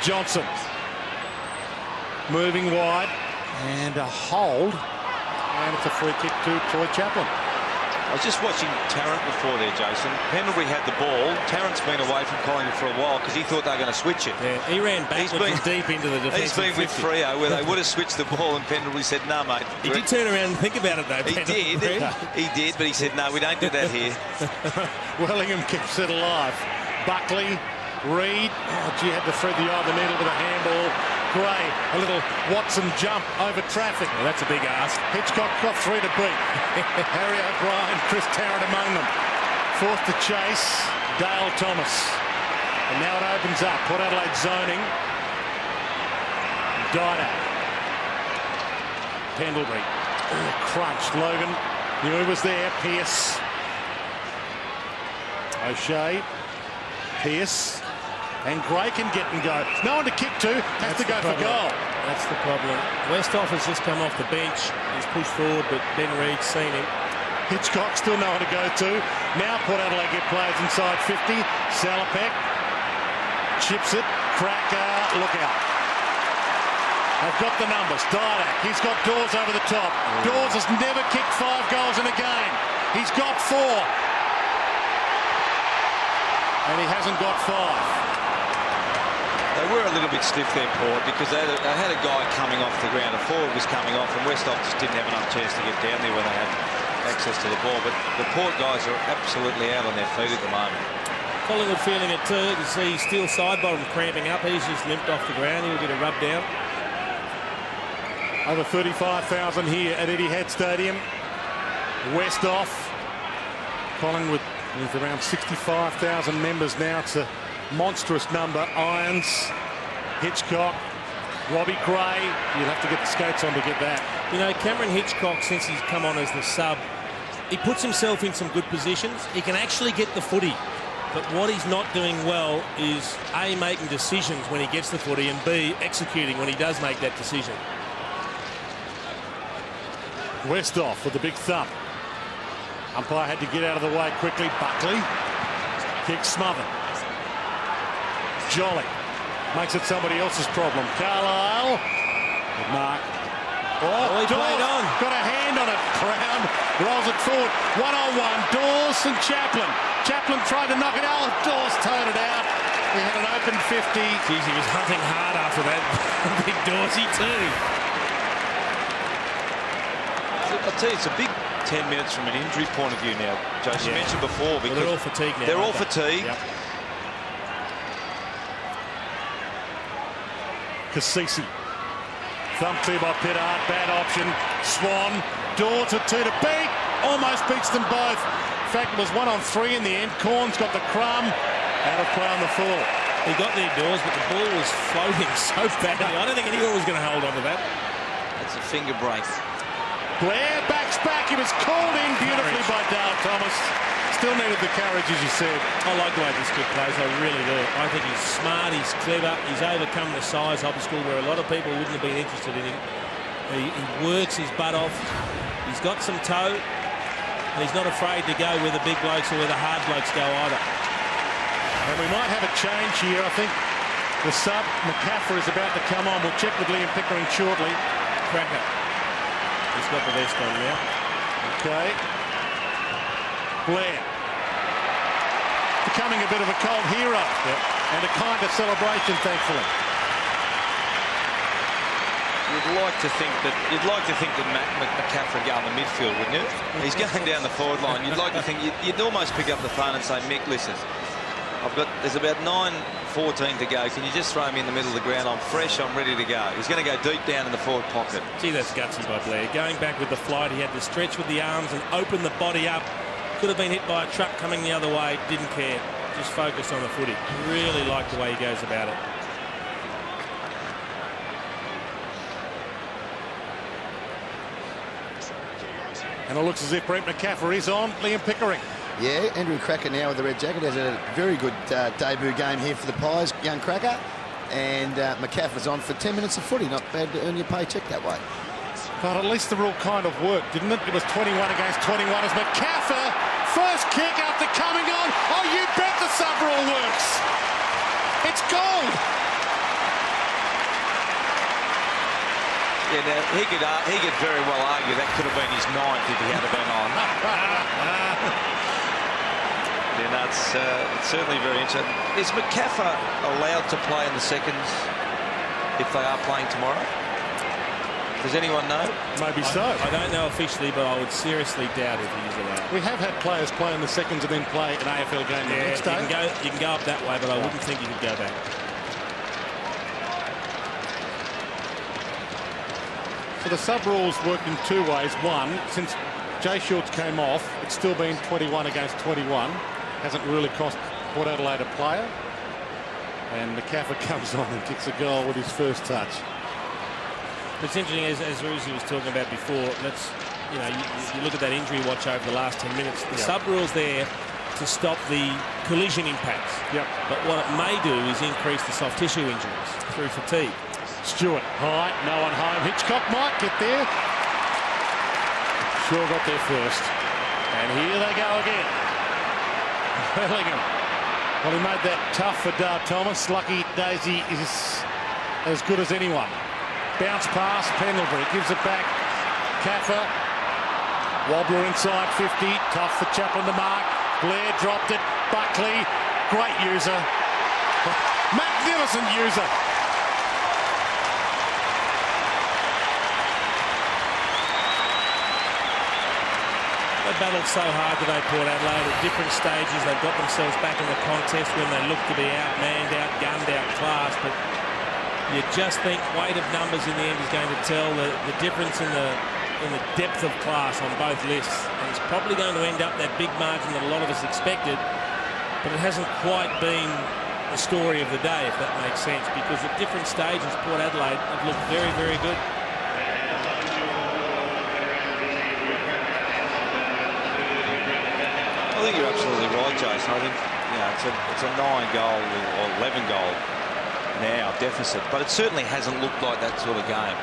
Johnson. Moving wide. And a hold. And it's a free kick to Troy Chaplin. I was just watching Tarrant before there, Jason. Pendlebury had the ball. Tarrant's been away from Collingwood for a while because he thought they were going to switch it. Yeah, he ran backwards and deep into the defence. He's been with Freo where they would have switched the ball and Pendlebury said, no, mate. He did turn around and think about it, though. He did, but he said, no, we don't do that here. Wellingham keeps it alive. Buckley, Reid. Oh, gee, had to thread the eye of the needle with a handball. Gray, a little Watson jump over traffic. Well, that's a big ask. Hitchcock got 3 to beat. Harry O'Brien, Chris Tarrant among them. Fourth to chase, Dale Thomas. And now it opens up. Port Adelaide zoning. Didak. Pendlebury. Crunched. Logan knew he was there. Pearce. O'Shea. Pearce. And Gray can get and go. No one to kick to. Has to go for goal. That's the problem. Westhoff has just come off the bench. He's pushed forward, but Ben Reid's seen him. Hitchcock still no one to go to. Now Port Adelaide get players inside 50. Salopek chips it. Cracker. Look out. They've got the numbers. Didak. He's got Dawes over the top. Dawes has never kicked 5 goals in a game. He's got 4. And he hasn't got 5. They were a little bit stiff there, Port, because they had a guy coming off the ground. A forward was coming off, and Westhoff just didn't have enough chance to get down there when they had access to the ball. But the Port guys are absolutely out on their feet at the moment. Collingwood feeling it too. You can see Steele side bottom cramping up. He's just limped off the ground. He'll get a rub down. Over 35,000 here at Etihad Stadium. West off. Collingwood with around 65,000 members now. It's a monstrous number. Irons, Hitchcock, Robbie Gray. You'll have to get the skates on to get that. You know, Cameron Hitchcock, since he's come on as the sub, he puts himself in some good positions. He can actually get the footy. But what he's not doing well is A, making decisions when he gets the footy, and B, executing when he does make that decision. West off with the big thump. Umpire had to get out of the way quickly. Buckley. Kick smothered. Jolly. Makes it somebody else's problem. Carlisle. Good mark. Oh, he played on. Got a hand on it. Brown rolls it forward. 1-on-1. Dawes and Chaplin. Chaplin tried to knock it out. Dawes towed it out. He had an open 50. Geez, he was hunting hard after that. Big Dorsey too. I'll tell you, it's a big 10 minutes from an injury point of view now, Jason. You mentioned before, because they're all fatigued now. They're all fatigued. Yep. Cassisi. Thumb clear by Pittard. Bad option. Swan. Dawes with 2 to beat. Almost beats them both. In fact, it was 1-on-3 in the end. Corn's got the crumb. Out of play on the full. He got there, Dawes, but the ball was floating so badly. I don't think anyone was going to hold on to that. That's a finger brace. Blair backs back. He was called in beautifully by Dale Thomas. Still needed the courage, as you said. I like the way this kid plays. I really do. I think he's smart. He's clever. He's overcome the size obstacle where a lot of people wouldn't have been interested in him. He works his butt off. He's got some toe. And he's not afraid to go where the big blokes or where the hard blokes go either. And we might have a change here. I think the sub, McCaffrey, is about to come on. We'll check with Liam Pickering shortly. Cracker. He's got the vest on now. Okay. Blair. Becoming a bit of a cold hero. Yep. And a kind of celebration, thankfully. You'd like to think that McCaffrey go in the midfield, wouldn't you? He's going down the forward line. You'd like to think you'd almost pick up the phone and say, Mick, listen, there's about 9:14 to go. Can you just throw me in the middle of the ground? I'm fresh. I'm ready to go. He's going to go deep down in the forward pocket. Gee, that's gutsy by Blair. Going back with the flight, he had to stretch with the arms and open the body up. Could have been hit by a truck coming the other way. Didn't care. Just focused on the footy. Really liked the way he goes about it. And it looks as if Brent McCaffrey is on. Liam Pickering. Yeah, Andrew Cracker now with the red jacket has a very good debut game here for the Pies, young Cracker. And McCaffrey's on for 10 minutes of footy. Not bad to earn your paycheck that way. But at least the rule kind of worked, didn't it? It was 21 against 21 as McCaffrey, first kick after coming on. Oh, you bet the sub rule works. It's gold. Yeah, now he could very well argue that could have been his 9th if he had been on. Yeah, no, it's certainly very interesting. Is McCaffrey allowed to play in the seconds if they are playing tomorrow? Does anyone know? Maybe so. I don't know officially, but I would seriously doubt if he is allowed. We have had players play in the seconds and then play an AFL game the next day. You can go up that way, but I wouldn't think you could go back. So the sub rules worked in 2 ways. One, since Jay Schultz came off, it's still been 21 against 21. Hasn't really cost Port Adelaide a player. And McCaffrey comes on and kicks a goal with his first touch. It's interesting, as Ruzi was talking about before, you look at that injury watch over the last 10 minutes. The sub rule's there to stop the collision impacts. Yep. But what it may do is increase the soft tissue injuries through fatigue. Stewart, high, no one home. Hitchcock might get there. Sure got there first. And here they go again. Bellingham. Well, he made that tough for Dar Thomas. Lucky Daisy is as good as anyone. Bounce pass, Pendlebury gives it back. Caffer. Wobbler inside 50. Tough for Chaplin to mark. Blair dropped it. Buckley. Great user. Magnificent user. They battled so hard today, Port Adelaide. At different stages, they got themselves back in the contest when they looked to be outmanned, outgunned, outclassed. But you just think weight of numbers in the end is going to tell the difference in the depth of class on both lists. And it's probably going to end up that big margin that a lot of us expected. But it hasn't quite been the story of the day, if that makes sense, because at different stages, Port Adelaide have looked very, very good. I think you're absolutely right, Jason. I think it's a 9-goal or 11-goal now deficit, but it certainly hasn't looked like that sort of game.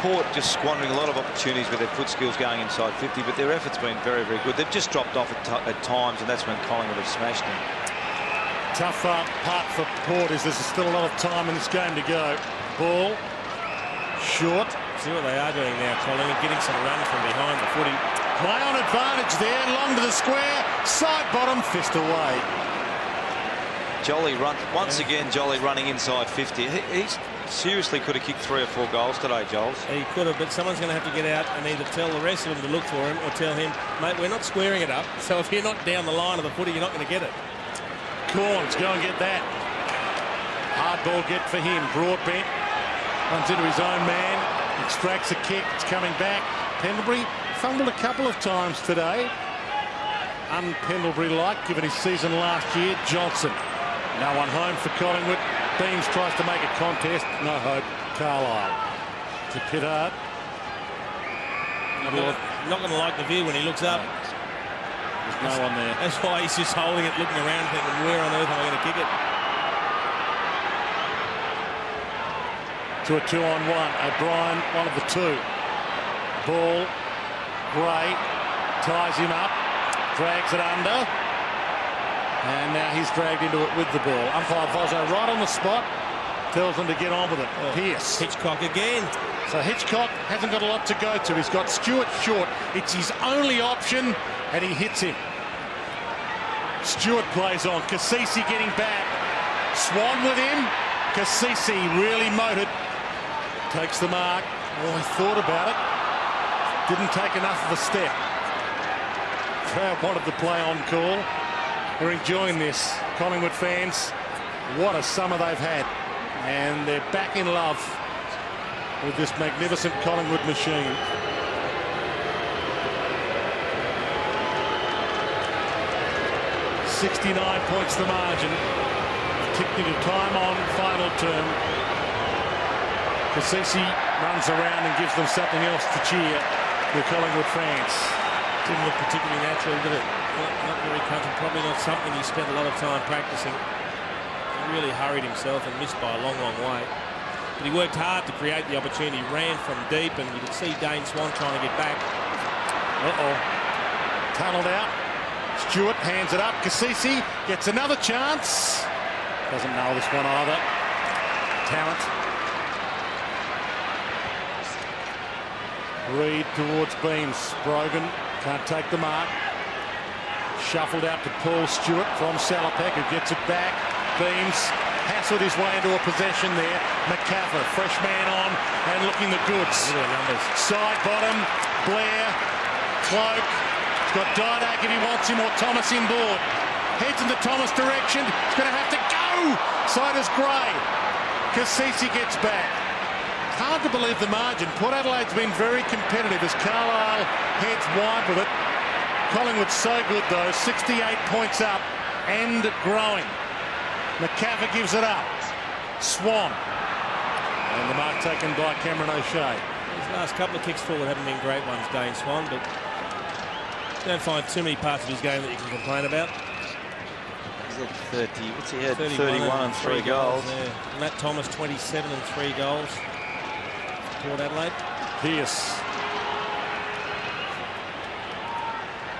Port just squandering a lot of opportunities with their foot skills going inside 50, but their effort's been very, very good. They've just dropped off at times, and that's when Collingwood have smashed them. Tough part for Port is there's still a lot of time in this game to go. Ball short. See what they are doing now, Collingwood, getting some run from behind the footy. Play on advantage there, long to the square, side bottom, fist away. Jolly run once again. Jolly running inside 50. He seriously could have kicked 3 or 4 goals today, Joel. He could have, but someone's going to have to get out and either tell the rest of them to look for him or tell him, mate, we're not squaring it up. So if you're not down the line of the footy, you're not going to get it. Corns, go and get that. Hard ball get for him. Broadbent runs into his own man, extracts a kick. It's coming back. Pendlebury fumbled a couple of times today. Un-Pendlebury-like, given his season last year. Johnson. No one home for Collingwood. Beams tries to make a contest. No hope. Carlisle. To Pittard. Not going to like the view when he looks up. There's no one there. That's why he's just holding it, looking around, thinking, where on earth am I going to kick it? To a 2-on-1. O'Brien, one of the two. Ball. Gray ties him up. Drags it under. And now he's dragged into it with the ball. Umpire Vozzo right on the spot. Tells them to get on with it. Pearce. Hitchcock again. So Hitchcock hasn't got a lot to go to. He's got Stewart short. It's his only option, and he hits him. Stewart plays on. Cassisi getting back. Swan with him. Cassisi really motored. Takes the mark. Oh, he thought about it. Didn't take enough of a step. Crowd wanted the play on call. We're enjoying this. Collingwood fans, what a summer they've had. And they're back in love with this magnificent Collingwood machine. 69 points the margin. Ticked into time on final term. Cassisi runs around and gives them something else to cheer, the Collingwood fans. Didn't look particularly natural, did it? Not very comfortable. Probably not something he spent a lot of time practicing. He really hurried himself and missed by a long, long way. But he worked hard to create the opportunity. He ran from deep, and you could see Dane Swan trying to get back. Tunneled out. Stewart hands it up. Cassisi gets another chance. Doesn't know this one either. Talent. Reed towards Beams. Brogan can't take the mark. Shuffled out to Paul Stewart from Salopek, who gets it back. Beams hassled his way into a possession there. McCaffrey, fresh man on and looking the goods. Look at the numbers. Side bottom, Blair, Cloak. He's got Didak if he wants him, or Thomas inboard. Heads in the Thomas direction. He's going to have to go. So does Gray. Cassisi gets back. Hard to believe the margin. Port Adelaide's been very competitive as Carlisle heads wide with it. Collingwood's so good though, 68 points up and growing. McCaffrey gives it up. Swan. And the mark taken by Cameron O'Shea. His last couple of kicks forward haven't been great ones, Dane Swan, but you don't find too many parts of his game that you can complain about. He's at 30. What's he had? 31 and 3 goals. Yeah. Matt Thomas, 27 and 3 goals. Port Adelaide. Pearce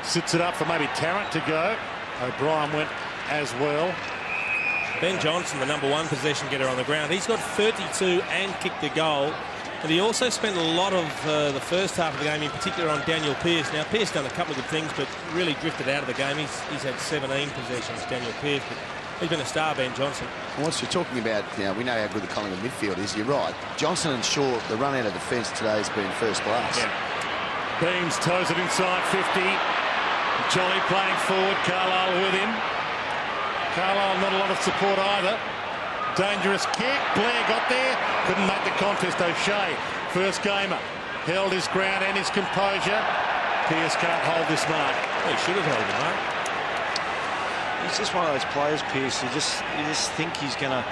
sits it up for maybe Tarrant to go. O'Brien went as well. Ben Johnson, the #1 possession getter on the ground. He's got 32 and kicked a goal. But he also spent a lot of the first half of the game, in particular on Daniel Pearce. Now, Pearce done a couple of good things, but really drifted out of the game. He's had 17 possessions, Daniel Pearce, but he's been a star, Ben Johnson. And once you're talking about, we know how good the Collingwood midfield is. You're right. Johnson and Shaw, the run out of defence today has been first class. Yeah. Beams toes it inside 50. Jolly playing forward, Carlisle with him. Carlisle not a lot of support either. Dangerous kick, Blair got there, couldn't make the contest. O'Shea, first gamer, held his ground and his composure. Pearce can't hold this mark. He should have held the mark. He's just one of those players, Pearce. You just think he's going to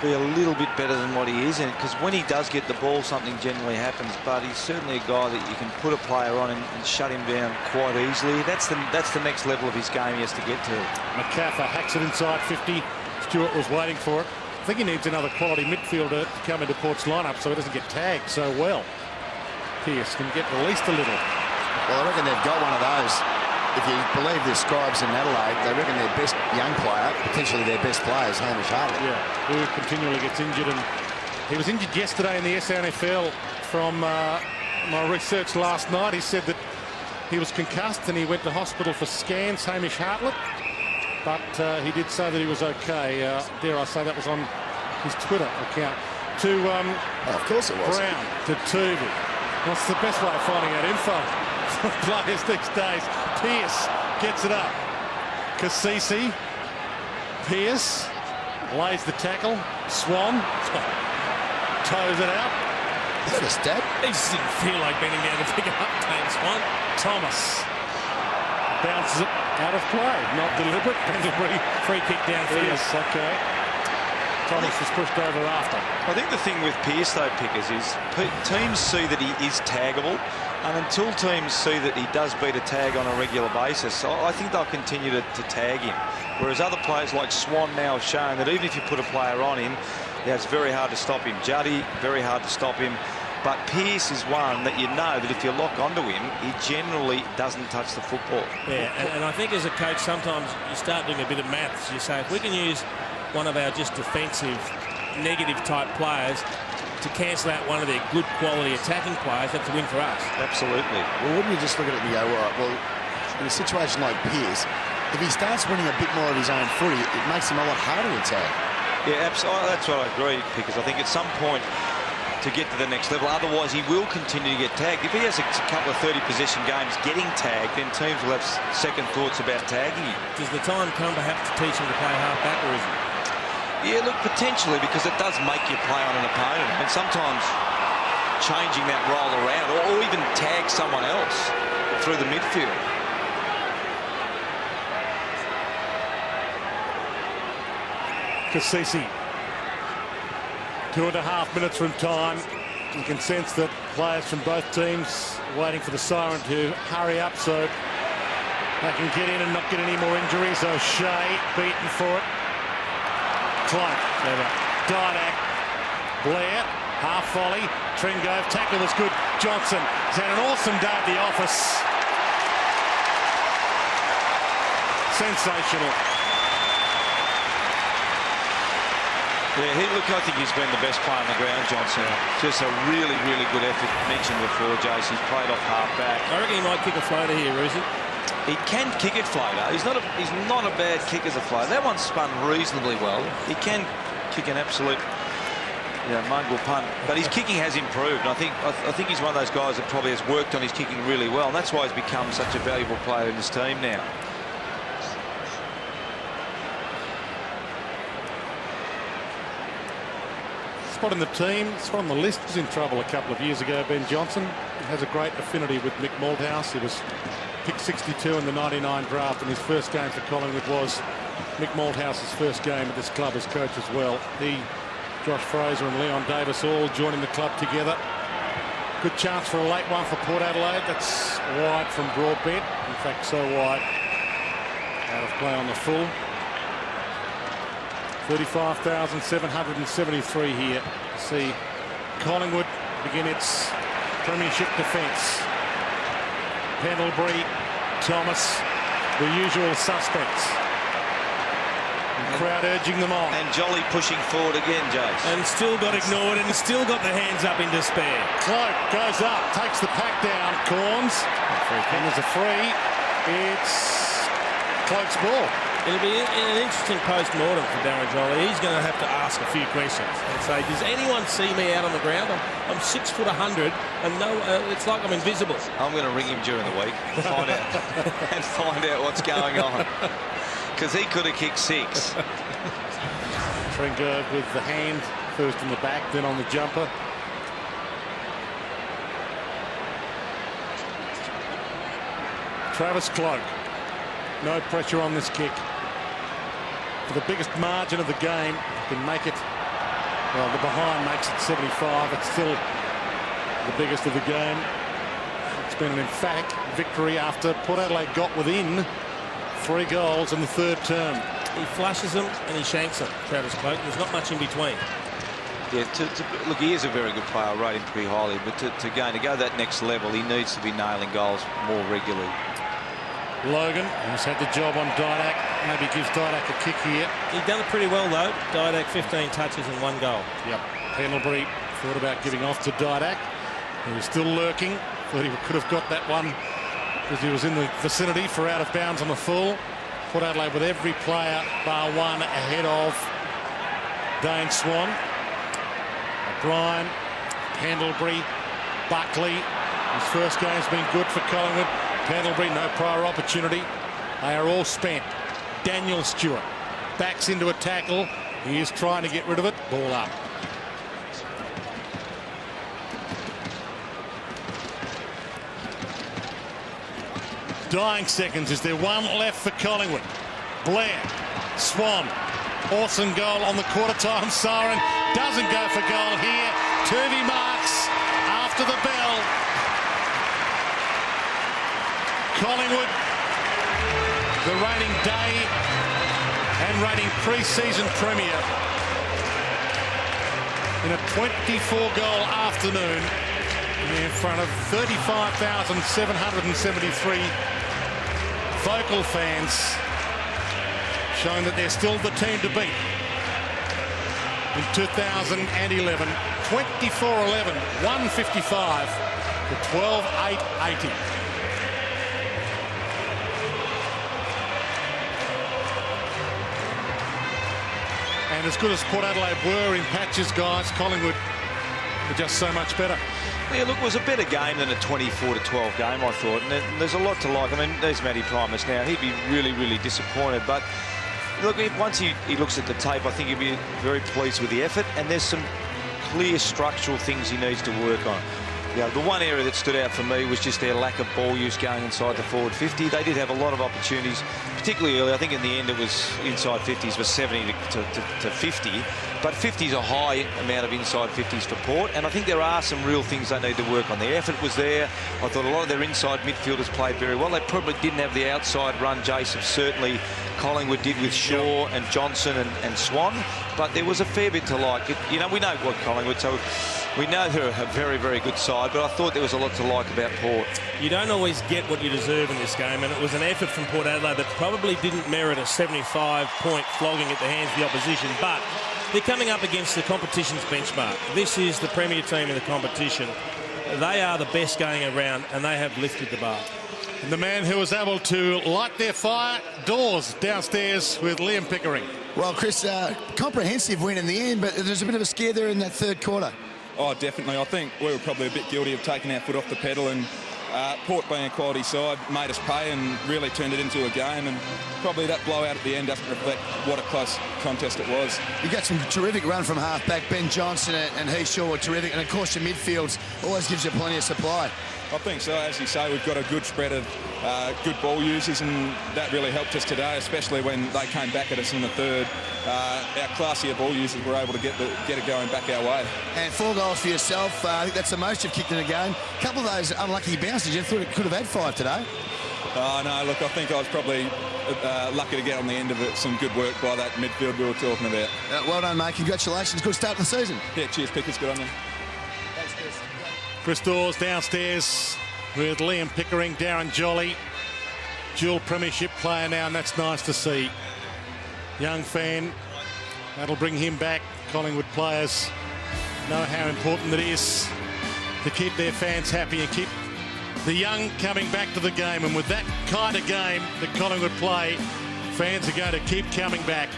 be a little bit better than what he is, and because when he does get the ball, something generally happens. But he's certainly a guy that you can put a player on and shut him down quite easily. That's the next level of his game he has to get to. McCaffer hacks it inside 50. Stewart was waiting for it. I think he needs another quality midfielder to come into Port's lineup so he doesn't get tagged so well. Pearce can get released a little. Well, I reckon they've got one of those. If you believe the scribes in Adelaide, they reckon their best young player, potentially their best player, is Hamish Hartley. Yeah, who continually gets injured, and he was injured yesterday in the SNFL. From my research last night, he said that he was concussed and he went to hospital for scans, Hamish Hartley, but he did say that he was okay. Dare I say that was on his Twitter account. To of course it was. Brown, to Tooby. What's the best way of finding out info for players these days? Pearce gets it up. Cassisi. Pearce lays the tackle. Swan toes it out. Is that a stab? He just didn't feel like bending down to pick it up, James Swan. Thomas bounces it out of play. Not deliberate. Pendlebury Free kick downfield. Yes, okay. Thomas was pushed over after. I think the thing with Pearce, though, Pickers, is teams see that he is taggable, and until teams see that he does beat a tag on a regular basis, I think they'll continue to tag him. Whereas other players like Swan now have shown that even if you put a player on him, it's very hard to stop him. Juddy, very hard to stop him. But Pearce is one that you know that if you lock onto him, he generally doesn't touch the football. Yeah, and I think as a coach, sometimes you start doing a bit of maths. You say, if we can use one of our just defensive, negative type players to cancel out one of their good quality attacking players, that's a win for us. Absolutely. Well, wouldn't you just look at it and go, all right, well, in a situation like Pearce, if he starts winning a bit more of his own footy, it makes him a lot harder to tag. Yeah, absolutely. That's what I agree, because I think at some point to get to the next level, otherwise he will continue to get tagged. If he has a couple of 30-possession games getting tagged, then teams will have second thoughts about tagging him. Does the time come perhaps to teach him to play half-back, or is it? Yeah, look, potentially, because it does make you play on an opponent, and sometimes changing that role around, or even tag someone else through the midfield. Cassisi. 2.5 minutes from time. You can sense that players from both teams waiting for the siren to hurry up so they can get in and not get any more injuries. O'Shea beaten for it. Clunk. Didak. Blair. Half volley. Tringove. Tackle was good. Johnson has had an awesome day at the office. Sensational. Yeah, I think he's been the best player on the ground, Johnson. Just a really, really good effort. Mentioned before, Jace, he's played off half-back. I reckon he might kick a floater here, Roosy. He can kick it floater. He's not a bad kick as a floater. That one spun reasonably well. He can kick an absolute mongrel punt. But his kicking has improved. And I think he's one of those guys that probably has worked on his kicking really well. And that's why he's become such a valuable player in this team now. Spot in the team, spot on the list, was in trouble a couple of years ago. Ben Johnson has a great affinity with Mick Malthouse. He was picked 62 in the 99 draft, and his first game for Collingwood was Mick Malthouse's first game at this club as coach as well. He, Josh Fraser and Leon Davis all joining the club together. Good chance for a late one for Port Adelaide. That's wide from Broadbent. In fact, so wide. Out of play on the full. 35,773 here to see Collingwood begin its premiership defence. Pendlebury, Thomas, the usual suspects. The crowd urging them on. And Jolly pushing forward again, Jace. And still got ignored and still got the hands up in despair. Cloak goes up, takes the pack down, Corns. And there's a free. It's Cloak's ball. It'll be an interesting post-mortem for Darren Jolly. He's going to have to ask a few questions and say, does anyone see me out on the ground? I'm 6 foot 100, and no, it's like I'm invisible. I'm going to ring him during the week, find out what's going on, because he could have kicked 6. Tringo with the hand, first in the back, then on the jumper. Travis Cloak. No pressure on this kick. For the biggest margin of the game, can make it. Well, the behind makes it 75. It's still the biggest of the game. It's been an emphatic victory after Port Adelaide got within 3 goals in the third term. He flushes them and he shanks them, Travis Cloak. There's not much in between. Yeah, look, he is a very good player. I rate him pretty highly, but to go that next level, he needs to be nailing goals more regularly. Logan, who's had the job on Didak, maybe gives Didak a kick here. He's done it pretty well, though. Didak, 15 touches and 1 goal. Yep. Pendlebury thought about giving off to Didak. He was still lurking. Thought he could have got that one because he was in the vicinity for out of bounds on the full. Port Adelaide with every player bar one ahead of Dane Swan. O'Brien, Pendlebury, Buckley. His first game's been good for Collingwood. Pendlebury, no prior opportunity. They are all spent. Daniel Stewart backs into a tackle. He is trying to get rid of it. Ball up. Dying seconds. Is there one left for Collingwood? Blair, Swan, awesome goal on the quarter-time siren. Doesn't go for goal here. Turvey marks after the bell. Collingwood, the reigning day and reigning pre-season premier, in a 24-goal afternoon in front of 35,773 vocal fans, showing that they're still the team to beat. In 2011, 24-11, 155 to 12-8-80. And as good as Port Adelaide were in patches, guys, Collingwood were just so much better. Yeah, look, it was a better game than a 24-12 game, I thought. And there's a lot to like. I mean, there's Matty Primus now. He'd be really, really disappointed. But, look, once he looks at the tape, I think he'll be very pleased with the effort. And there's some clear structural things he needs to work on. You know, the one area that stood out for me was just their lack of ball use going inside the forward 50. They did have a lot of opportunities, particularly early. I think in the end it was inside 50s was 70 to 50. But 50 is a high amount of inside 50s for Port. And I think there are some real things they need to work on. The effort was there. I thought a lot of their inside midfielders played very well. They probably didn't have the outside run, Jason. Certainly Collingwood did with Shaw and Johnson and Swan. But there was a fair bit to like. You know, we know what Collingwood, so we know they're a very, very good side, but I thought there was a lot to like about Port. You don't always get what you deserve in this game, and it was an effort from Port Adelaide that probably didn't merit a 75-point flogging at the hands of the opposition, but they're coming up against the competition's benchmark. This is the premier team in the competition. They are the best going around, and they have lifted the bar. And the man who was able to light their fire, Dawes, downstairs with Liam Pickering. Well, Chris, comprehensive win in the end, but there's a bit of a scare there in that third quarter. Oh, definitely. I think we were probably a bit guilty of taking our foot off the pedal, and Port, being a quality side, made us pay and really turned it into a game, and probably that blowout at the end doesn't reflect what a close contest it was. You got some terrific run from half-back. Ben Johnson and Heath Shaw were terrific, and of course your midfield always gives you plenty of supply. I think so. As you say, we've got a good spread of good ball users, and that really helped us today, especially when they came back at us in the third. Our classier ball users were able to get it going back our way. And 4 goals for yourself. I think that's the most you've kicked in a game. A couple of those unlucky bounces, you thought it could have had 5 today. Oh, no, look, I think I was probably lucky to get on the end of it. Some good work by that midfield we were talking about. Well done, mate. Congratulations. Good start to the season. Yeah, cheers, Pickers. Good on you. Thanks, Chris. Chris Dawes downstairs with Liam Pickering, Darren Jolly. Dual premiership player now, and that's nice to see. Young fan, that'll bring him back. Collingwood players know how important it is to keep their fans happy and keep the young coming back to the game. And with that kind of game that Collingwood play, fans are going to keep coming back.